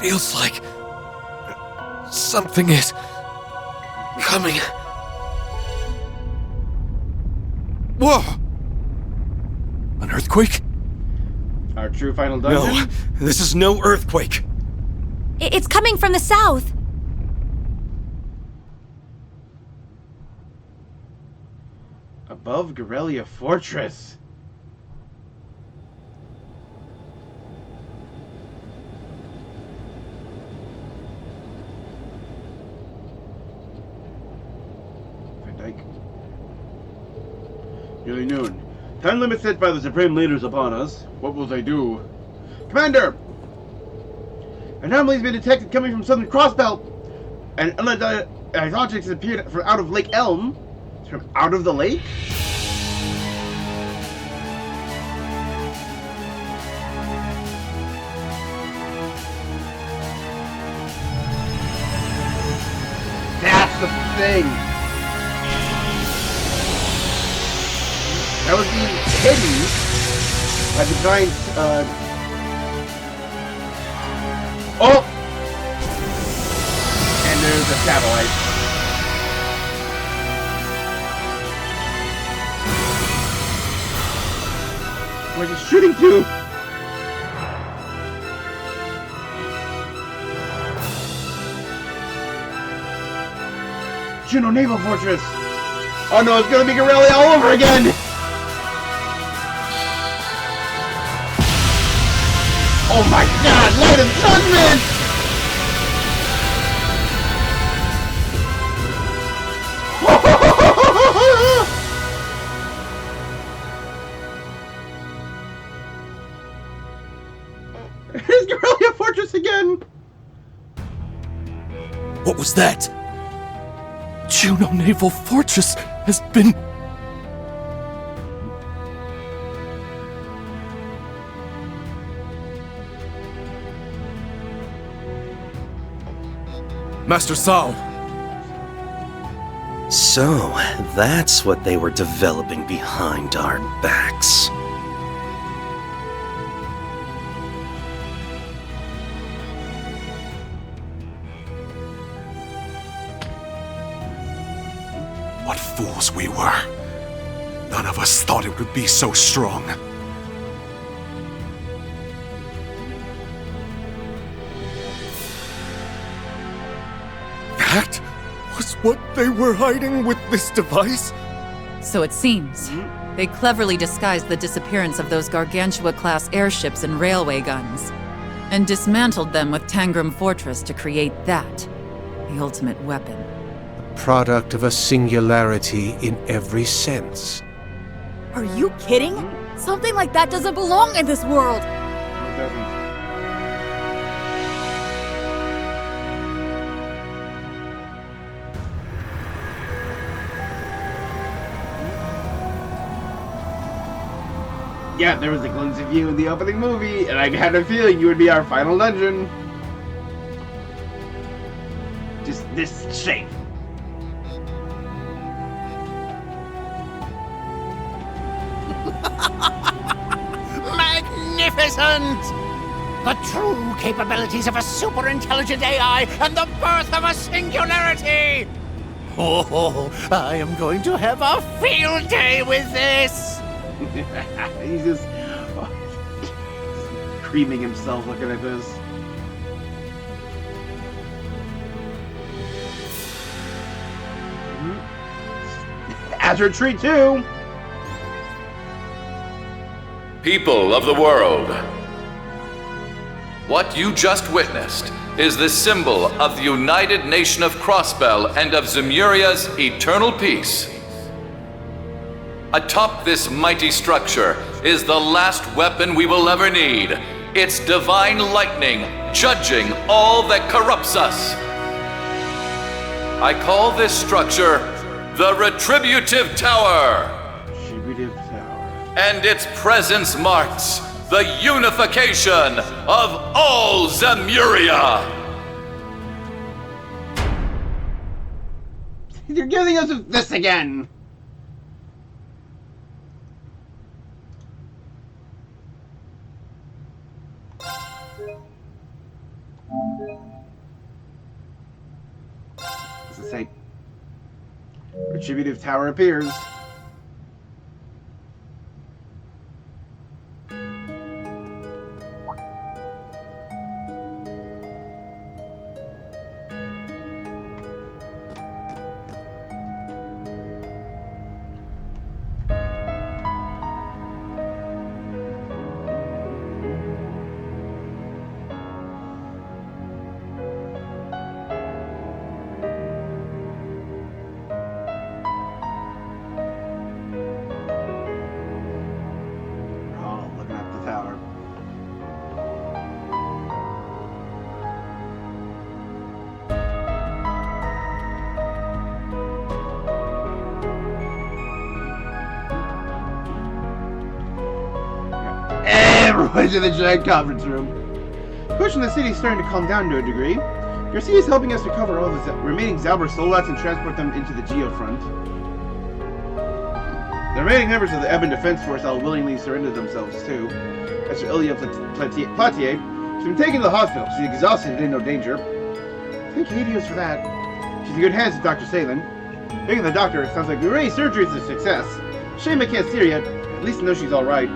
feels like something is coming. Whoa! An earthquake? Our true final dungeon? No, this is no earthquake. It's coming from the south. Above Guerrilla Fortress. Van Dyke. Nearly noon. Time limit set by the Supreme Leaders upon us. What will they do? Commander! Anomalies been detected coming from southern Crossbell. And unidentified objects appeared from out of Lake Elm. From out of the lake? That's the thing. That was being hidden by the giant, Oh! And there's a satellite. Where's he shooting to? Juno Naval Fortress! Oh no, it's gonna be Guerrilla all over again! Oh my god, Light of Judgment! Here's Guerrilla Fortress again! What was that? Juno Naval Fortress has been... Master Sao! So, that's what they were developing behind our backs. What fools we were. None of us thought it would be so strong. That was what they were hiding with this device? So it seems. They cleverly disguised the disappearance of those Gargantua-class airships and railway guns, and dismantled them with Tangram Fortress to create that, the ultimate weapon. Product of a singularity in every sense. Are you kidding? Something like that doesn't belong in this world! No, it doesn't. Yeah, there was a glimpse of you in the opening movie, and I had a feeling you would be our final dungeon. Just this shape. Magnificent! The true capabilities of a super-intelligent AI and the birth of a singularity! Oh, I am going to have a field day with this! He's just creaming himself looking at this. Azure Tree 2! People of the world, what you just witnessed is the symbol of the united nation of Crossbell and of Zemuria's eternal peace. Atop this mighty structure is the last weapon we will ever need. It's divine lightning, judging all that corrupts us. I call this structure the Retributive Tower. Retributive Tower. And its presence marks the unification of all Zemuria. You're giving us this again. It's the same. Retributive Tower appears. Everyone's in the giant conference room. Push in the city is starting to calm down to a degree. Garcia is helping us recover all the remaining Zalber Solats and transport them into the Geofront. The remaining members of the Ebon Defense Force all willingly surrender themselves too. As for Ilya Platier, she's been taken to the hospital. She's exhausted and in no danger. Thank Hades for that. She's in good hands with Dr. Salin. Being the doctor, it sounds like the Ray surgery is a success. Shame I can't see her yet. At least I know she's alright.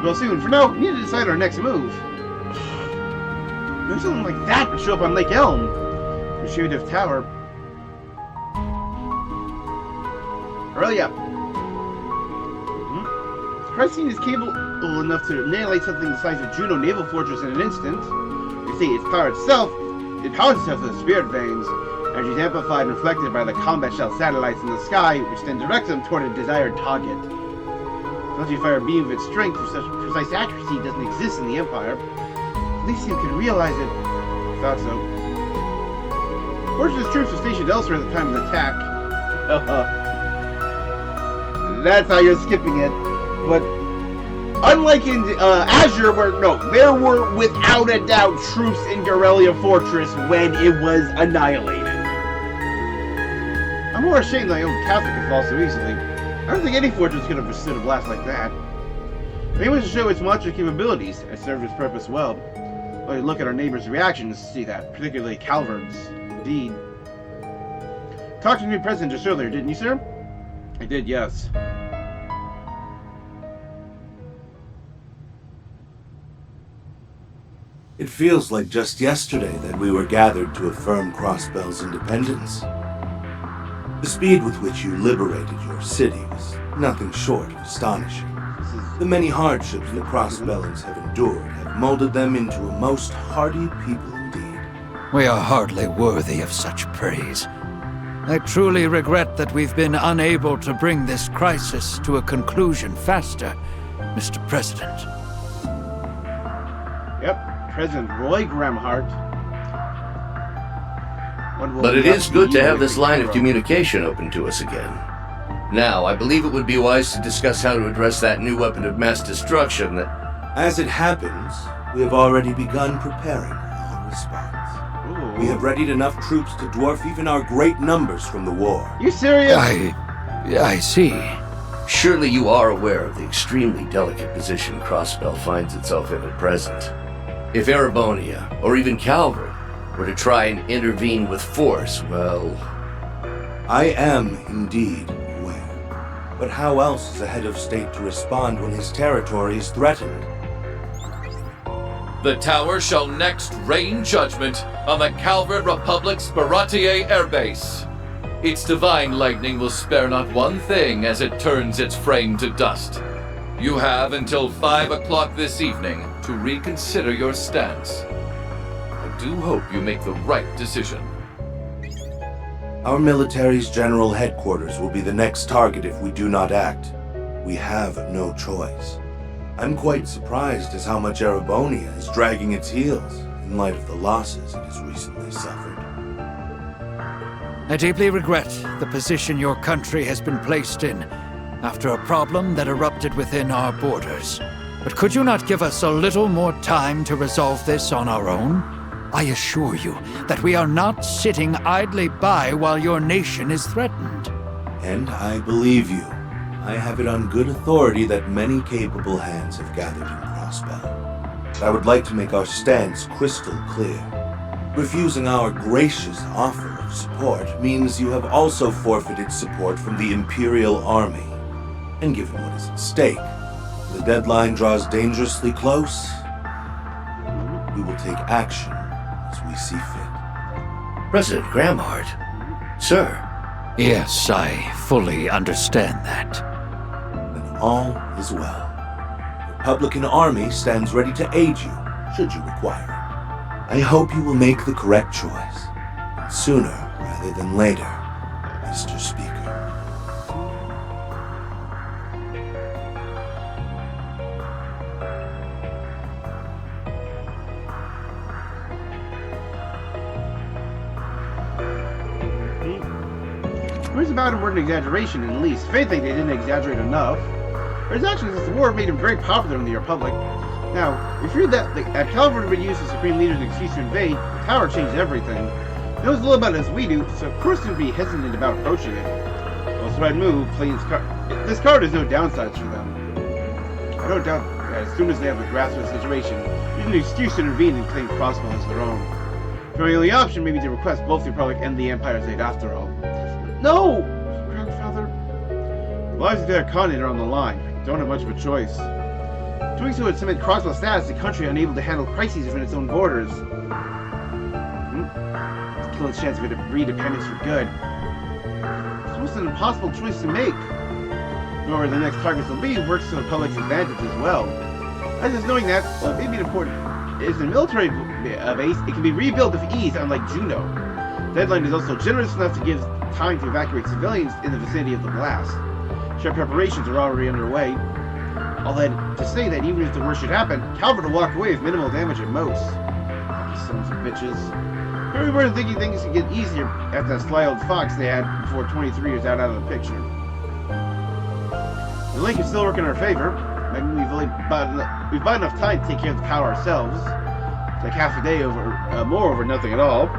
Well, soon. For now, we need to decide our next move. Maybe something like that would show up on Lake Elm. Retributive Tower. Hurry up. Christine is capable enough to annihilate something the size of Juno Naval Fortress in an instant. You see, its power itself, it powers itself with the spirit veins. Energy is amplified and reflected by the combat shell satellites in the sky, which then directs them toward a desired target. Unless you fire a beam of its strength with such precise accuracy doesn't exist in the Empire. At least you can realize it. I thought so. Fortune's troops were stationed elsewhere at the time of the attack. That's how you're skipping it. But unlike in Azure, there were without a doubt troops in Garrelia Fortress when it was annihilated. I'm more ashamed that my own Catholic could fall so easily. I don't think any fortress could have withstood a blast like that. Maybe it was to show its monster capabilities. It served its purpose well. Well, you look at our neighbors' reactions to see that, particularly Calvard's. Indeed. Talked to the new president just earlier, didn't you, sir? I did, yes. It feels like just yesterday that we were gathered to affirm Crossbell's independence. The speed with which you liberated your city was nothing short of astonishing. The many hardships the Crossbellans have endured have molded them into a most hardy people indeed. We are hardly worthy of such praise. I truly regret that we've been unable to bring this crisis to a conclusion faster, Mr. President. Yep, President Roy Gramhart. But it is good to have this line of communication open to us again. Now, I believe it would be wise to discuss how to address that new weapon of mass destruction that... As it happens, we have already begun preparing our response. We have readied enough troops to dwarf even our great numbers from the war. You serious? I see. Surely you are aware of the extremely delicate position Crossbell finds itself in at present. If Erebonia, or even Calvert, were to try and intervene with force, well... I am indeed aware. But how else is a head of state to respond when his territory is threatened? The tower shall next rain judgment on the Calvert Republic's Baratier airbase. Its divine lightning will spare not one thing as it turns its frame to dust. You have until 5 o'clock this evening to reconsider your stance. I do hope you make the right decision. Our military's general headquarters will be the next target if we do not act. We have no choice. I'm quite surprised as how much Erebonia is dragging its heels in light of the losses it has recently suffered. I deeply regret the position your country has been placed in after a problem that erupted within our borders. But could you not give us a little more time to resolve this on our own? I assure you that we are not sitting idly by while your nation is threatened. And I believe you. I have it on good authority that many capable hands have gathered in Crossbell. But I would like to make our stance crystal clear. Refusing our gracious offer of support means you have also forfeited support from the Imperial Army. And given what is at stake, the deadline draws dangerously close. We will take action as we see fit. President Gramhart, sir. Yes, I fully understand that. Then all is well. The Republican Army stands ready to aid you, should you require it. I hope you will make the correct choice, and sooner rather than later, Mr. Speaker. Words about him were an exaggeration, at least. If anything, they didn't exaggerate enough. His actions as the war made him very popular in the Republic. Now, if you're that Calvert had been used as supreme leader as an excuse to invade, the tower changed everything. He knows as little about it as we do, so of course he would be hesitant about approaching it. Also, I'd move, this card has no downsides for them. I don't doubt that as soon as they have a grasp of the situation, use an excuse to intervene and claim Crossbell as their own. The only option may be to request both the Republic and the Empire's aid after all. No! Grandfather. The lives of their continent are on the line. Don't have much of a choice. Doing so would cement Crossbell's status as a country unable to handle crises within its own borders. Kill its chance of redependence for good. It's almost an impossible choice to make. Whoever the next targets will be works to the public's advantage as well. As is knowing that, while it may be important is a military base, it can be rebuilt with ease, unlike Juno. The deadline is also generous enough to give time to evacuate civilians in the vicinity of the blast. Sure, preparations are already underway. All that to say that even if the worst should happen, Calvert will walk away with minimal damage at most. These sons of bitches. Here we were thinking things could get easier after that sly old fox they had before 23 years out of the picture. The link is still working in our favor. Maybe we've bought enough time to take care of the power ourselves. Like half a day more over nothing at all.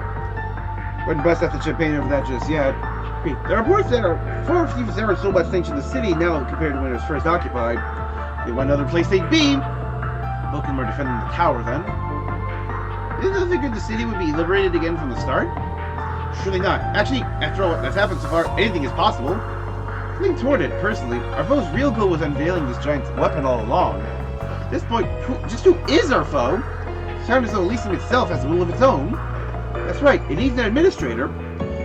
Wouldn't bust out the champagne over that just yet. There are reports that there are so much things in the city now compared to when it was first occupied. If one other place they'd be. Both of them are defending the tower then. Didn't you figure the city would be liberated again from the start? Surely not. Actually, after all that's happened so far, anything is possible. Looking toward it, personally, our foe's real goal was unveiling this giant weapon all along. At this point, who is our foe? It sounds as though Elysium itself has a will of its own. That's right, it needs an administrator.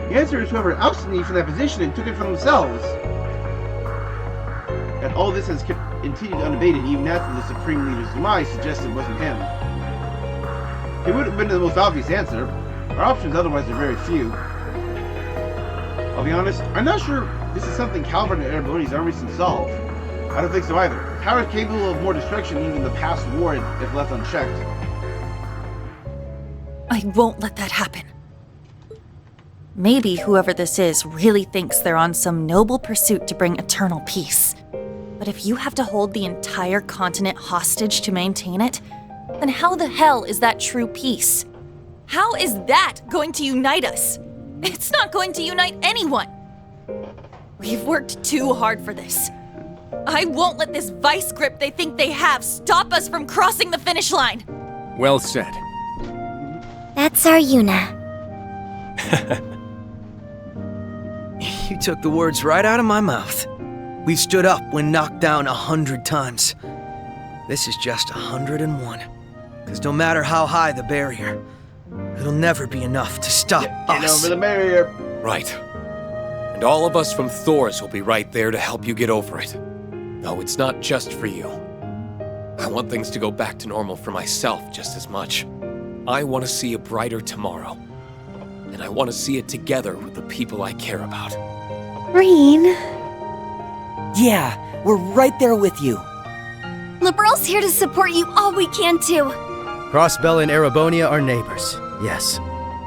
The The answer is whoever ousted me from that position and took it for themselves. And all this has continued unabated even after the Supreme Leader's demise suggested it wasn't him. It would have been the most obvious answer. Our options otherwise are very few. I'll be honest, I'm not sure this is something Calvert and Erebonia's armies can solve. I don't think so either. Power is capable of more destruction even in the past war if left unchecked. I won't let that happen. Maybe whoever this is really thinks they're on some noble pursuit to bring eternal peace. But if you have to hold the entire continent hostage to maintain it, then how the hell is that true peace? How is that going to unite us? It's not going to unite anyone. We've worked too hard for this. I won't let this vice grip they think they have stop us from crossing the finish line. Well said. That's our Yuna. You took the words right out of my mouth. We've stood up when knocked down 100 times. This is just 101. Because no matter how high the barrier, it'll never be enough to stop us. Get over the barrier. Right. And all of us from Thor's will be right there to help you get over it. No, it's not just for you. I want things to go back to normal for myself just as much. I want to see a brighter tomorrow. And I want to see it together with the people I care about. Green. Yeah, we're right there with you. Liberal's here to support you all we can too. Crossbell and Erebonia are neighbors, yes.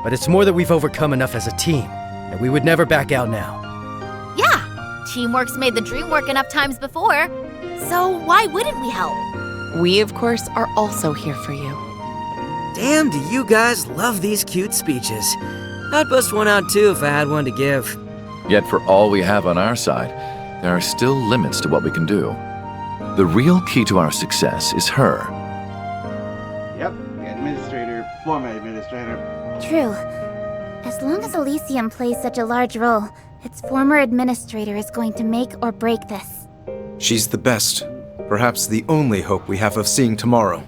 But it's more that we've overcome enough as a team, and we would never back out now. Yeah, teamwork's made the dream work enough times before. So why wouldn't we help? We, of course, are also here for you. Damn, do you guys love these cute speeches. I'd bust one out too if I had one to give. Yet for all we have on our side, there are still limits to what we can do. The real key to our success is her. Yep, the administrator, former administrator. True. As long as Elysium plays such a large role, its former administrator is going to make or break this. She's the best. Perhaps the only hope we have of seeing tomorrow.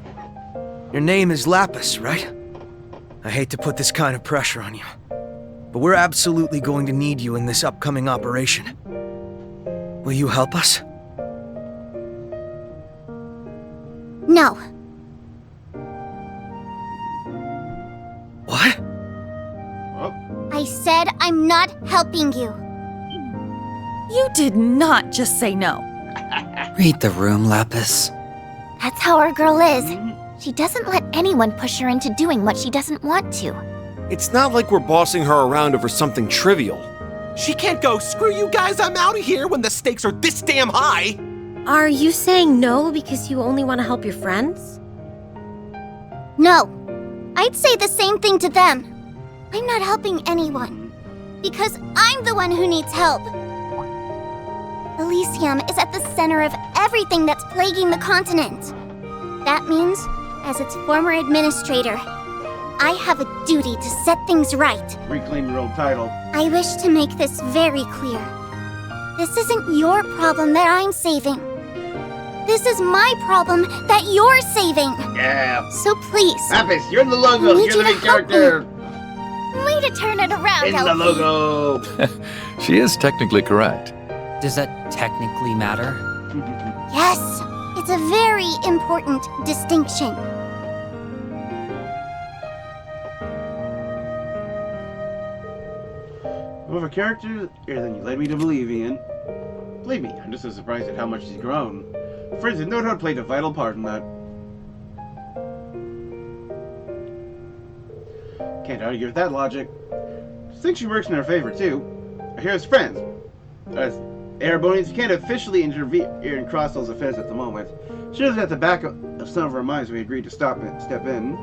Your name is Lapis, right? I hate to put this kind of pressure on you, but we're absolutely going to need you in this upcoming operation. Will you help us? No. What? I said I'm not helping you. You did not just say no. Read the room, Lapis. That's how our girl is. She doesn't let anyone push her into doing what she doesn't want to. It's not like we're bossing her around over something trivial. She can't go, screw you guys, I'm out of here when the stakes are this damn high! Are you saying no because you only want to help your friends? No. I'd say the same thing to them. I'm not helping anyone. Because I'm the one who needs help. Elysium is at the center of everything that's plaguing the continent. That means, as its former administrator, I have a duty to set things right. Reclaim your old title. I wish to make this very clear. This isn't your problem that I'm saving. This is my problem that you're saving. Yeah. So please. Lapis, you're the logo. You're the big character. Way to turn it around, In the logo. She is technically correct. Does that technically matter? Yes. It's a very important distinction. More of a character than you led me to believe, Ian. Believe me, I'm just as surprised at how much he's grown. Friends have no doubt played a vital part in that. Can't argue with that logic. I think she works in our favor, too. Here's friends. As Erebonians can't officially intervene in Crossbell's affairs at the moment. She was at the back of some of our minds when we agreed to step in.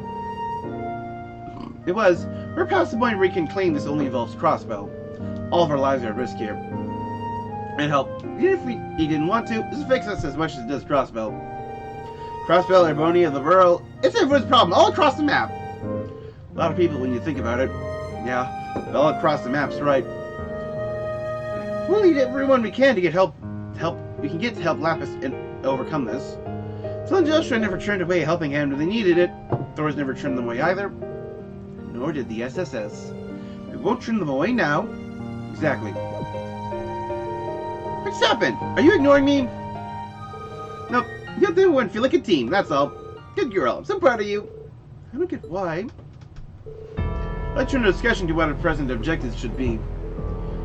We're past the point where we can claim this only involves Crossbell. All of our lives are at risk here. And help, even if he didn't want to, this affects us as much as it does Crossbell. Crossbell, Erebonia, the Rural, it's everyone's problem, all across the map. A lot of people, when you think about it, yeah, all across the map's right. We'll need everyone we can to get help. We can get to help Lapis and overcome this. So Joshua never turned away a helping hand when they needed it. Thor's never turned them away either. Nor did the SSS. We won't turn them away now. Exactly. What's happened? Are you ignoring me? Nope. You and everyone feel like a team, that's all. Good girl. I'm so proud of you. I don't get why. Let's turn the discussion to what our present objectives should be.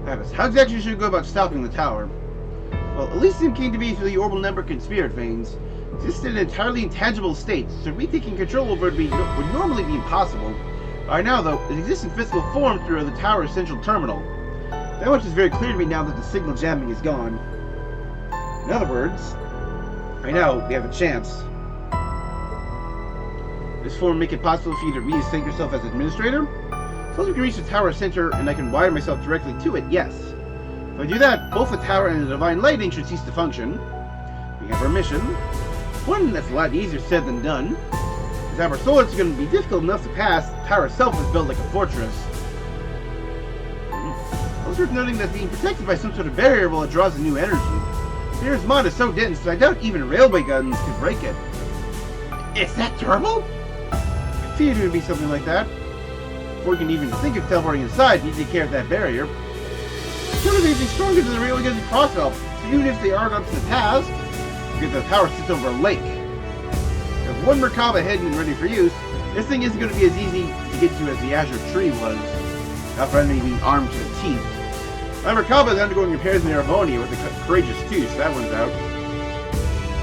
Travis, how exactly should we go about stopping the tower? Well, Elysium came to be through the orbital network and spirit veins. It existed in an entirely intangible state, so retaking control over it would normally be impossible. By now, though, it exists in physical form through the tower's central terminal. That much is very clear to me now that the signal jamming is gone. In other words, right now, we have a chance. This form will make it possible for you to reinstate yourself as administrator. As long as we can reach the tower center and I can wire myself directly to it, yes. If I do that, both the tower and the divine lighting should cease to function. We have our mission. One that's a lot easier said than done. As our solar is going to be difficult enough to pass, the tower itself is built like a fortress. Also worth noting that being protected by some sort of barrier while it draws a new energy. The air's mod is so dense that I doubt even railway guns could break it. Is that durable? I feared it would be something like that. Before you can even think of teleporting inside, you need to take care of that barrier. It's not anything stronger than the railway guns in Crossbell, so even if they aren't up to the task, because the tower sits over a lake. With one Merkaba hidden and ready for use, this thing isn't going to be as easy to get to as the Azure Tree was. Not for enemy being armed to the teeth. My Merkaba is undergoing repairs in Erebonia with the Courageous too, so that one's out.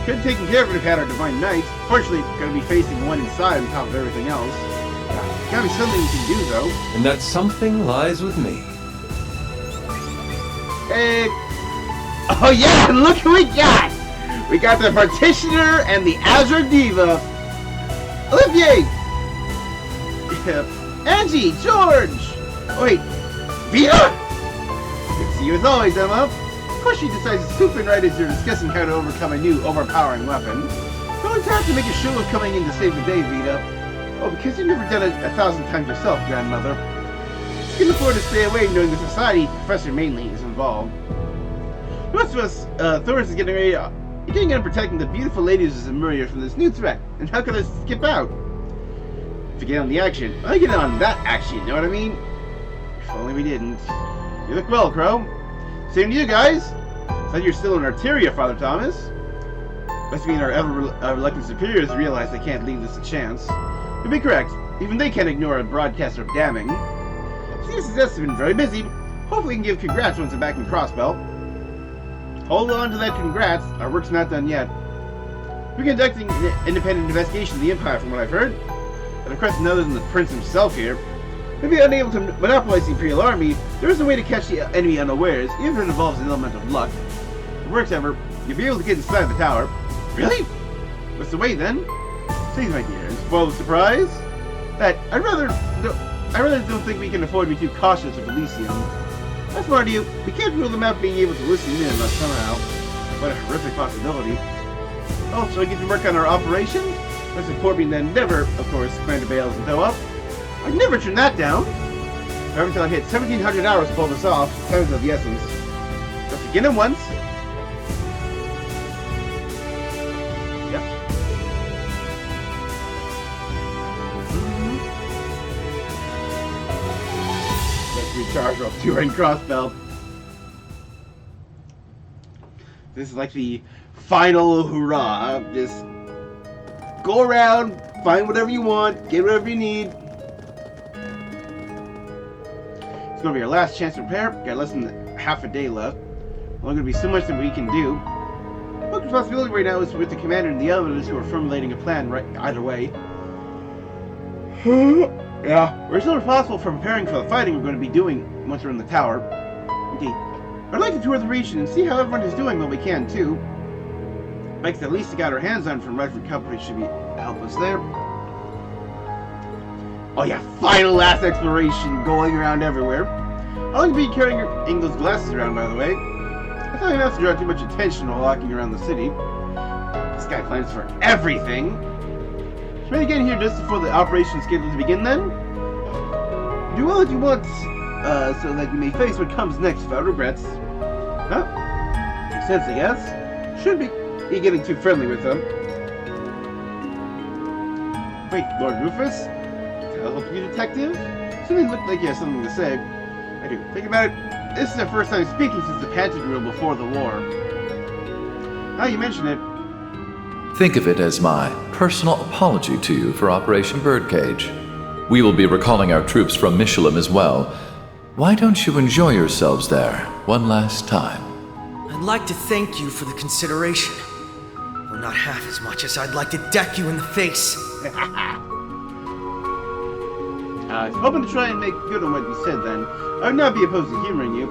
Could have taken care of it if we had our Divine Knights. Fortunately, going to be facing one inside on top of everything else. Gotta be something you can do, though. And that something lies with me. Hey! Oh yeah, look who we got! We got the Partitioner and the Azure Diva. Olivier! Angie! George! Oh, wait, Vita? Good to see you as always, Emma. Of course she decides to swoop in right as you're discussing how to overcome a new overpowering weapon. You always have to make a show of coming in to save the day, Vita. Oh, because you've never done it 1,000 times yourself, grandmother. You can afford to stay away knowing the society, Professor mainly, is involved. Most of us, Thoris is getting ready to... You're getting in protecting the beautiful ladies of Zemuria from this new threat, and how could I skip out? If you get on the action, I get on that action, you know what I mean? If only we didn't. You look well, Crow. Same to you guys. Said you're still in Arteria, Father Thomas. Must mean our ever-reluctant superiors realize they can't leave this a chance. You'll be correct. Even they can't ignore a broadcaster of damning. CSS has been very busy. Hopefully we can give congrats once I'm back in Crossbell. Hold on to that congrats. Our work's not done yet. We're conducting an independent investigation of the Empire from what I've heard. But of course none other than the Prince himself here. Maybe unable to monopolize the Imperial Army, there is a way to catch the enemy unawares, even if it involves an element of luck. If it works ever, you'll be able to get inside the tower. Really? What's the way then? Please, my dear, and spoil the surprise? That I rather don't think we can afford to be too cautious of Elysium. That's smart of you. We can't rule them out being able to listen in unless somehow. What a horrific possibility. Oh, so I get to work on our operation? Let's report me then never, of course, Commander Bales and tow up. I'd never turn that down. However, until I hit 1,700 hours to pull this off, time's of the essence. Let's begin at once. Recharge while touring Crossbell. This is like the final hurrah. Just go around, find whatever you want, get whatever you need. It's gonna be our last chance to prepare. Got less than half a day left. Only gonna be so much that we can do. Most responsibility right now is with the commander and the others who are formulating a plan right either way. Yeah, we're still responsible for preparing for the fighting we're going to be doing once we're in the tower. Indeed. I'd like to tour the region and see how everyone is doing when we can, too. Bikes at least got our hands on from Reverie Company should be help us there. Oh yeah, final last exploration, going around everywhere. I'll only be carrying Engel's glasses around, by the way. I thought I'd not to draw too much attention while walking around the city. This guy plans for everything. Should we get here just before the operation is scheduled to begin then? Do all that you want, so that you may face what comes next without regrets. Huh? Makes sense, I guess. Should be getting too friendly with them. Wait, Lord Rufus? Can I help you, detective? Something looked like you have something to say. I do. Think about it. This is the first time speaking since the Panther Rule before the war. Now you mention it. Think of it as my personal apology to you for Operation Birdcage. We will be recalling our troops from Michelin as well. Why don't you enjoy yourselves there one last time? I'd like to thank you for the consideration. Though not half as much as I'd like to deck you in the face. I was hoping to try and make good on what you said then. I would not be opposed to humoring you.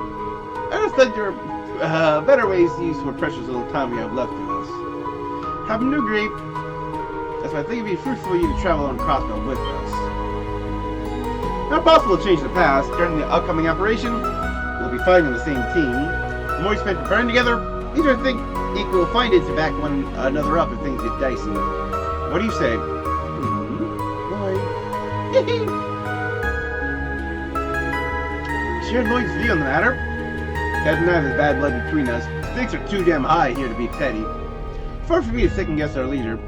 I just thought there were better ways to use what precious little time we have left to us. Happen to agree. That's why I think it'd be fruitful for you to travel on Crossbell with us. Not possible to change the past. During the upcoming operation, we'll be fighting on the same team. The more we spend preparing together, the easier I think equal will find it to back one another up if things get dicey. What do you say? Share Lloyd's view on the matter. Can't deny there's bad blood between us. Stakes are too damn high here to be petty. Far from me to second guess our leader.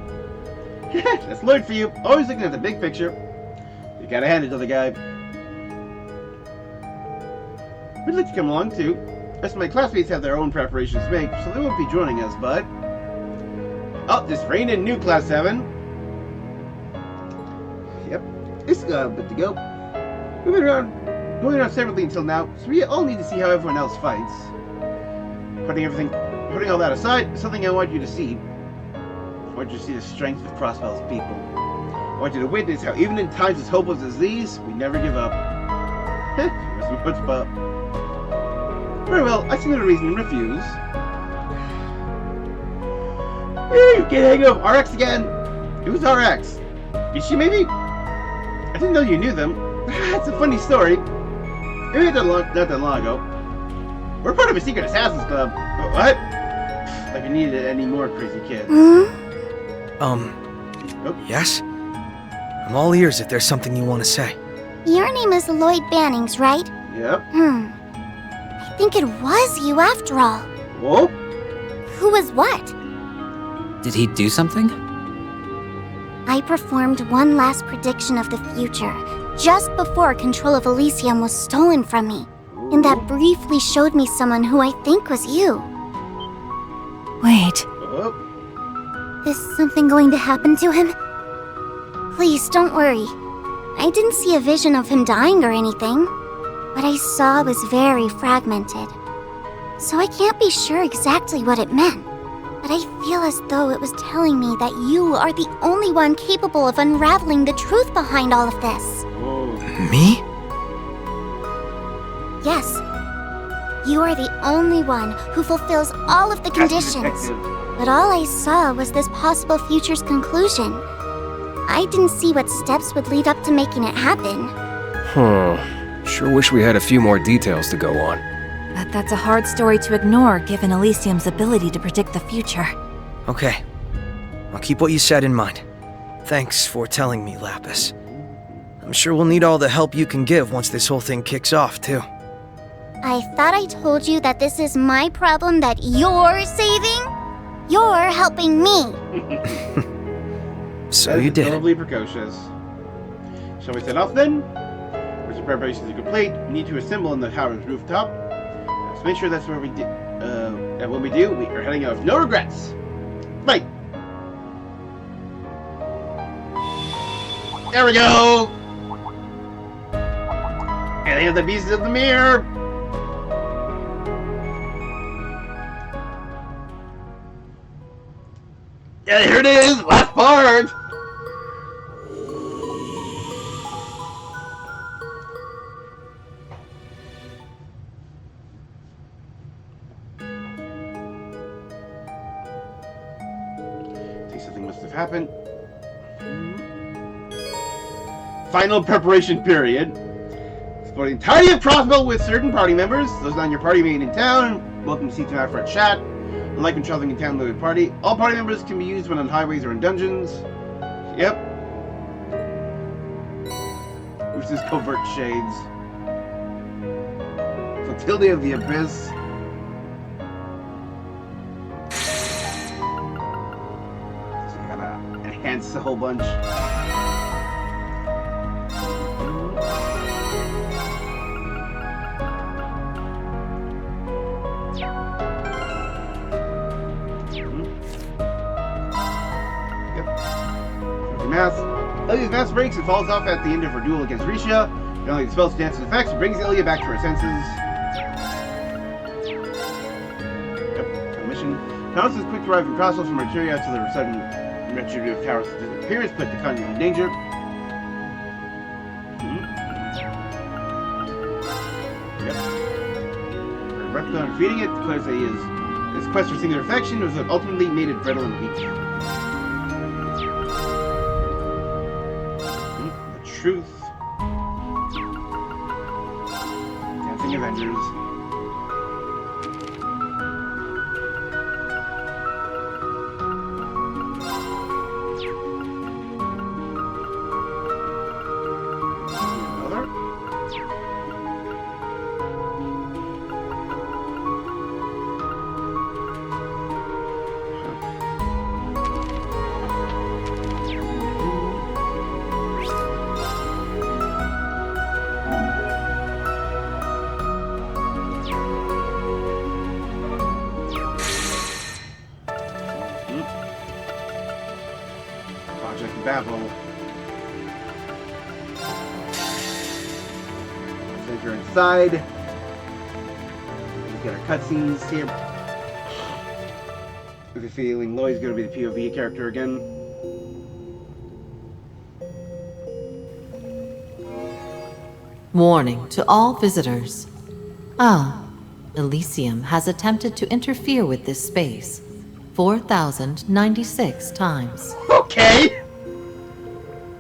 That's Lloyd for you. Always looking at the big picture. You gotta hand it to the guy. We'd like to come along too. Rest of my classmates have their own preparations to make, so they won't be joining us, but... Oh, this rain in new Class 7. Yep, it's got a bit to go. We've been going around separately until now, so we all need to see how everyone else fights. Putting all that aside, something I want you to see. I want you to see the strength of Crossbell's people. I want you to witness how even in times as hopeless as these, we never give up. Very well, I see no reason to refuse. You can't hang up. RX again. Who's RX? Is she maybe? I didn't know you knew them. It's a funny story. Maybe not that long ago. We're part of a secret assassins club. What? Like we needed any more crazy kids. Yes? I'm all ears if there's something you want to say. Your name is Lloyd Bannings, right? Yep. I think it was you after all. Whoa? Who was what? Did he do something? I performed one last prediction of the future, just before control of Elysium was stolen from me. And that briefly showed me someone who I think was you. Wait. Is something going to happen to him? Please, don't worry. I didn't see a vision of him dying or anything. What I saw was very fragmented. So I can't be sure exactly what it meant. But I feel as though it was telling me that you are the only one capable of unraveling the truth behind all of this. Me? Yes. You are the only one who fulfills all of the conditions. But all I saw was this possible future's conclusion. I didn't see what steps would lead up to making it happen. Sure wish we had a few more details to go on. But that's a hard story to ignore, given Elysium's ability to predict the future. Okay. I'll keep what you said in mind. Thanks for telling me, Lapis. I'm sure we'll need all the help you can give once this whole thing kicks off, too. I thought I told you that this is my problem that you're saving? You're helping me. So you did. Totally precocious. Shall we set off then? Once the preparations are complete, we need to assemble on the tower's rooftop. Let's make sure that's where we do. And when we do, we are heading out with no regrets. Right. There we go. And they have the pieces of the mirror. Yeah, here it is. Last part. Something must have happened. Final preparation period. For the entirety of Crossbell with certain party members. Those not your party mate in town. Welcome to see tonight for a chat. Unlike when traveling in town with a party, all party members can be used when on highways or in dungeons. Yep. Which is covert shades. Fertility of the Abyss. Enhance a whole bunch. mask. Ilya's mask breaks and falls off at the end of her duel against Risha. Not only the spell's dance's effects, it brings Ilya back to her senses. Yep, mission. Thomas is quick to arrive in Crossbell from Materia to the sudden retributive tower's disappearance, put the country in danger. Yep. Record on defeating it declares that his quest for singular affection was what ultimately made it brittle and weak. The truth. Dancing Avengers. Babel. Let's enter inside. Let's get our cutscenes here. With the feeling Lloyd's going to be the POV character again. Warning to all visitors. Elysium has attempted to interfere with this space 4,096 times. Okay!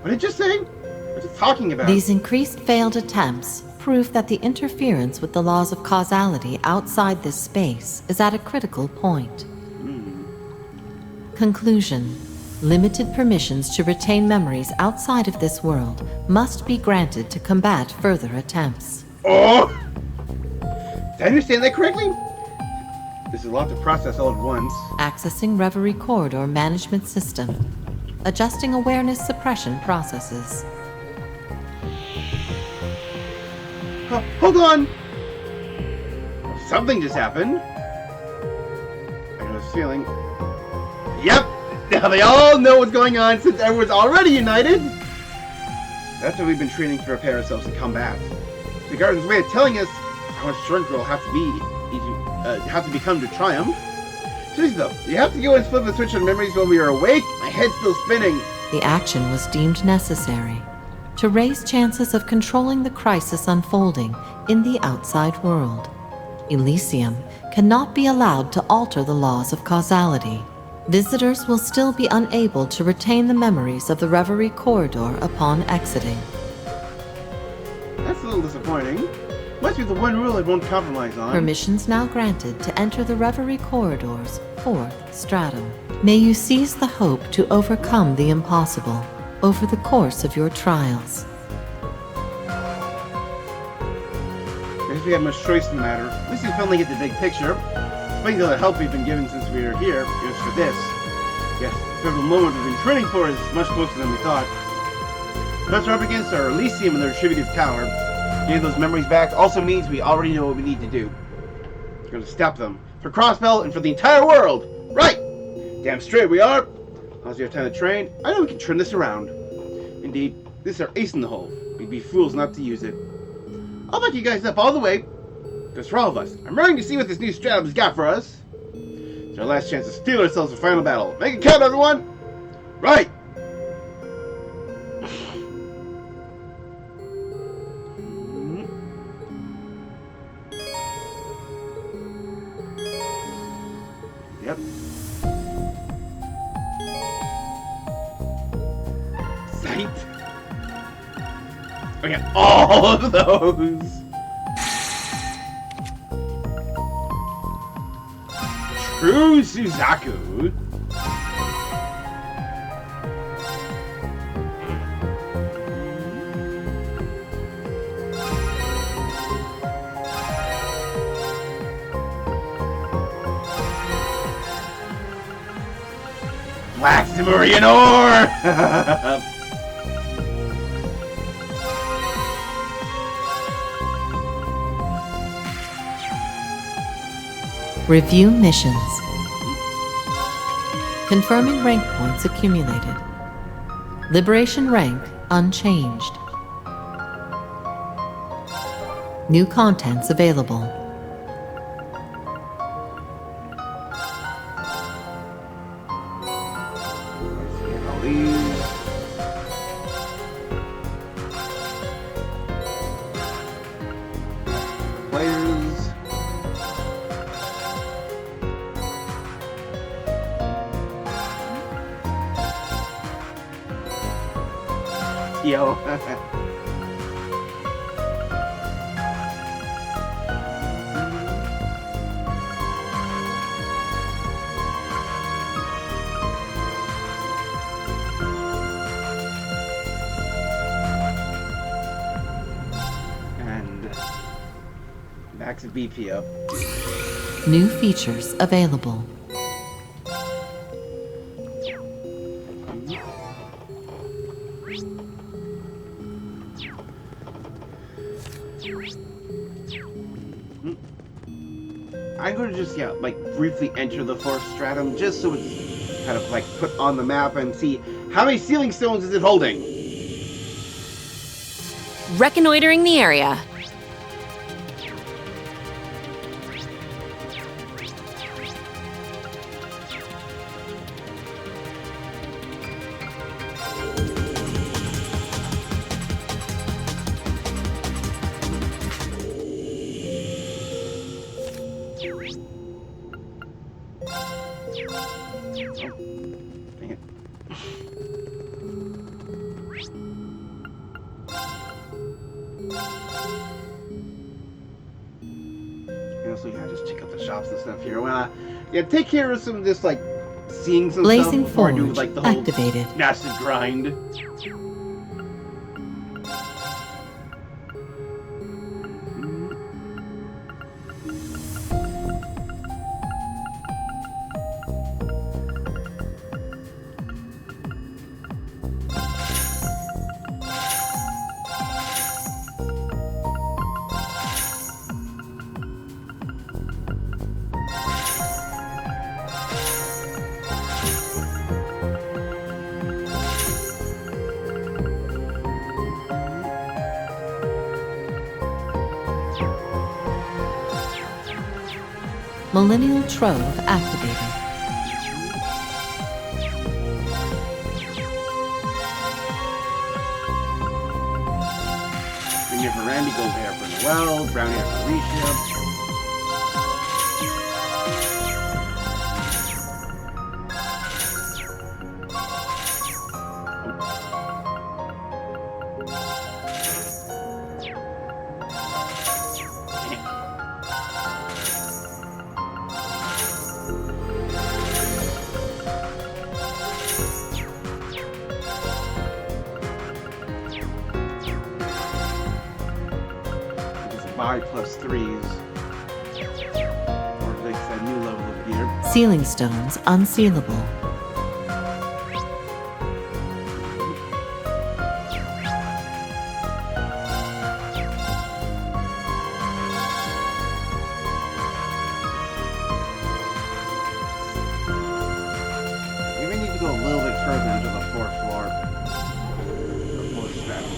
What did you say? What's it talking about? These increased failed attempts prove that the interference with the laws of causality outside this space is at a critical point. Conclusion. Limited permissions to retain memories outside of this world must be granted to combat further attempts. Oh! Did I understand that correctly? This is a lot to process all at once. Accessing Reverie Corridor Management System. Adjusting awareness suppression processes. Hold on! Something just happened. I got this feeling. Yep! Now they all know what's going on since everyone's already united! That's what we've been training to prepare ourselves to combat. The Guardian's way of telling us how much strength we'll have to become to triumph. Seriously though, you have to go and flip the switch on memories while we are awake? My head's still spinning. The action was deemed necessary to raise chances of controlling the crisis unfolding in the outside world. Elysium cannot be allowed to alter the laws of causality. Visitors will still be unable to retain the memories of the Reverie Corridor upon exiting. That's a little disappointing. Must be the one rule I won't compromise on. Permissions now granted to enter the Reverie Corridor's 4th stratum. May you seize the hope to overcome the impossible over the course of your trials. I guess we have much choice in the matter. At least we finally get the big picture. Despite all the help we've been given since we were here, it was for this. Yes, the pivotal moment we've been training for is much closer than we thought. What's we're up against are Elysium and the Retributive Tower. Getting those memories back also means we already know what we need to do. We're going to stop them. For Crossbell and for the entire world! Right! Damn straight we are! As we have time to train, I know we can turn this around. Indeed, this is our ace in the hole. We'd be fools not to use it. I'll back you guys up all the way. Because for all of us, I'm ready to see what this new stratum's got for us. It's our last chance to steel ourselves for final battle. Make it count, everyone! Right! Yep. Sight. I got all of those. True Suzaku. Black Simurian ore! Review missions. Confirming rank points accumulated. Liberation rank unchanged. New contents available. All these. Players. Yo. And max BP up. New features available. I'm going to just, like, briefly enter the fourth stratum, just so it's kind of, like, put on the map and see how many ceiling stones is it holding. Reconnoitering the area. Dang it. So just check out the shops and stuff here. Take care of some just like seeing some Blazing stuff before I do Forge like the whole activated. massive grind. Millennial Trove activated. Green for Randy, gold hair for Noel, brown hair for Risha. +3s. Or like that new level of gear. Ceiling stones unsealable. We may need to go a little bit further into the fourth floor. Or fourth stratum.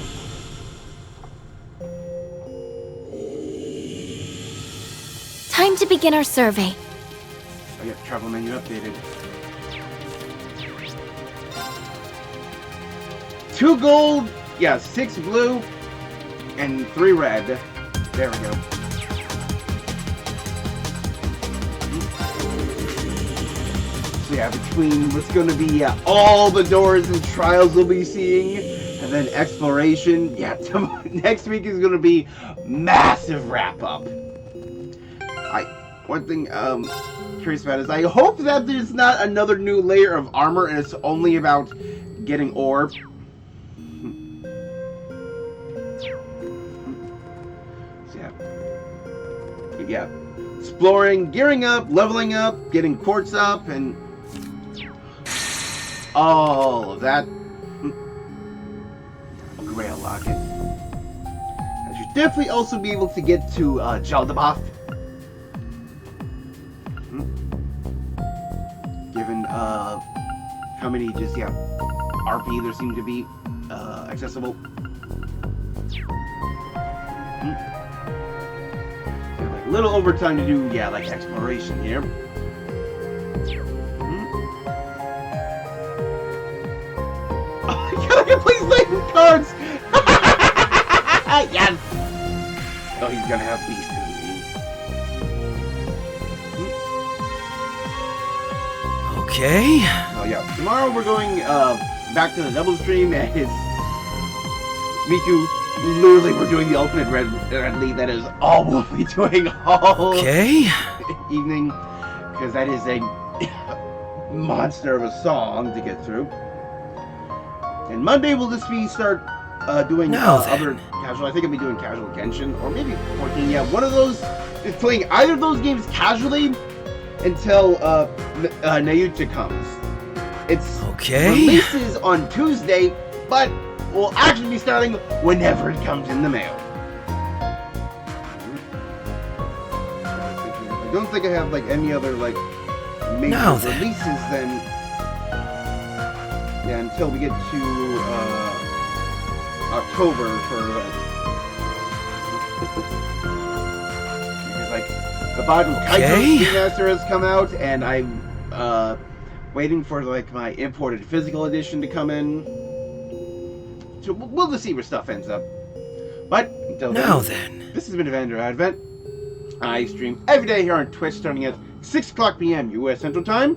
Time to begin our survey. I got travel menu updated. 2 gold, 6 blue, and 3 red. There we go. So between what's going to be all the doors and trials we'll be seeing, and then exploration, next week is going to be massive wrap-up. One thing curious about is I hope that there's not another new layer of armor and it's only about getting ore. So exploring, gearing up, leveling up, getting quartz up, and all of that. Grail locket. I should definitely also be able to get to Jaldabaoth. Given how many RP there seem to be accessible. Like a little overtime to do, yeah, like exploration here. Oh my god, I can play Lightning cards! Yes! Oh, he's gonna have Beast, isn't he? Okay. Oh yeah, tomorrow we're going back to the double stream, and it's Miku. Literally, we're doing the ultimate red lead. That is all we'll be doing all evening, because that is a monster of a song to get through. And Monday we'll just start doing other casual. I think I'll be doing casual Genshin, or maybe 14. Yeah, one of those is playing either of those games casually until Nayuta comes. It's releases on Tuesday, but we'll actually be starting whenever it comes in the mail. I don't think I have like any other like major releases then. Yeah, until we get to October for because like the Biden Kaito remaster has come out, and I'm waiting for like my imported physical edition to come in. So we'll just see where stuff ends up. But until then, this has been Evander Advent. I stream every day here on Twitch, starting at 6 o'clock p.m. U.S. Central Time,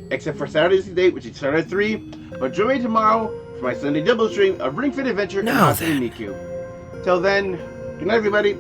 except for Saturday's date, which is started at 3. But join me tomorrow for my Sunday double stream of Ring Fit Adventure and Miku. Till then, good night, everybody.